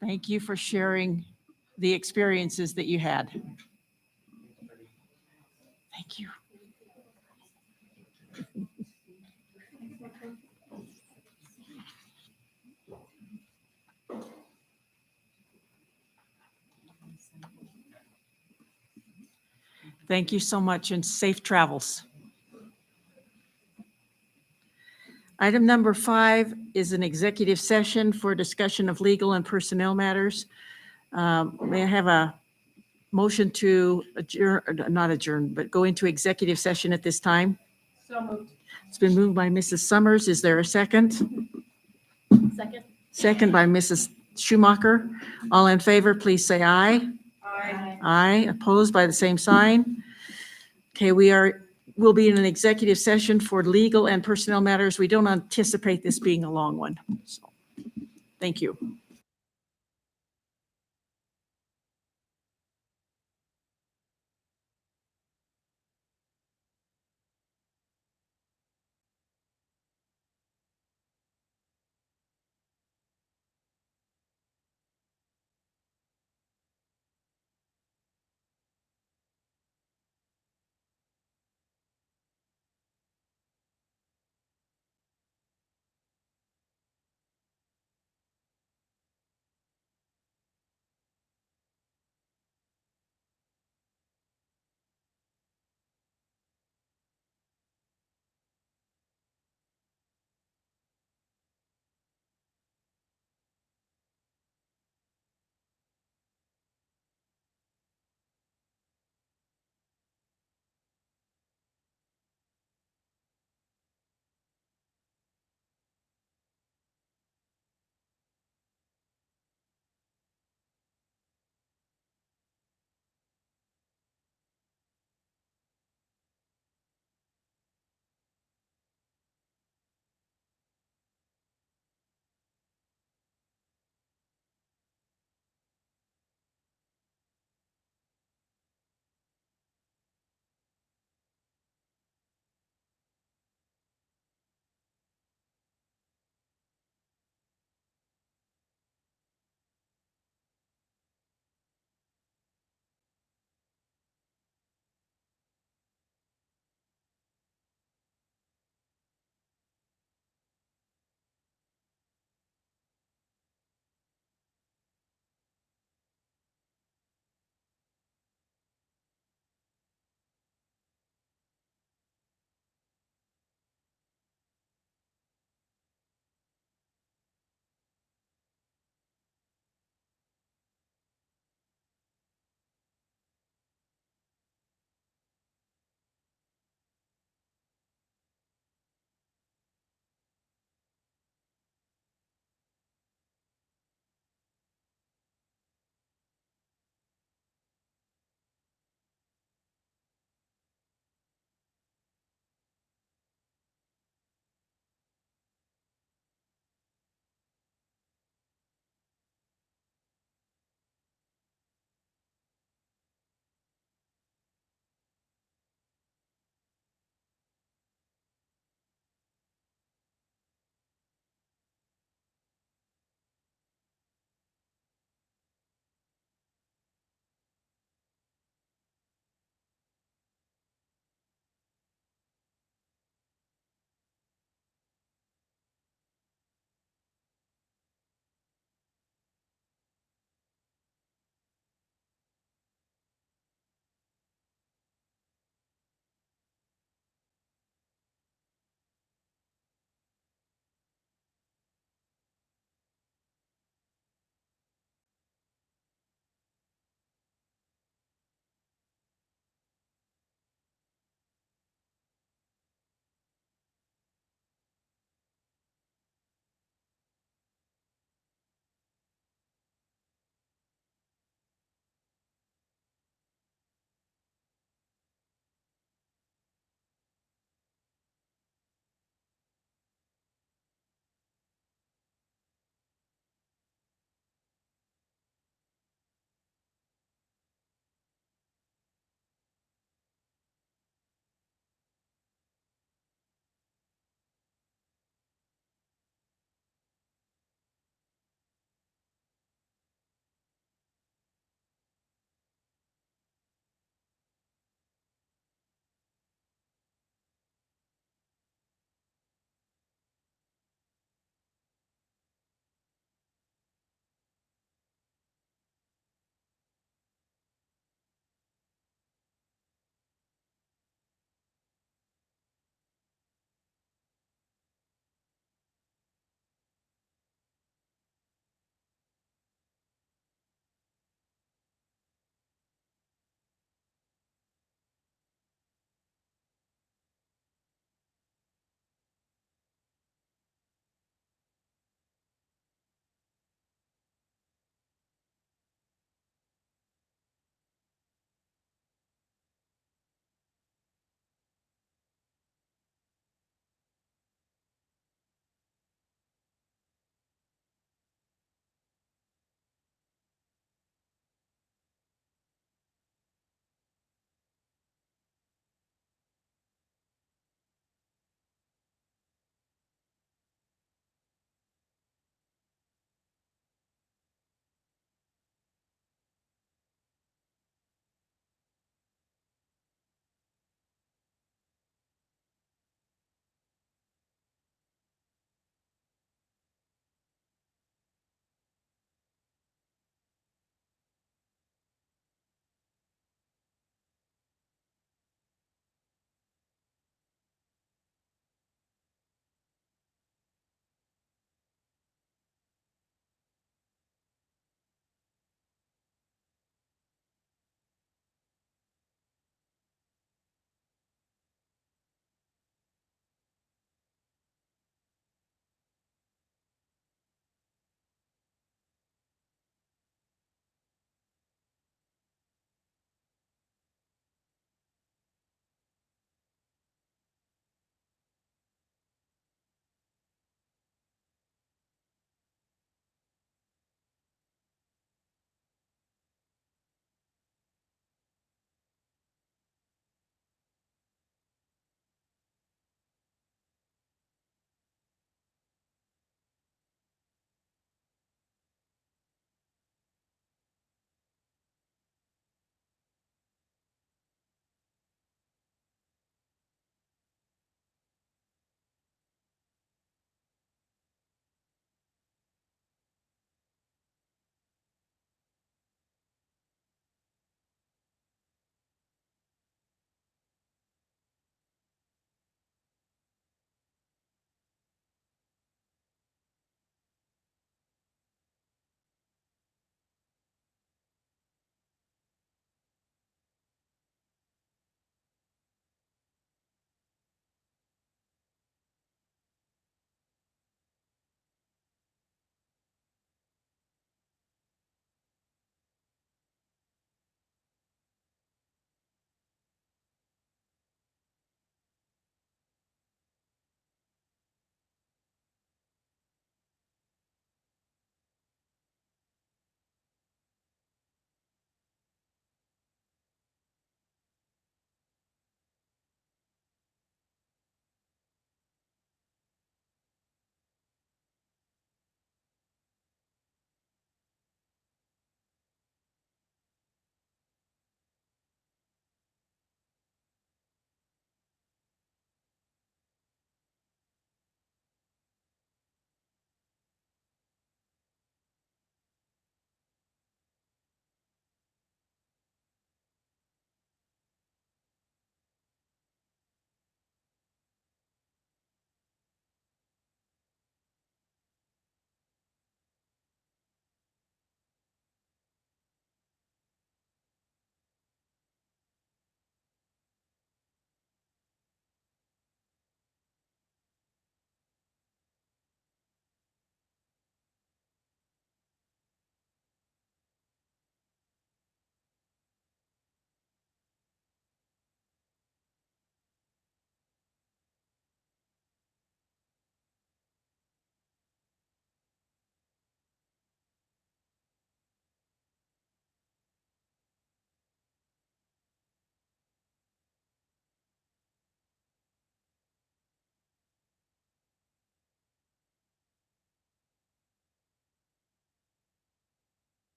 Thank you for sharing the experiences that you had. Thank you. Thank you so much, and safe travels. Item number 5 is an executive session for discussion of legal and personnel matters. May I have a motion to adjourn, but go into executive session at this time? So moved. It's been moved by Mrs. Summers. Is there a second? Second. Second by Mrs. Schumacher. All in favor, please say aye. Aye. Aye. Opposed by the same sign. Okay, we'll be in an executive session for legal and personnel matters. We don't anticipate this being a long one. So, thank you.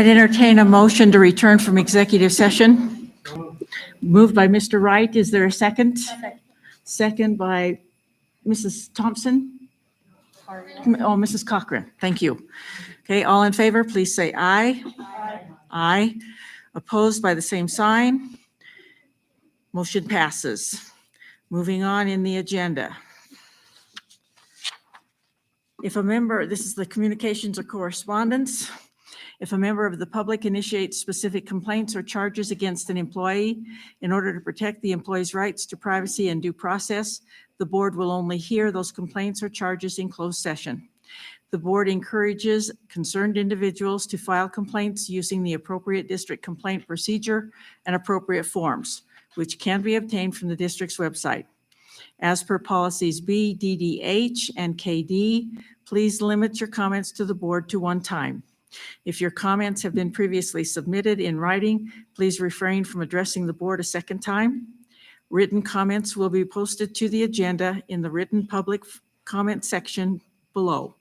I'd entertain a motion to return from executive session. Moved by Mr. Wright. Is there a second? Second by Mrs. Thompson? Oh, Mrs. Cochran. Thank you. Okay, all in favor, please say aye. Aye. Opposed by the same sign. Motion passes. Moving on in the agenda. If a member, this is the communications or correspondence. If a member of the public initiates specific complaints or charges against an employee in order to protect the employee's rights to privacy and due process, the board will only hear those complaints or charges in closed session. The board encourages concerned individuals to file complaints using the appropriate district complaint procedure and appropriate forms, which can be obtained from the district's website. As per policies B, DDH, and KD, please limit your comments to the board to one time. If your comments have been previously submitted in writing, please refrain from addressing the board a second time. Written comments will be posted to the agenda in the written public comment section below.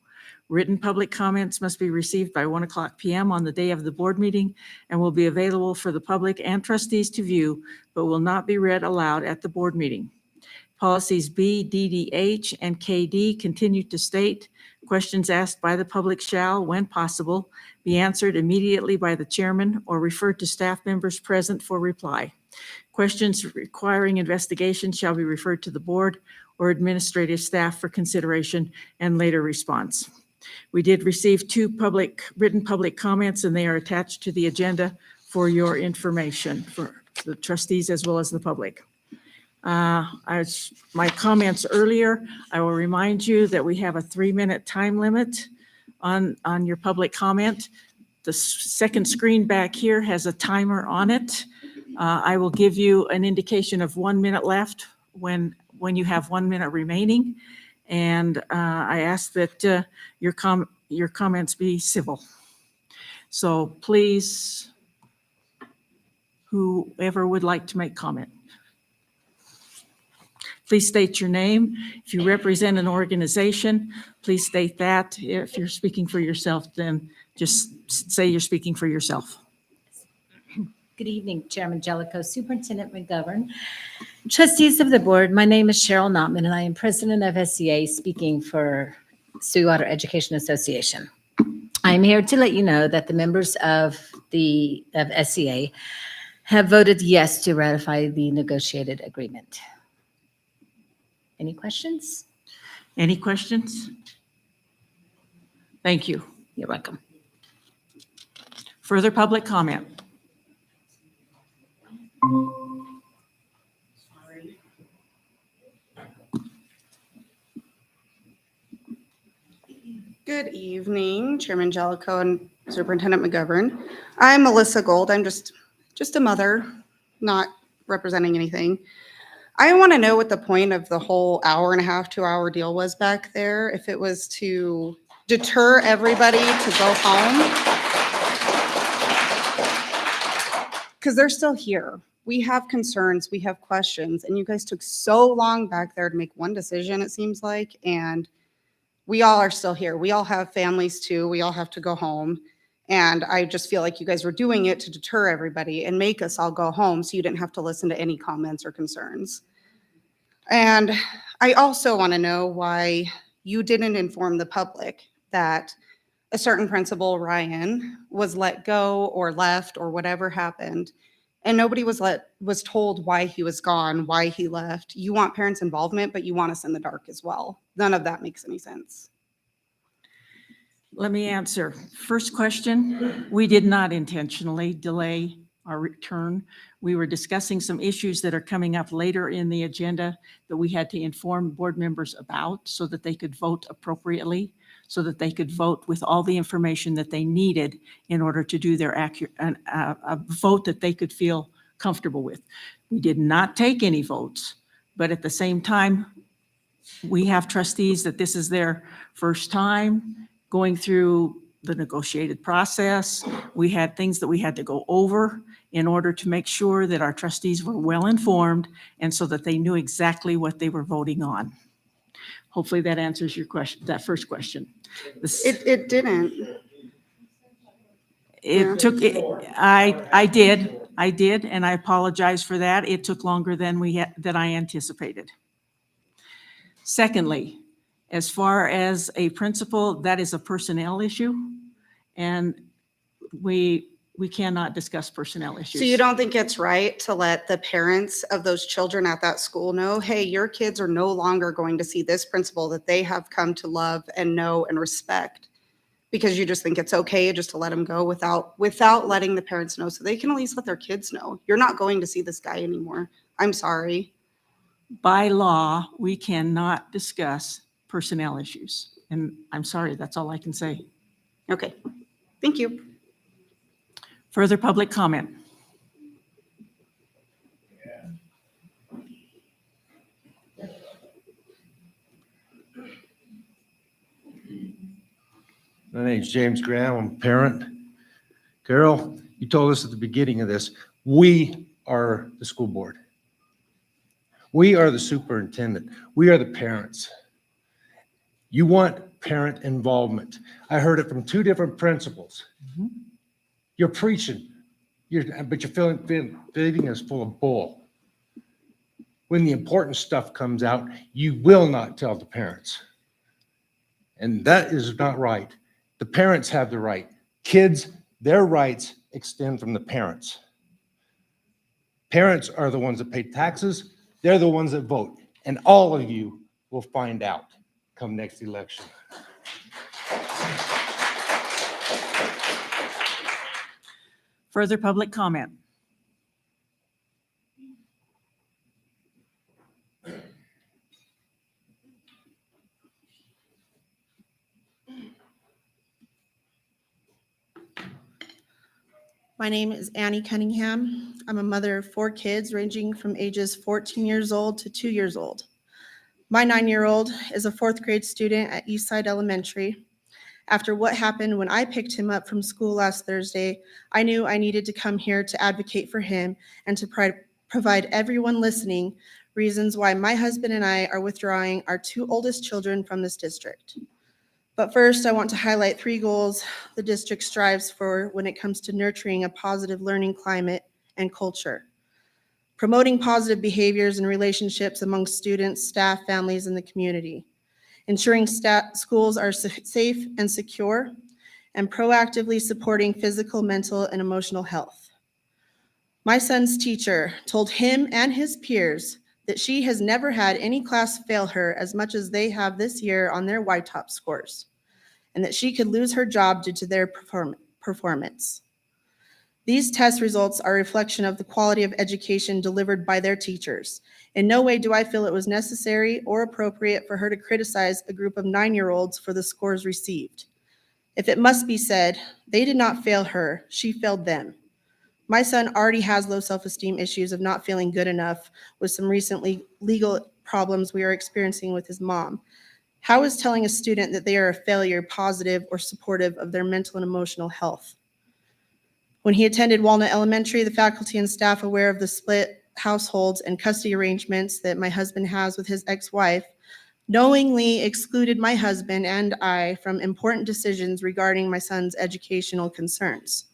Written public comments must be received by 1:00 p.m. on the day of the board meeting and will be available for the public and trustees to view, but will not be read aloud at the board meeting. Policies B, DDH, and KD continue to state, questions asked by the public shall, when possible, be answered immediately by the chairman or referred to staff members present for reply. Questions requiring investigation shall be referred to the board or administrative staff for consideration and later response. We did receive two written public comments, and they are attached to the agenda for your information, for the trustees as well as the public. As my comments earlier, I will remind you that we have a 3-minute time limit on your public comment. The second screen back here has a timer on it. I will give you an indication of 1 minute left when you have 1 minute remaining. And I ask that your comments be civil. So please, whoever would like to make comment. Please state your name. If you represent an organization, please state that. If you're speaking for yourself, then just say you're speaking for yourself. Good evening, Chairman Jellicoe, Superintendent McGovern, trustees of the board. My name is Cheryl Notman, and I am president of SEA, speaking for Sweetwater Education Association. I'm here to let you know that the members of SEA have voted yes to ratify the negotiated agreement. Any questions? Any questions? Thank you. You're welcome. Further public comment? Good evening, Chairman Jellicoe and Superintendent McGovern. I'm Melissa Gold. I'm just a mother, not representing anything. I want to know what the point of the whole 1.5 to 2 hour deal was back there. If it was to deter everybody to go home, because they're still here. We have concerns, we have questions, and you guys took so long back there to make one decision, it seems like, and we all are still here. We all have families too. We all have to go home. And I just feel like you guys were doing it to deter everybody and make us all go home so you didn't have to listen to any comments or concerns. And I also want to know why you didn't inform the public that a certain principal, Ryan, was let go or left or whatever happened. And nobody was told why he was gone, why he left. You want parents' involvement, but you want us in the dark as well. None of that makes any sense. Let me answer. First question, we did not intentionally delay our return. We were discussing some issues that are coming up later in the agenda that we had to inform board members about so that they could vote appropriately, so that they could vote with all the information that they needed in order to do their a vote that they could feel comfortable with. We did not take any votes, but at the same time, we have trustees that this is their first time going through the negotiated process. We had things that we had to go over in order to make sure that our trustees were well informed and so that they knew exactly what they were voting on. Hopefully that answers your question, that first question. It didn't. It took, I did, and I apologize for that. It took longer than than I anticipated. Secondly, as far as a principal, that is a personnel issue, and we cannot discuss personnel issues. So you don't think it's right to let the parents of those children at that school know, hey, your kids are no longer going to see this principal that they have come to love and know and respect? Because you just think it's okay just to let them go without letting the parents know, so they can at least let their kids know, you're not going to see this guy anymore. I'm sorry. By law, we cannot discuss personnel issues, and I'm sorry, that's all I can say. Okay, thank you. Further public comment? My name's James Graham. I'm a parent. Carol, you told us at the beginning of this, we are the school board. We are the superintendent. We are the parents. You want parent involvement. I heard it from two different principals. You're preaching, but you're feeding us full of bull. When the important stuff comes out, you will not tell the parents. And that is not right. The parents have the right. Kids, their rights extend from the parents. Parents are the ones that pay taxes. They're the ones that vote. And all of you will find out come next election. Further public comment? My name is Annie Cunningham. I'm a mother of 4 kids ranging from ages 14 years old to 2 years old. My 9-year-old is a 4th grade student at Eastside Elementary. After what happened when I picked him up from school last Thursday, I knew I needed to come here to advocate for him and to provide everyone listening reasons why my husband and I are withdrawing our 2 oldest children from this district. But first, I want to highlight 3 goals the district strives for when it comes to nurturing a positive learning climate and culture. Promoting positive behaviors and relationships among students, staff, families, and the community. Ensuring schools are safe and secure, and proactively supporting physical, mental, and emotional health. My son's teacher told him and his peers that she has never had any class fail her as much as they have this year on their YTOP scores, and that she could lose her job due to their performance. These test results are a reflection of the quality of education delivered by their teachers. In no way do I feel it was necessary or appropriate for her to criticize a group of 9-year-olds for the scores received. If it must be said, they did not fail her, she failed them. My son already has low self-esteem issues of not feeling good enough with some recent legal problems we are experiencing with his mom. How is telling a student that they are a failure positive or supportive of their mental and emotional health? When he attended Walnut Elementary, the faculty and staff, aware of the split households and custody arrangements that my husband has with his ex-wife, knowingly excluded my husband and I from important decisions regarding my son's educational concerns.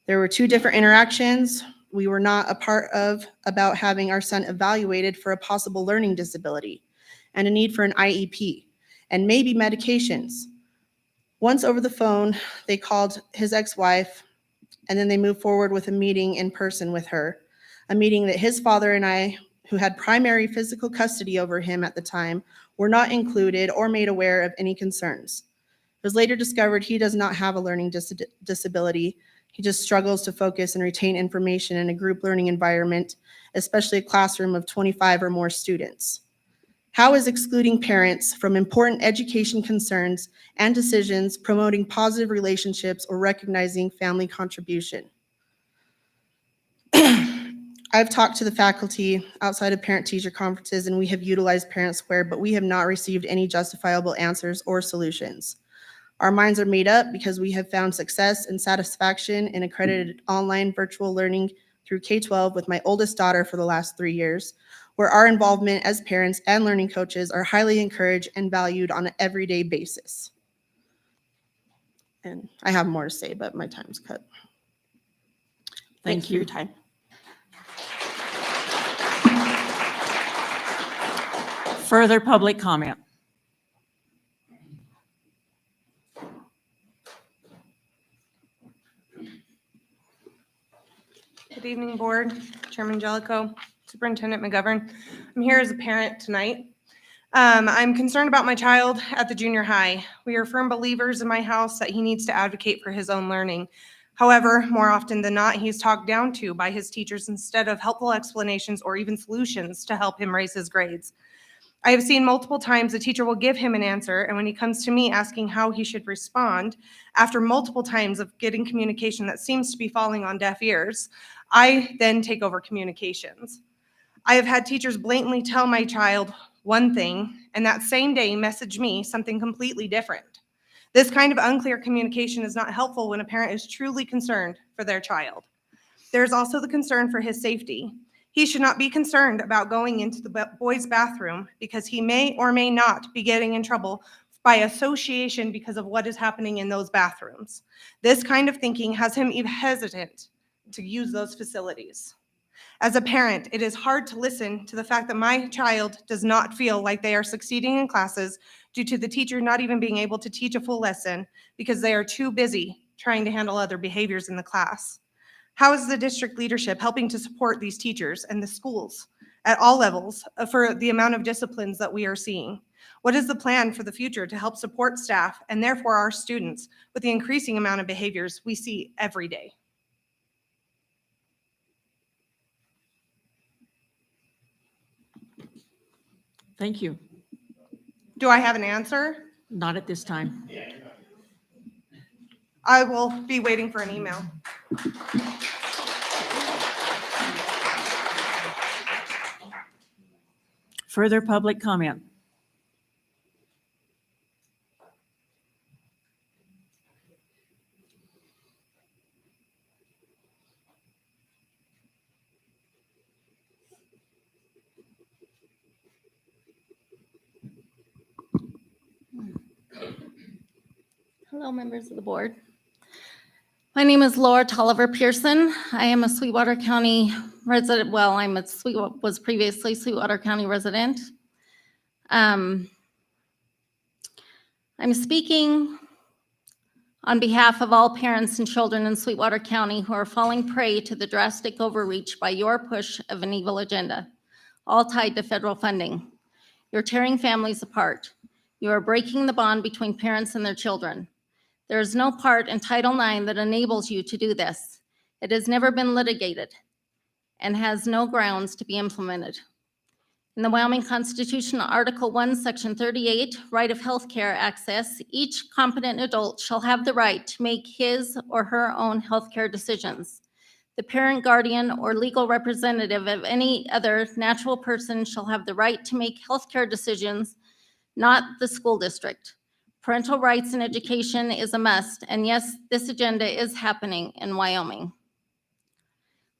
There were 2 different interactions we were not a part of about having our son evaluated for a possible learning disability and a need for an IEP and maybe medications. Once over the phone, they called his ex-wife, and then they moved forward with a meeting in person with her, a meeting that his father and I, who had primary physical custody over him at the time, were not included or made aware of any concerns. It was later discovered he does not have a learning disability. He just struggles to focus and retain information in a group learning environment, especially a classroom of 25 or more students. How is excluding parents from important education concerns and decisions promoting positive relationships or recognizing family contribution? I've talked to the faculty outside of parent-teacher conferences, and we have utilized Parent Square, but we have not received any justifiable answers or solutions. Our minds are made up because we have found success and satisfaction in accredited online virtual learning through K-12 with my oldest daughter for the last 3 years, where our involvement as parents and learning coaches are highly encouraged and valued on an everyday basis. And I have more to say, but my time's cut. Thanks for your time. Further public comment? Good evening, Board, Chairman Jellicoe, Superintendent McGovern. I'm here as a parent tonight. I'm concerned about my child at the junior high. We are firm believers in my house that he needs to advocate for his own learning. However, more often than not, he's talked down to by his teachers instead of helpful explanations or even solutions to help him raise his grades. I have seen multiple times the teacher will give him an answer, and when he comes to me asking how he should respond, after multiple times of getting communication that seems to be falling on deaf ears, I then take over communications. I have had teachers blatantly tell my child one thing, and that same day message me something completely different. This kind of unclear communication is not helpful when a parent is truly concerned for their child. There's also the concern for his safety. He should not be concerned about going into the boys' bathroom because he may or may not be getting in trouble by association because of what is happening in those bathrooms. This kind of thinking has him even hesitant to use those facilities. As a parent, it is hard to listen to the fact that my child does not feel like they are succeeding in classes due to the teacher not even being able to teach a full lesson because they are too busy trying to handle other behaviors in the class. How is the district leadership helping to support these teachers and the schools at all levels for the amount of disciplines that we are seeing? What is the plan for the future to help support staff and therefore our students with the increasing amount of behaviors we see every day? Thank you. Do I have an answer? Not at this time. I will be waiting for an email. Further public comment? Hello, members of the board. My name is Laura Tolliver Pearson. I am a Sweetwater County resident. Well, was previously Sweetwater County resident. I'm speaking on behalf of all parents and children in Sweetwater County who are falling prey to the drastic overreach by your push of an evil agenda, all tied to federal funding. You're tearing families apart. You are breaking the bond between parents and their children. There is no part in Title IX that enables you to do this. It has never been litigated and has no grounds to be implemented. In the Wyoming Constitution, Article 1, Section 38, right of health care access, each competent adult shall have the right to make his or her own healthcare decisions. The parent, guardian, or legal representative of any other natural person shall have the right to make healthcare decisions, not the school district. Parental rights in education is a must, and yes, this agenda is happening in Wyoming.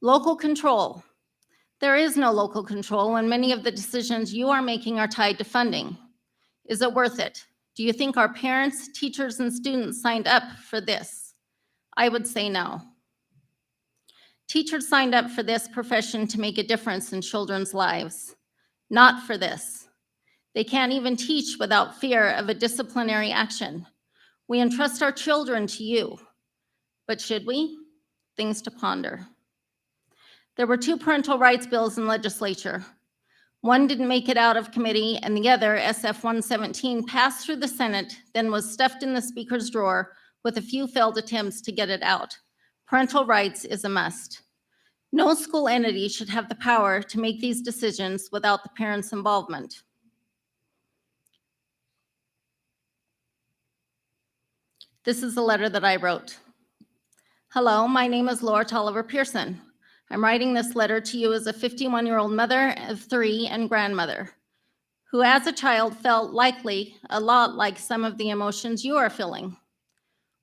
Local control. There is no local control when many of the decisions you are making are tied to funding. Is it worth it? Do you think our parents, teachers, and students signed up for this? I would say no. Teachers signed up for this profession to make a difference in children's lives, not for this. They can't even teach without fear of a disciplinary action. We entrust our children to you, but should we? Things to ponder. There were 2 parental rights bills in legislature. One didn't make it out of committee, and the other, SF 117, passed through the Senate, then was stuffed in the speaker's drawer with a few failed attempts to get it out. Parental rights is a must. No school entity should have the power to make these decisions without the parents' involvement. This is a letter that I wrote. Hello, my name is Laura Tolliver Pearson. I'm writing this letter to you as a 51-year-old mother of 3 and grandmother, who as a child felt likely a lot like some of the emotions you are feeling.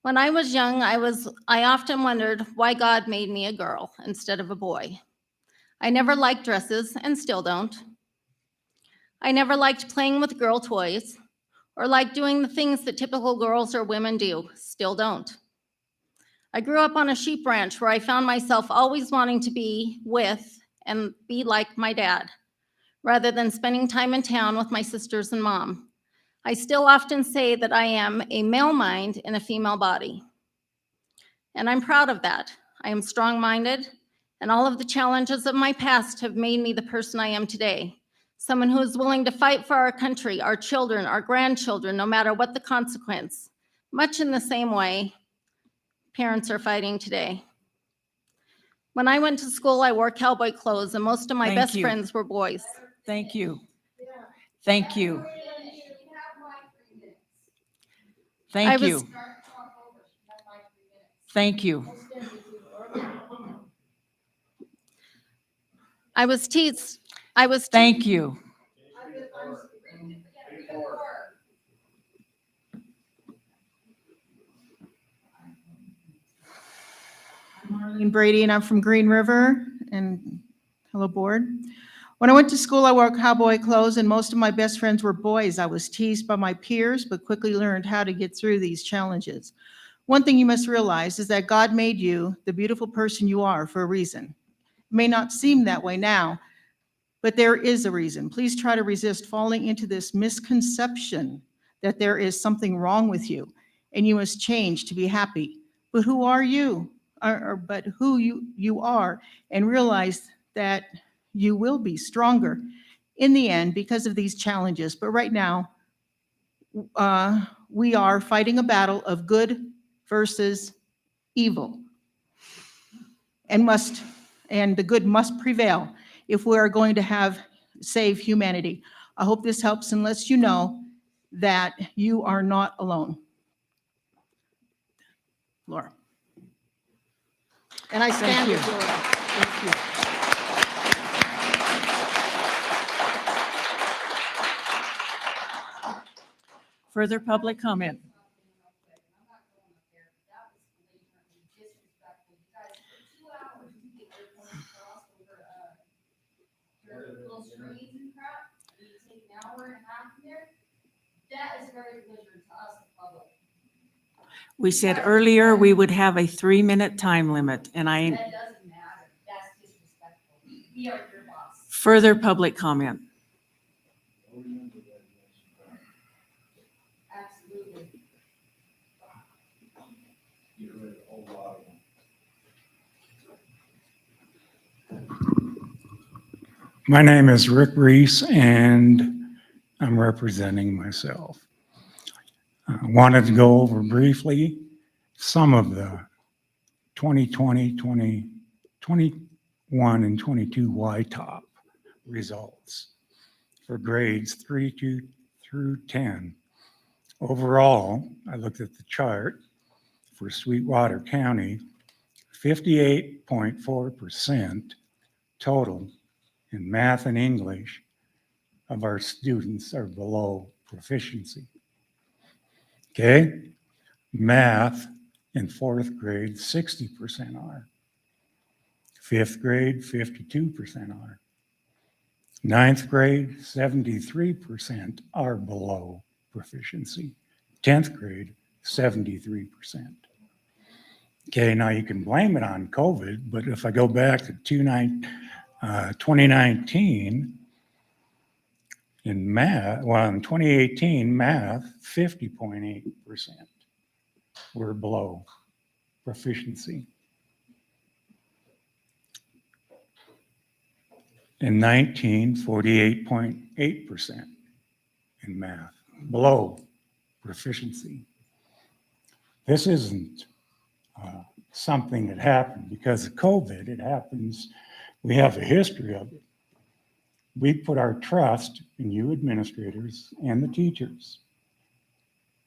When I was young, I often wondered why God made me a girl instead of a boy. I never liked dresses and still don't. I never liked playing with girl toys or like doing the things that typical girls or women do. Still don't. I grew up on a sheep ranch where I found myself always wanting to be with and be like my dad, rather than spending time in town with my sisters and mom. I still often say that I am a male mind in a female body. And I'm proud of that. I am strong-minded, and all of the challenges of my past have made me the person I am today. Someone who is willing to fight for our country, our children, our grandchildren, no matter what the consequence. Much in the same way parents are fighting today. When I went to school, I wore cowboy clothes, and most of my Thank best you. friends were boys. Thank you. Thank you. Thank was- you. Thank you. I was teased. Thank you. Marlene Brady, and I'm from Green River, and hello, board. When I went to school, I wore cowboy clothes, and most of my best friends were boys. I was teased by my peers, but quickly learned how to get through these challenges. One thing you must realize is that God made you the beautiful person you are for a reason. It may not seem that way now, but there is a reason. Please try to resist falling into this misconception that there is something wrong with you and you must change to be happy. But who are you? But who you are, and realize that you will be stronger in the end because of these challenges. But right now, we are fighting a battle of good versus evil, and the good must prevail if we are going to save humanity. I hope this helps and lets you know that you are not alone. Laura. And I stand with Laura. Thank you. Further public comment? We said earlier we would have a 3-minute time limit, and That doesn't matter. That's disrespectful. We are your boss. further public comment. Absolutely. My name is Rick Reese, and I'm representing myself. I wanted to go over briefly some of the 2020, 2021, and 22 YTOP results for grades 3 through 10. Overall, I looked at the chart for Sweetwater County, 58.4% total in math and English of our students are below proficiency. Okay, math in 4th grade, 60% are. 5th grade, 52% are. 9th grade, 73% are below proficiency. 10th grade, 73%. Okay, now you can blame it on COVID, but if I go back to 2019, in math, well, in 2018, math, 50.8% were below proficiency. In 19, 48.8% in math, below proficiency. This isn't something that happened because of COVID. It happens, we have a history of it. We put our trust in you administrators and the teachers.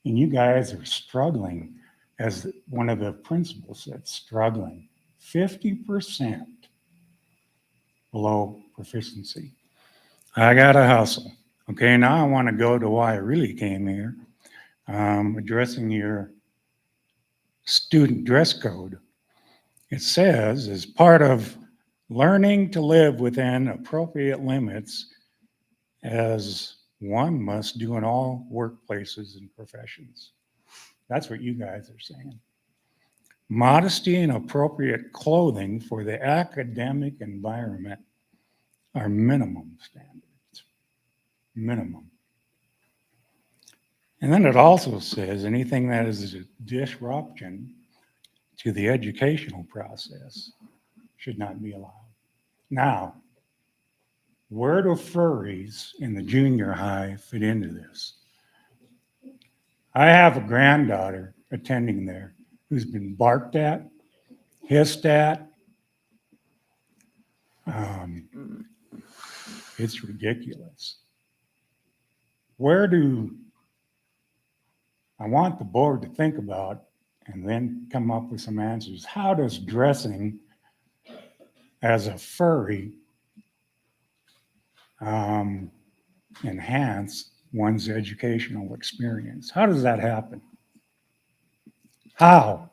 And you guys are struggling, as one of the principals said, struggling. 50% below proficiency. I got to hustle. Okay, now I want to go to why I really came here, addressing your student dress code. It says, as part of learning to live within appropriate limits as one must do in all workplaces and professions. That's what you guys are saying. Modesty and appropriate clothing for the academic environment are minimum standards. Minimum. And then it also says anything that is a disruption to the educational process should not be allowed. Now, where do furries in the junior high fit into this? I have a granddaughter attending there who's been barked at, hissed at. It's ridiculous. Where do I want the board to think about and then come up with some answers? How does dressing as a furry enhance one's educational experience? How does that happen? How?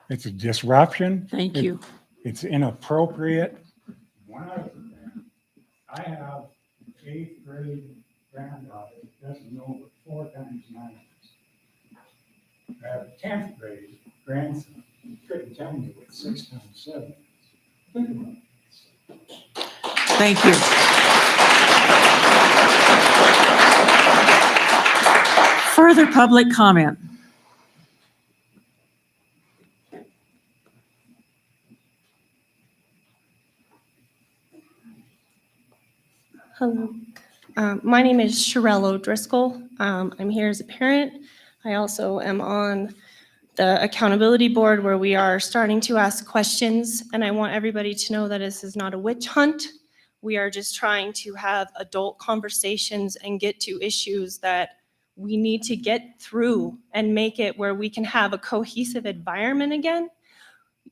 It's a disruption. Thank you. It's inappropriate. One other thing, I have 8th grade granddaughter that doesn't know what 4 times 9 is. I have a 10th grade grandson who couldn't tell me what 6 times 7 is. Think about it. Thank you. Further public comment. Hello. My name is Sherelle O'Driscoll. I'm here as a parent. I also am on the accountability board where we are starting to ask questions, and I want everybody to know that this is not a witch hunt. We are just trying to have adult conversations and get to issues that we need to get through and make it where we can have a cohesive environment again.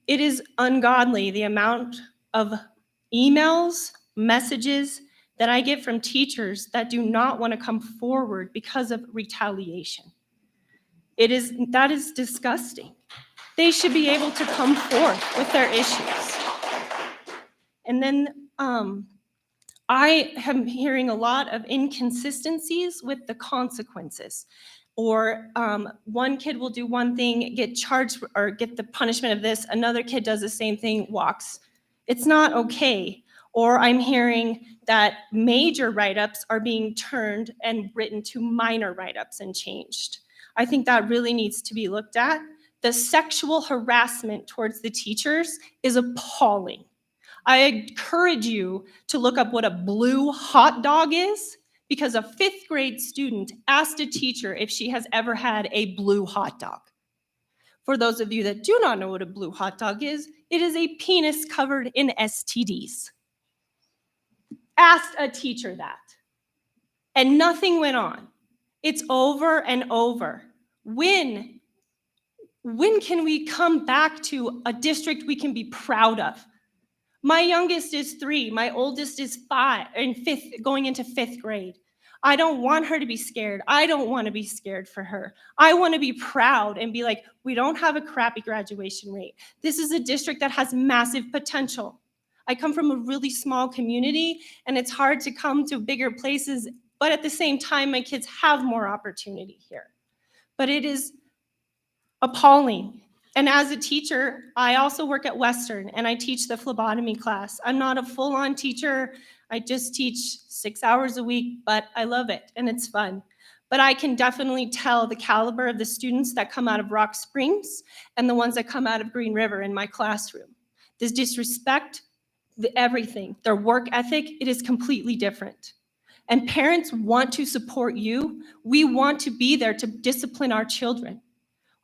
It is ungodly the amount of emails, messages that I get from teachers that do not want to come forward because of retaliation. That is disgusting. They should be able to come forth with their issues. And then I am hearing a lot of inconsistencies with the consequences. Or one kid will do one thing, get charged or get the punishment of this, another kid does the same thing, walks. It's not okay. Or I'm hearing that major write-ups are being turned and written to minor write-ups and changed. I think that really needs to be looked at. The sexual harassment towards the teachers is appalling. I encourage you to look up what a blue hot dog is, because a 5th grade student asked a teacher if she has ever had a blue hot dog. For those of you that do not know what a blue hot dog is, it is a penis covered in STDs. Asked a teacher that, and nothing went on. It's over and over. When can we come back to a district we can be proud of? My youngest is 3, my oldest is 5, going into 5th grade. I don't want her to be scared. I don't want to be scared for her. I want to be proud and be like, we don't have a crappy graduation rate. This is a district that has massive potential. I come from a really small community, and it's hard to come to bigger places, but at the same time, my kids have more opportunity here. But it is appalling. And as a teacher, I also work at Western, and I teach the phlebotomy class. I'm not a full-on teacher. I just teach 6 hours a week, but I love it, and it's fun. But I can definitely tell the caliber of the students that come out of Rock Springs and the ones that come out of Green River in my classroom. This disrespect, everything, their work ethic, it is completely different. And parents want to support you. We want to be there to discipline our children.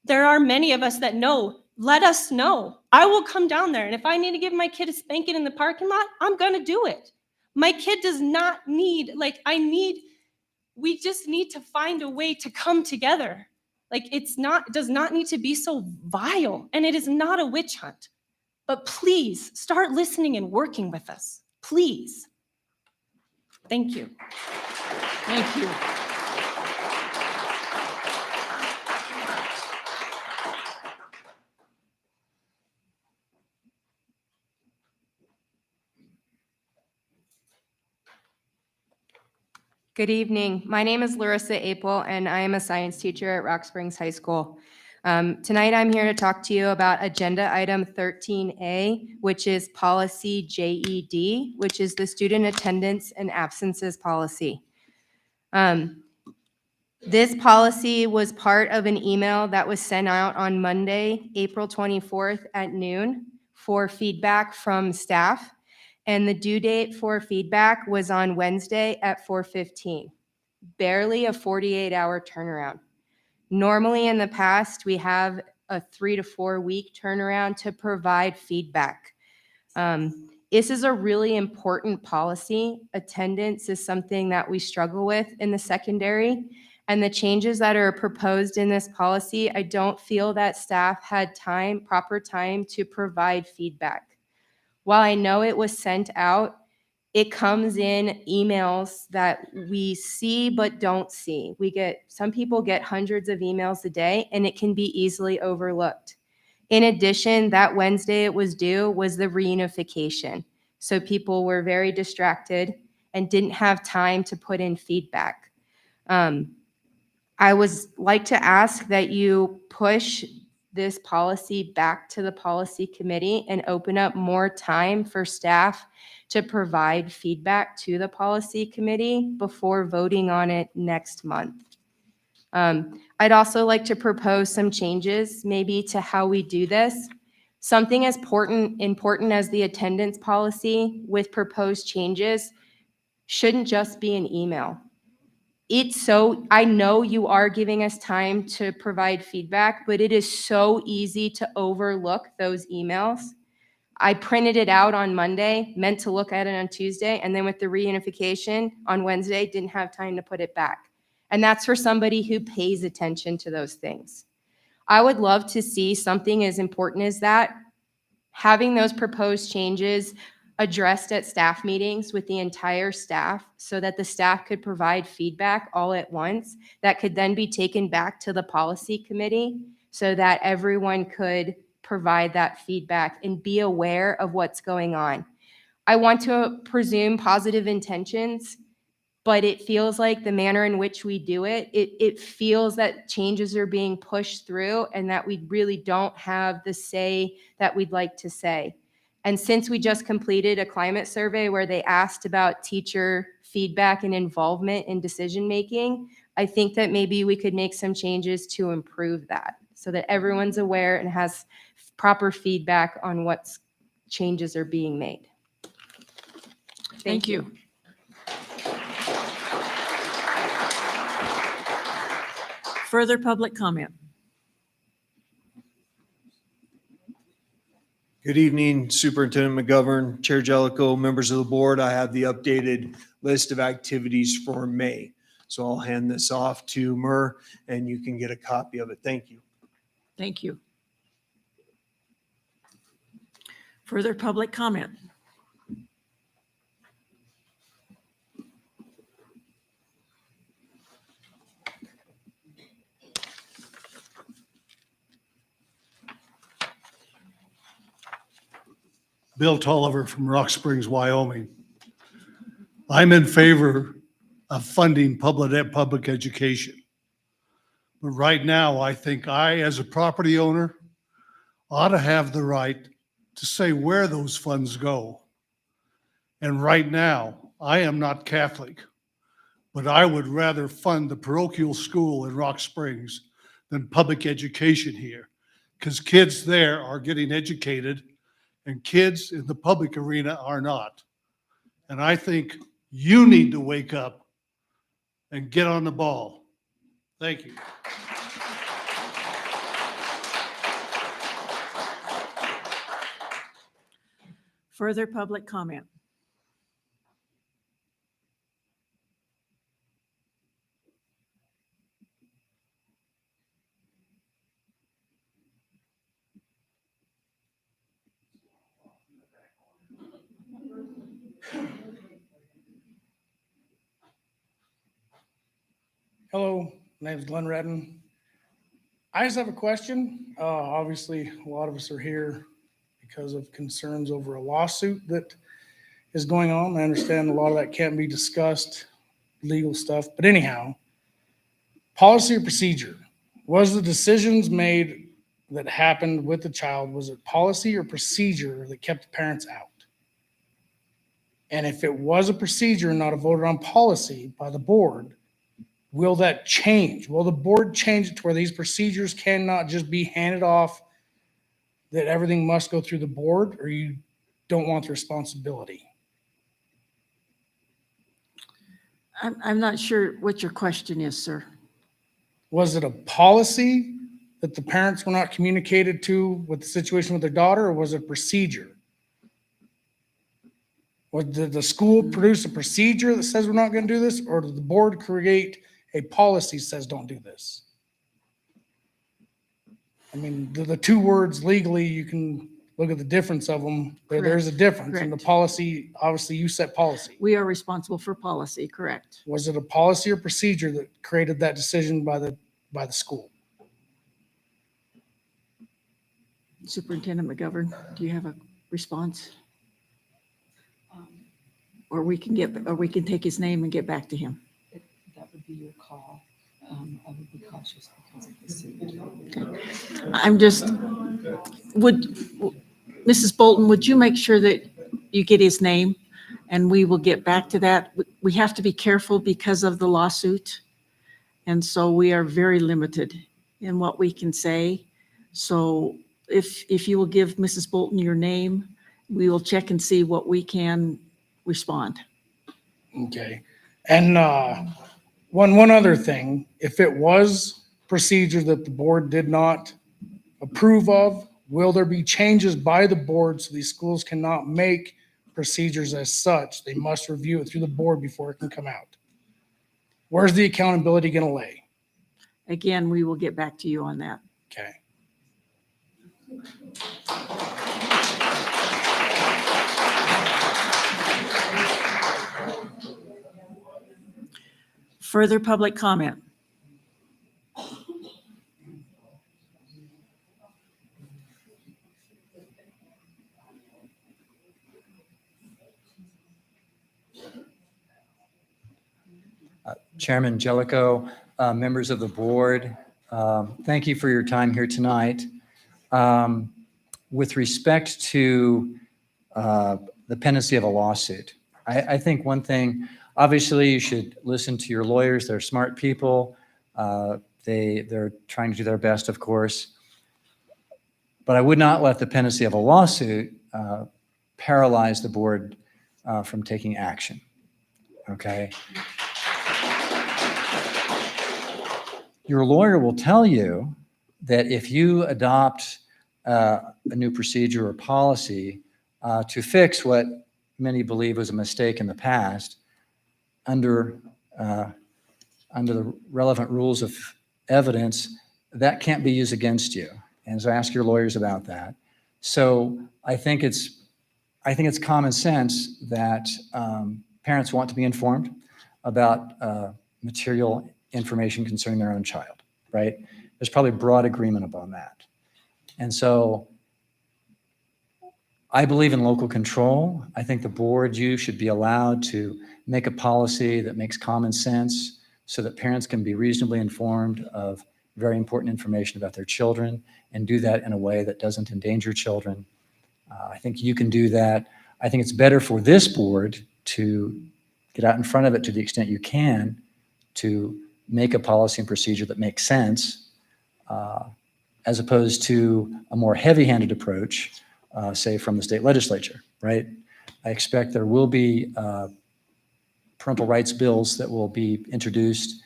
There are many of us that know, let us know. I will come down there, and if I need to give my kid a spanking in the parking lot, I'm gonna do it. My kid does not need, we just need to find a way to come together. It does not need to be so vile, and it is not a witch hunt. But please, start listening and working with us, please. Thank you. Thank you. Good evening. My name is Larissa Apel, and I am a science teacher at Rock Springs High School. Tonight, I'm here to talk to you about Agenda Item 13A, which is Policy JED, which is the Student Attendance and Absences Policy. This policy was part of an email that was sent out on Monday, April 24th at noon for feedback from staff, and the due date for feedback was on Wednesday at 4:15. Barely a 48-hour turnaround. Normally in the past, we have a 3 to 4 week turnaround to provide feedback. This is a really important policy. Attendance is something that we struggle with in the secondary, and the changes that are proposed in this policy, I don't feel that staff had proper time to provide feedback. While I know it was sent out, it comes in emails that we see but don't see. Some people get hundreds of emails a day, and it can be easily overlooked. In addition, that Wednesday it was due was the reunification. So people were very distracted and didn't have time to put in feedback. I would like to ask that you push this policy back to the policy committee and open up more time for staff to provide feedback to the policy committee before voting on it next month. I'd also like to propose some changes maybe to how we do this. Something as important as the attendance policy with proposed changes shouldn't just be an email. I know you are giving us time to provide feedback, but it is so easy to overlook those emails. I printed it out on Monday, meant to look at it on Tuesday, and then with the reunification on Wednesday, didn't have time to put it back. And that's for somebody who pays attention to those things. I would love to see something as important as that, having those proposed changes addressed at staff meetings with the entire staff so that the staff could provide feedback all at once that could then be taken back to the policy committee so that everyone could provide that feedback and be aware of what's going on. I want to presume positive intentions, but it feels like the manner in which we do it, it feels that changes are being pushed through and that we really don't have the say that we'd like to say. And since we just completed a climate survey where they asked about teacher feedback and involvement in decision-making, I think that maybe we could make some changes to improve that so that everyone's aware and has proper feedback on what changes are being made. Thank you. Further public comment? Good evening, Superintendent McGovern, Chair Jellicoe, members of the board. I have the updated list of activities for May. So I'll hand this off to Murr and you can get a copy of it. Thank you. Thank you. Further public comment? Bill Tolliver from Rock Springs, Wyoming. I'm in favor of funding public education. But right now, I think I, as a property owner, ought to have the right to say where those funds go. And right now, I am not Catholic, but I would rather fund the parochial school in Rock Springs than public education here, because kids there are getting educated and kids in the public arena are not. And I think you need to wake up and get on the ball. Thank you. Further public comment? Hello, my name is Glenn Redden. I just have a question. Obviously, a lot of us are here because of concerns over a lawsuit that is going on. I understand a lot of that can't be discussed legal stuff. But anyhow, policy or procedure, was the decisions made that happened with the child, was it policy or procedure that kept the parents out? And if it was a procedure and not a voted on policy by the board, will that change? Will the board change it to where these procedures cannot just be handed off, that everything must go through the board, or you don't want the responsibility? I'm not sure what your question is, sir. Was it a policy that the parents were not communicated to with the situation with their daughter, or was it a procedure? Did the school produce a procedure that says we're not going to do this, or did the board create a policy that says don't do this? I mean, the two words legally, you can look at the difference of them. There's a difference. And the Correct. policy, obviously you set policy. We are responsible for policy, correct? Was it a policy or procedure that created that decision by the school? Superintendent McGovern, do you have a response? Or we can take his name and get back to him. That would be your call. I would be cautious because of the suit. I'm just, Mrs. Bolton, would you make sure that you get his name and we will get back to that? We have to be careful because of the lawsuit. And so we are very limited in what we can say. So if you will give Mrs. Bolton your name, we will check and see what we can respond. Okay. And one other thing, if it was procedure that the board did not approve of, will there be changes by the board so these schools cannot make procedures as such? They must review it through the board before it can come out. Where's the accountability going to lay? Again, we will get back to you on that. Okay. Further public comment? Chairman Jellicoe, members of the board, thank you for your time here tonight. With respect to the pendency of a lawsuit, I think one thing, obviously you should listen to your lawyers. They're smart people. They're trying to do their best, of course. But I would not let the pendency of a lawsuit paralyze the board from taking action, okay? Your lawyer will tell you that if you adopt a new procedure or policy to fix what many believe was a mistake in the past, under the relevant rules of evidence, that can't be used against you. And so ask your lawyers about that. So I think it's common sense that parents want to be informed about material information concerning their own child, right? There's probably broad agreement upon that. And so I believe in local control. I think the board, you should be allowed to make a policy that makes common sense so that parents can be reasonably informed of very important information about their children and do that in a way that doesn't endanger children. I think you can do that. I think it's better for this board to get out in front of it to the extent you can to make a policy and procedure that makes sense as opposed to a more heavy-handed approach, say from the state legislature, right? I expect there will be parental rights bills that will be introduced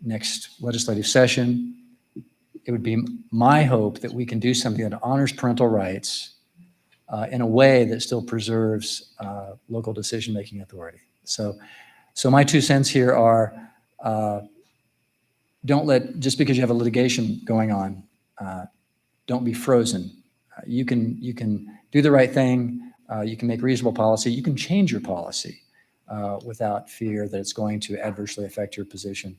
next legislative session. It would be my hope that we can do something that honors parental rights in a way that still preserves local decision-making authority. So my 2 cents here are don't let, just because you have a litigation going on, don't be frozen. You can do the right thing. You can make reasonable policy. You can change your policy without fear that it's going to adversely affect your position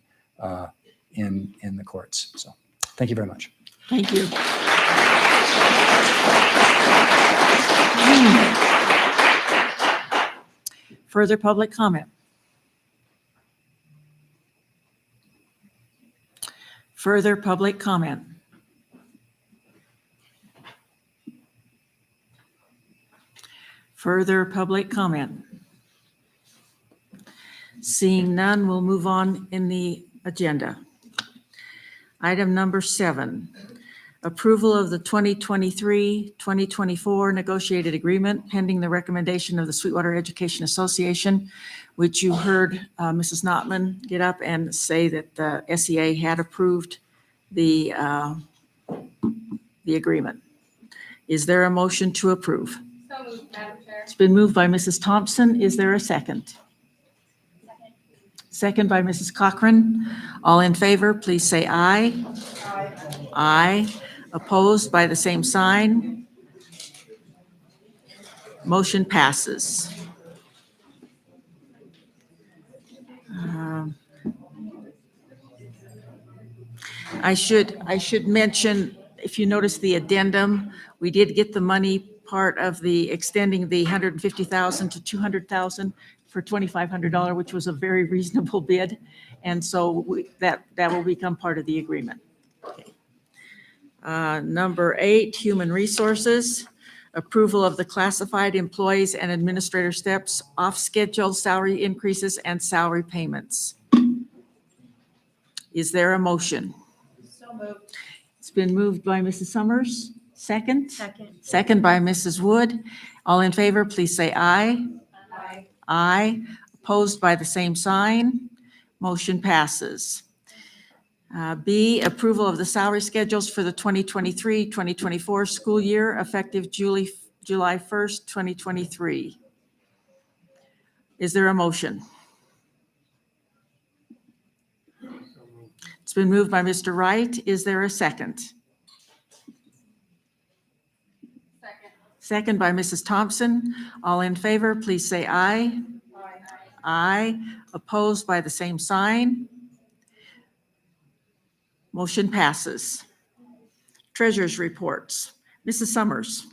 in the courts. So thank you very much. Thank you. Further public comment? Further public comment? Further public comment? Seeing none, we'll move on in the agenda. Item number 7, approval of the 2023-2024 negotiated agreement pending the recommendation of the Sweetwater Education Association, which you heard Mrs. Notman get up and say that the SEA had approved the agreement. Is there a motion to approve? So moved, Madam Chair. It's been moved by Mrs. Thompson. Is there a second? Second by Mrs. Cochran. All in favor, please say aye. Aye. Aye. Opposed by the same sign. Motion passes. I should mention, if you notice the addendum, we did get the money part of the extending the 150,000 to 200,000 for $2,500, which was a very reasonable bid. And so that will become part of the agreement. Okay. Number 8, human resources, approval of the classified employees and administrator steps, off-schedule salary increases and salary payments. Is there a motion? So moved. It's been moved by Mrs. Summers. Second? Second. Second by Mrs. Wood. All in favor, please say aye. Aye. Aye. Opposed by the same sign. Motion passes. B, approval of the salary schedules for the 2023-2024 school year effective July 1st, 2023. Is there a motion? It's been moved by Mr. Wright. Is there a second? Second. Second by Mrs. Thompson. All in favor, please say aye. Aye. Aye. Opposed by the same sign. Motion passes. Treasurer's reports. Mrs. Summers.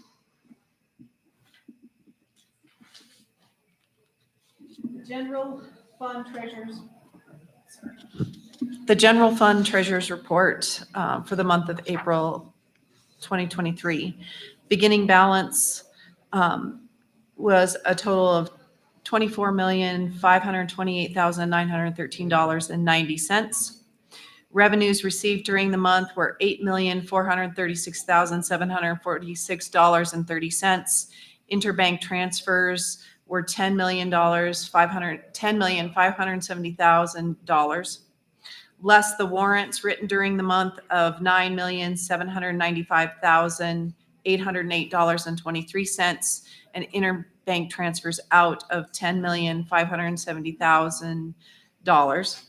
General Fund Treasurers. The General Fund Treasurers Report for the month of April 2023. Beginning balance was a total of $24,528,913.90. Revenues received during the month were $8,436,746.30. Interbank transfers were $10,570,000, less the warrants written during the month of $9,795,808.23, and interbank transfers out of $10,570,000.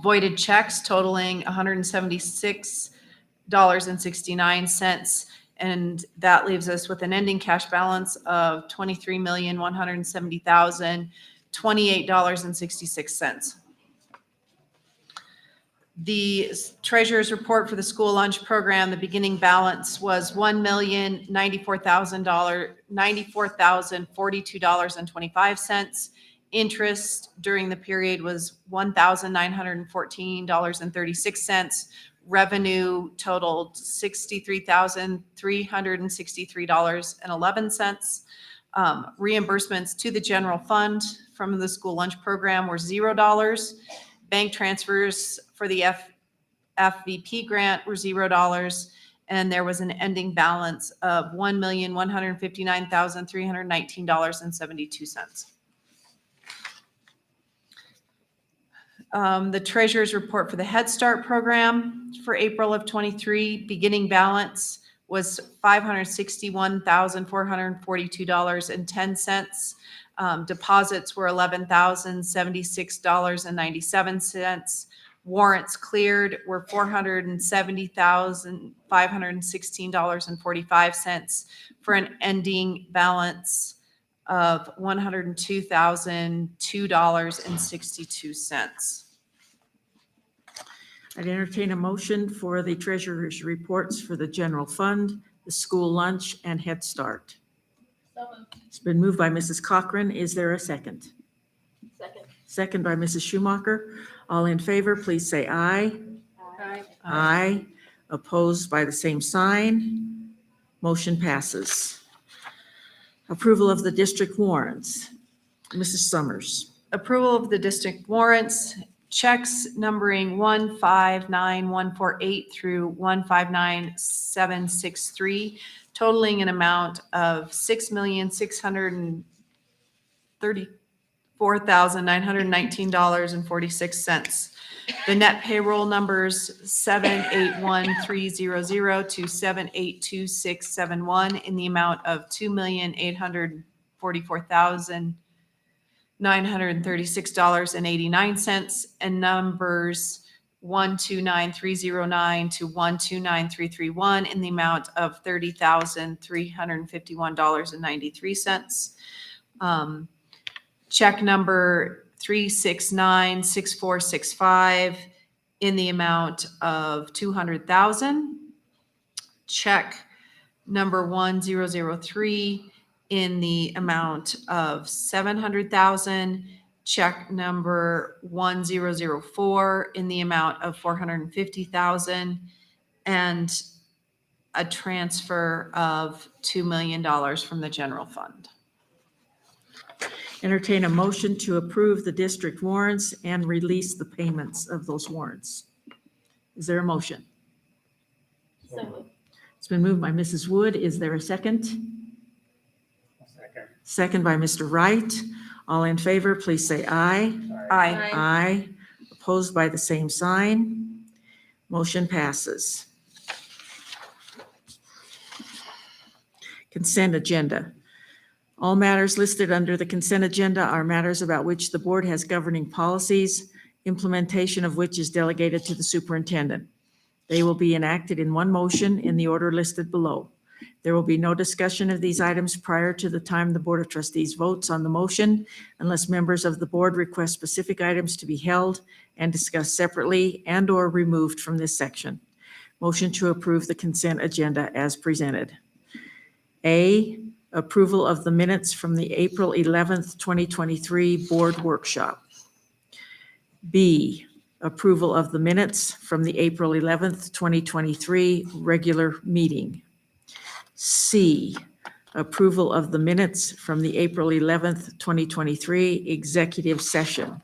Voided checks totaling $176.69, and that leaves us with an ending cash balance of $23,170,028.66. The treasurer's report for the school lunch program, the beginning balance was $1,094,042.25. Interest during the period was $1,914.36. Revenue totaled $63,363.11. Reimbursements to the general fund from the school lunch program were $0. Bank transfers for the FVP grant were $0. And there was an ending balance of $1,159,319.72. The treasurer's report for the Head Start program for April of 23, beginning balance was $561,442.10. Deposits were $11,076.97. Warrants cleared were $470,516.45 for an ending balance of $102,002.62. I'd entertain a motion for the treasurer's reports for the general fund, the school lunch, and Head Start. So moved. It's been moved by Mrs. Cochran. Is there a second? Second. Second by Mrs. Schumacher. All in favor, please say aye. Aye. Aye. Opposed by the same sign. Motion passes. Approval of the district warrants. Mrs. Summers. Approval of the district warrants, checks numbering 159148 through 159763, totaling an amount of $6,634,919.46. The net payroll numbers 781300 to 782671 in the amount of $2,844,936.89, and numbers 129309 to 129331 in the amount of $30,351.93. Check number 3696465 in the amount of $200,000. Check number 1003 in the amount of $700,000. Check number 1004 in the amount of $450,000, and a transfer of $2 million from the general fund. Entertain a motion to approve the district warrants and release the payments of those warrants. Is there a motion? It's been moved by Mrs. Wood. Is there a second? Second by Mr. Wright. All in favor, please say aye. Aye. Aye. Opposed by the same sign. Motion passes. Consent agenda. All matters listed under the consent agenda are matters about which the board has governing policies, implementation of which is delegated to the superintendent. They will be enacted in one motion in the order listed below. There will be no discussion of these items prior to the time the Board of Trustees votes on the motion, unless members of the board request specific items to be held and discussed separately and/or removed from this section. Motion to approve the consent agenda as presented. A, approval of the minutes from the April 11th, 2023 board workshop. B, approval of the minutes from the April 11th, 2023 regular meeting. C, approval of the minutes from the April 11th, 2023 executive session.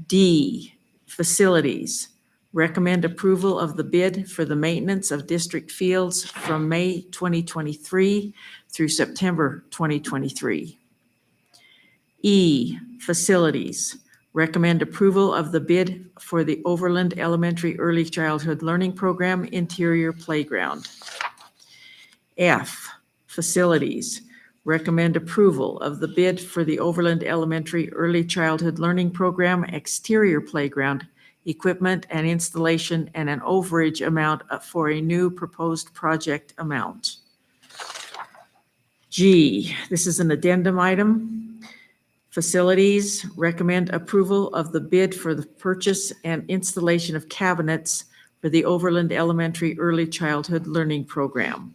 D, facilities. Recommend approval of the bid for the maintenance of district fields from May 2023 through September 2023. E, facilities. Recommend approval of the bid for the Overland Elementary Early Childhood Learning Program interior playground. F, facilities. Recommend approval of the bid for the Overland Elementary Early Childhood Learning Program exterior playground equipment and installation, and an overage amount for a new proposed project amount. G, this is an addendum item. Facilities, recommend approval of the bid for the purchase and installation of cabinets for the Overland Elementary Early Childhood Learning Program.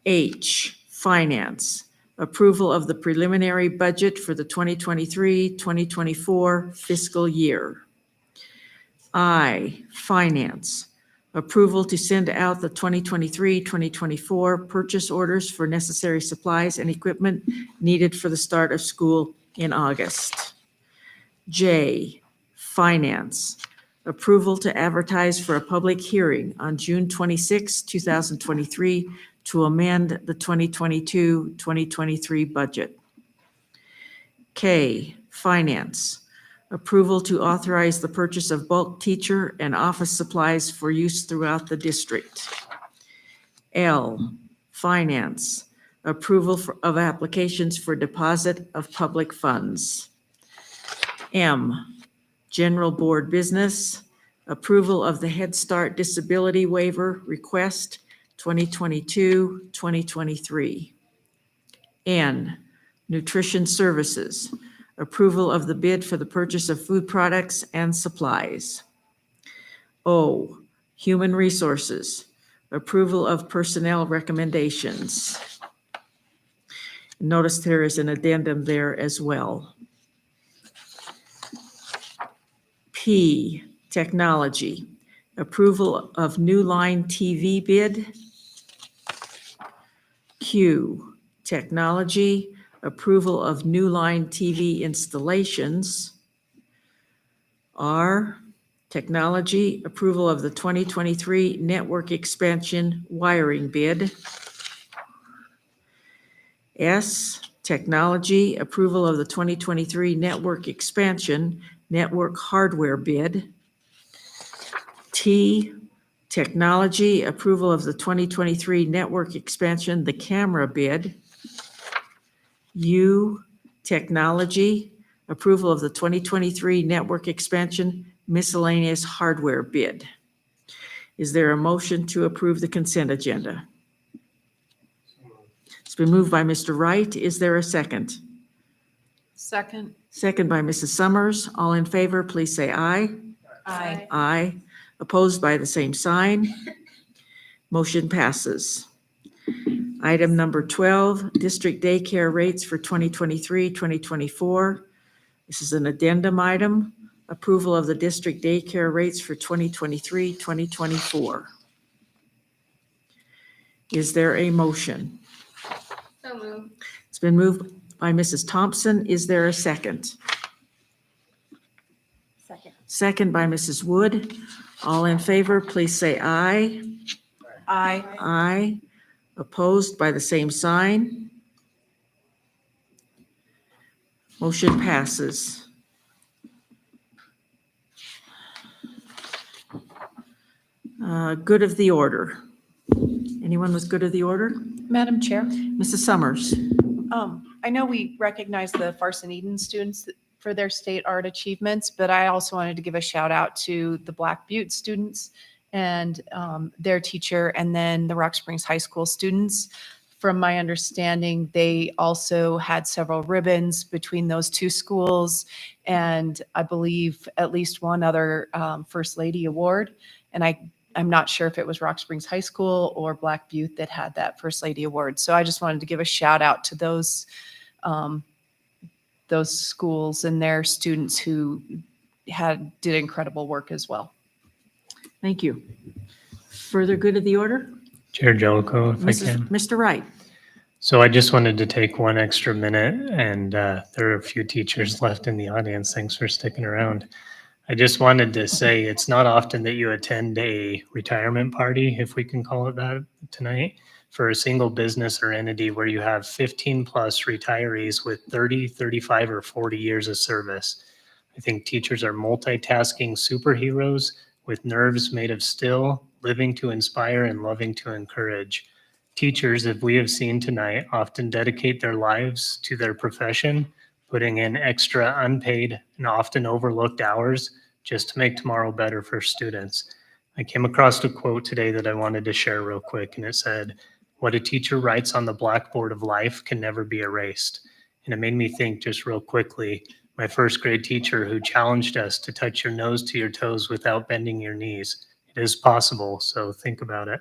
H, finance. Approval of the preliminary budget for the 2023-2024 fiscal year. I, finance. Approval to send out the 2023-2024 purchase orders for necessary supplies and equipment needed for the start of school in August. J, finance. Approval to advertise for a public hearing on June 26, 2023 to amend the 2022-2023 budget. K, finance. Approval to authorize the purchase of bulk teacher and office supplies for use throughout the district. L, finance. Approval of applications for deposit of public funds. M, general board business. Approval of the Head Start disability waiver request 2022-2023. N, nutrition services. Approval of the bid for the purchase of food products and supplies. O, human resources. Approval of personnel recommendations. Notice there is an addendum there as well. P, Technology, approval of new line TV bid. Q, Technology, approval of new line TV installations. R, Technology, approval of the 2023 network expansion wiring bid. S, Technology, approval of the 2023 network expansion network hardware bid. T, Technology, approval of the 2023 network expansion, the camera bid. U, Technology, approval of the 2023 network expansion miscellaneous hardware bid. Is there a motion to approve the consent agenda? It's been moved by Mr. Wright. Is there a second? Second. Second by Mrs. Summers. All in favor, please say aye. Aye. Aye. Opposed by the same sign. Motion passes. Item number 12, district daycare rates for 2023, 2024. This is an addendum item, approval of the district daycare rates for 2023, 2024. Is there a motion? So moved. It's been moved by Mrs. Thompson. Is there a second? Second. Second by Mrs. Wood. All in favor, please say aye. Aye. Aye. Opposed by the same sign. Motion passes. Good of the order. Anyone was good of the order? Madam Chair, Mrs. Summers. I know we recognize the Farson Eden students for their state art achievements, but I also wanted to give a shout out to the Black Butte students and their teacher, and then the Rock Springs High School students. From my understanding, they also had several ribbons between those two schools, and I believe at least one other First Lady award. And I'm not sure if it was Rock Springs High School or Black Butte that had that First Lady award. So I just wanted to give a shout out to those schools and their students who did incredible work as well. Thank you. Further good of the order? Chair Jellicoe, if I can. Mr. Wright. So I just wanted to take one extra minute, and there are a few teachers left in the audience. Thanks for sticking around. I just wanted to say it's not often that you attend a retirement party, if we can call it that tonight, for a single business or entity where you have 15 plus retirees with 30, 35, or 40 years of service. I think teachers are multitasking superheroes with nerves made of steel, living to inspire and loving to encourage. Teachers, as we have seen tonight, often dedicate their lives to their profession, putting in extra unpaid and often overlooked hours just to make tomorrow better for students. I came across a quote today that I wanted to share real quick, and it said, "What a teacher writes on the blackboard of life can never be erased." And it made me think just real quickly, my first grade teacher who challenged us to touch your nose to your toes without bending your knees. It is possible, so think about it.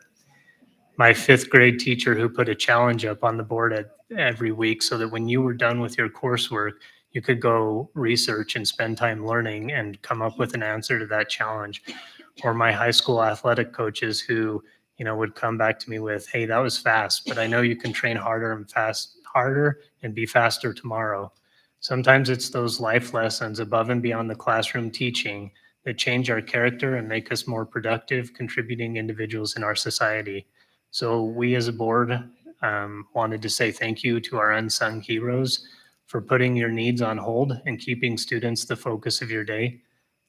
My fifth grade teacher who put a challenge up on the board every week so that when you were done with your coursework, you could go research and spend time learning and come up with an answer to that challenge. Or my high school athletic coaches who, would come back to me with, "Hey, that was fast, but I know you can train harder and be faster tomorrow." Sometimes it's those life lessons above and beyond the classroom teaching that change our character and make us more productive, contributing individuals in our society. So we as a board wanted to say thank you to our unsung heroes for putting your needs on hold and keeping students the focus of your day,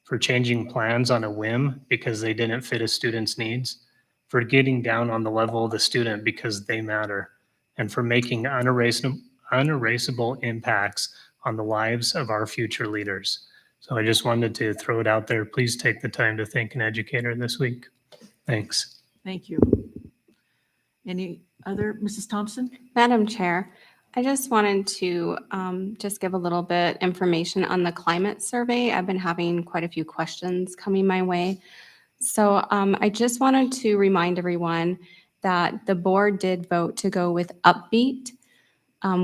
for changing plans on a whim because they didn't fit a student's needs, for getting down on the level of the student because they matter, and for making unerasable impacts on the lives of our future leaders. So I just wanted to throw it out there. Please take the time to thank an educator this week. Thanks. Thank you. Any other, Mrs. Thompson? Madam Chair, I just wanted to just give a little bit information on the climate survey. I've been having quite a few questions coming my way. So I just wanted to remind everyone that the board did vote to go with Upbeat.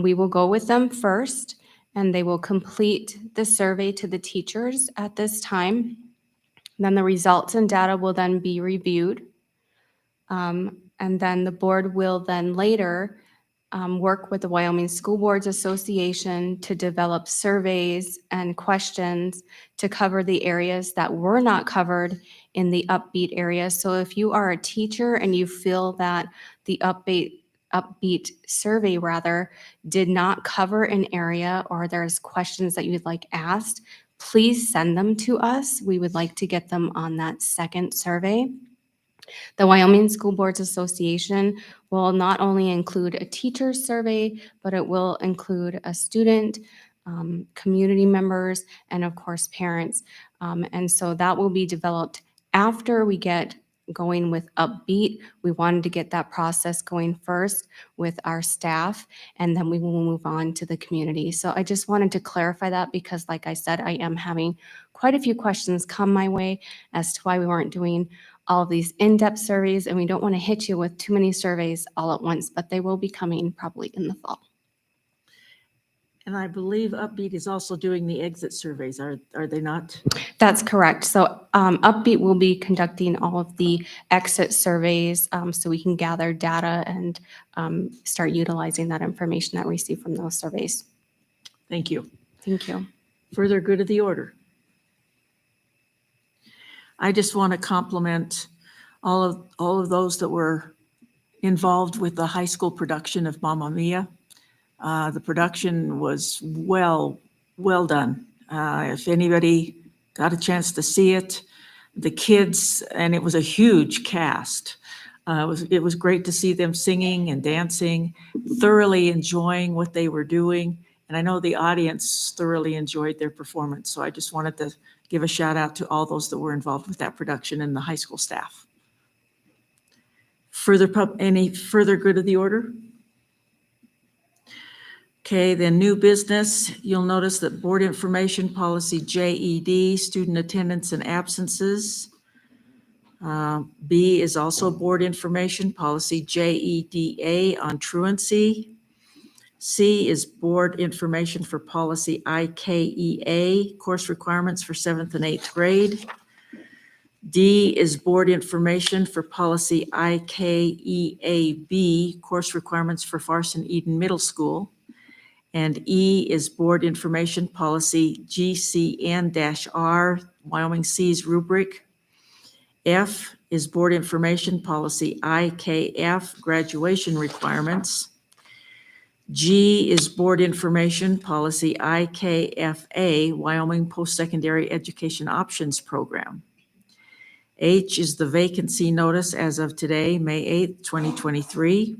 We will go with them first, and they will complete the survey to the teachers at this time. Then the results and data will then be reviewed. And then the board will then later work with the Wyoming School Boards Association to develop surveys and questions to cover the areas that were not covered in the upbeat area. So if you are a teacher and you feel that the upbeat survey rather did not cover an area, or there's questions that you'd like asked, please send them to us. We would like to get them on that second survey. The Wyoming School Boards Association will not only include a teacher's survey, but it will include a student, community members, and of course, parents. And so that will be developed after we get going with Upbeat. We wanted to get that process going first with our staff, and then we will move on to the community. So I just wanted to clarify that because, like I said, I am having quite a few questions come my way as to why we weren't doing all of these in-depth surveys, and we don't want to hit you with too many surveys all at once, but they will be coming probably in the fall. And I believe Upbeat is also doing the exit surveys, are they not? That's correct. So Upbeat will be conducting all of the exit surveys so we can gather data and start utilizing that information that we receive from those surveys. Thank you. Thank you. Further good of the order. I just want to compliment all of those that were involved with the high school production of Mamma Mia. The production was well done. If anybody got a chance to see it, the kids, and it was a huge cast. It was great to see them singing and dancing, thoroughly enjoying what they were doing. And I know the audience thoroughly enjoyed their performance. So I just wanted to give a shout out to all those that were involved with that production and the high school staff. Any further good of the order? Okay, then new business. You'll notice that board information policy JED, student attendance and absences. B is also board information policy JEDA on truancy. C is board information for policy IKEA, course requirements for 7th and 8th grade. D is board information for policy IKEAB, course requirements for Farson Eden Middle School. And E is board information policy GCN-R, Wyoming C's rubric. F is board information policy IKF, graduation requirements. G is board information policy IKFA, Wyoming Post-Secondary Education Options Program. H is the vacancy notice as of today, May 8th, 2023.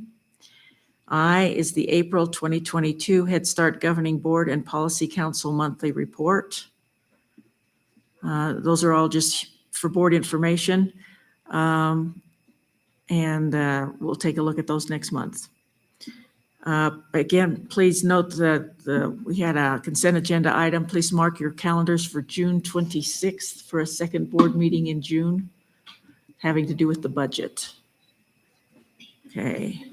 I is the April 2022 Head Start Governing Board and Policy Council Monthly Report. Those are all just for board information. And we'll take a look at those next month. Again, please note that we had a consent agenda item. Please mark your calendars for June 26th for a second board meeting in June having to do with the budget. Okay.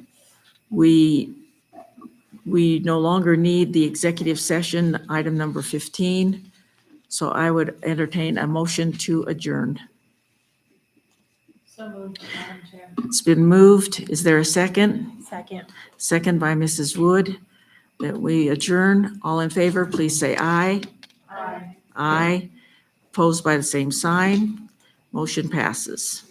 We no longer need the executive session, item number 15. So I would entertain a motion to adjourn. So moved, Madam Chair. It's been moved. Is there a second? Second. Second by Mrs. Wood, that we adjourn. All in favor, please say aye. Aye. Aye. Opposed by the same sign. Motion passes.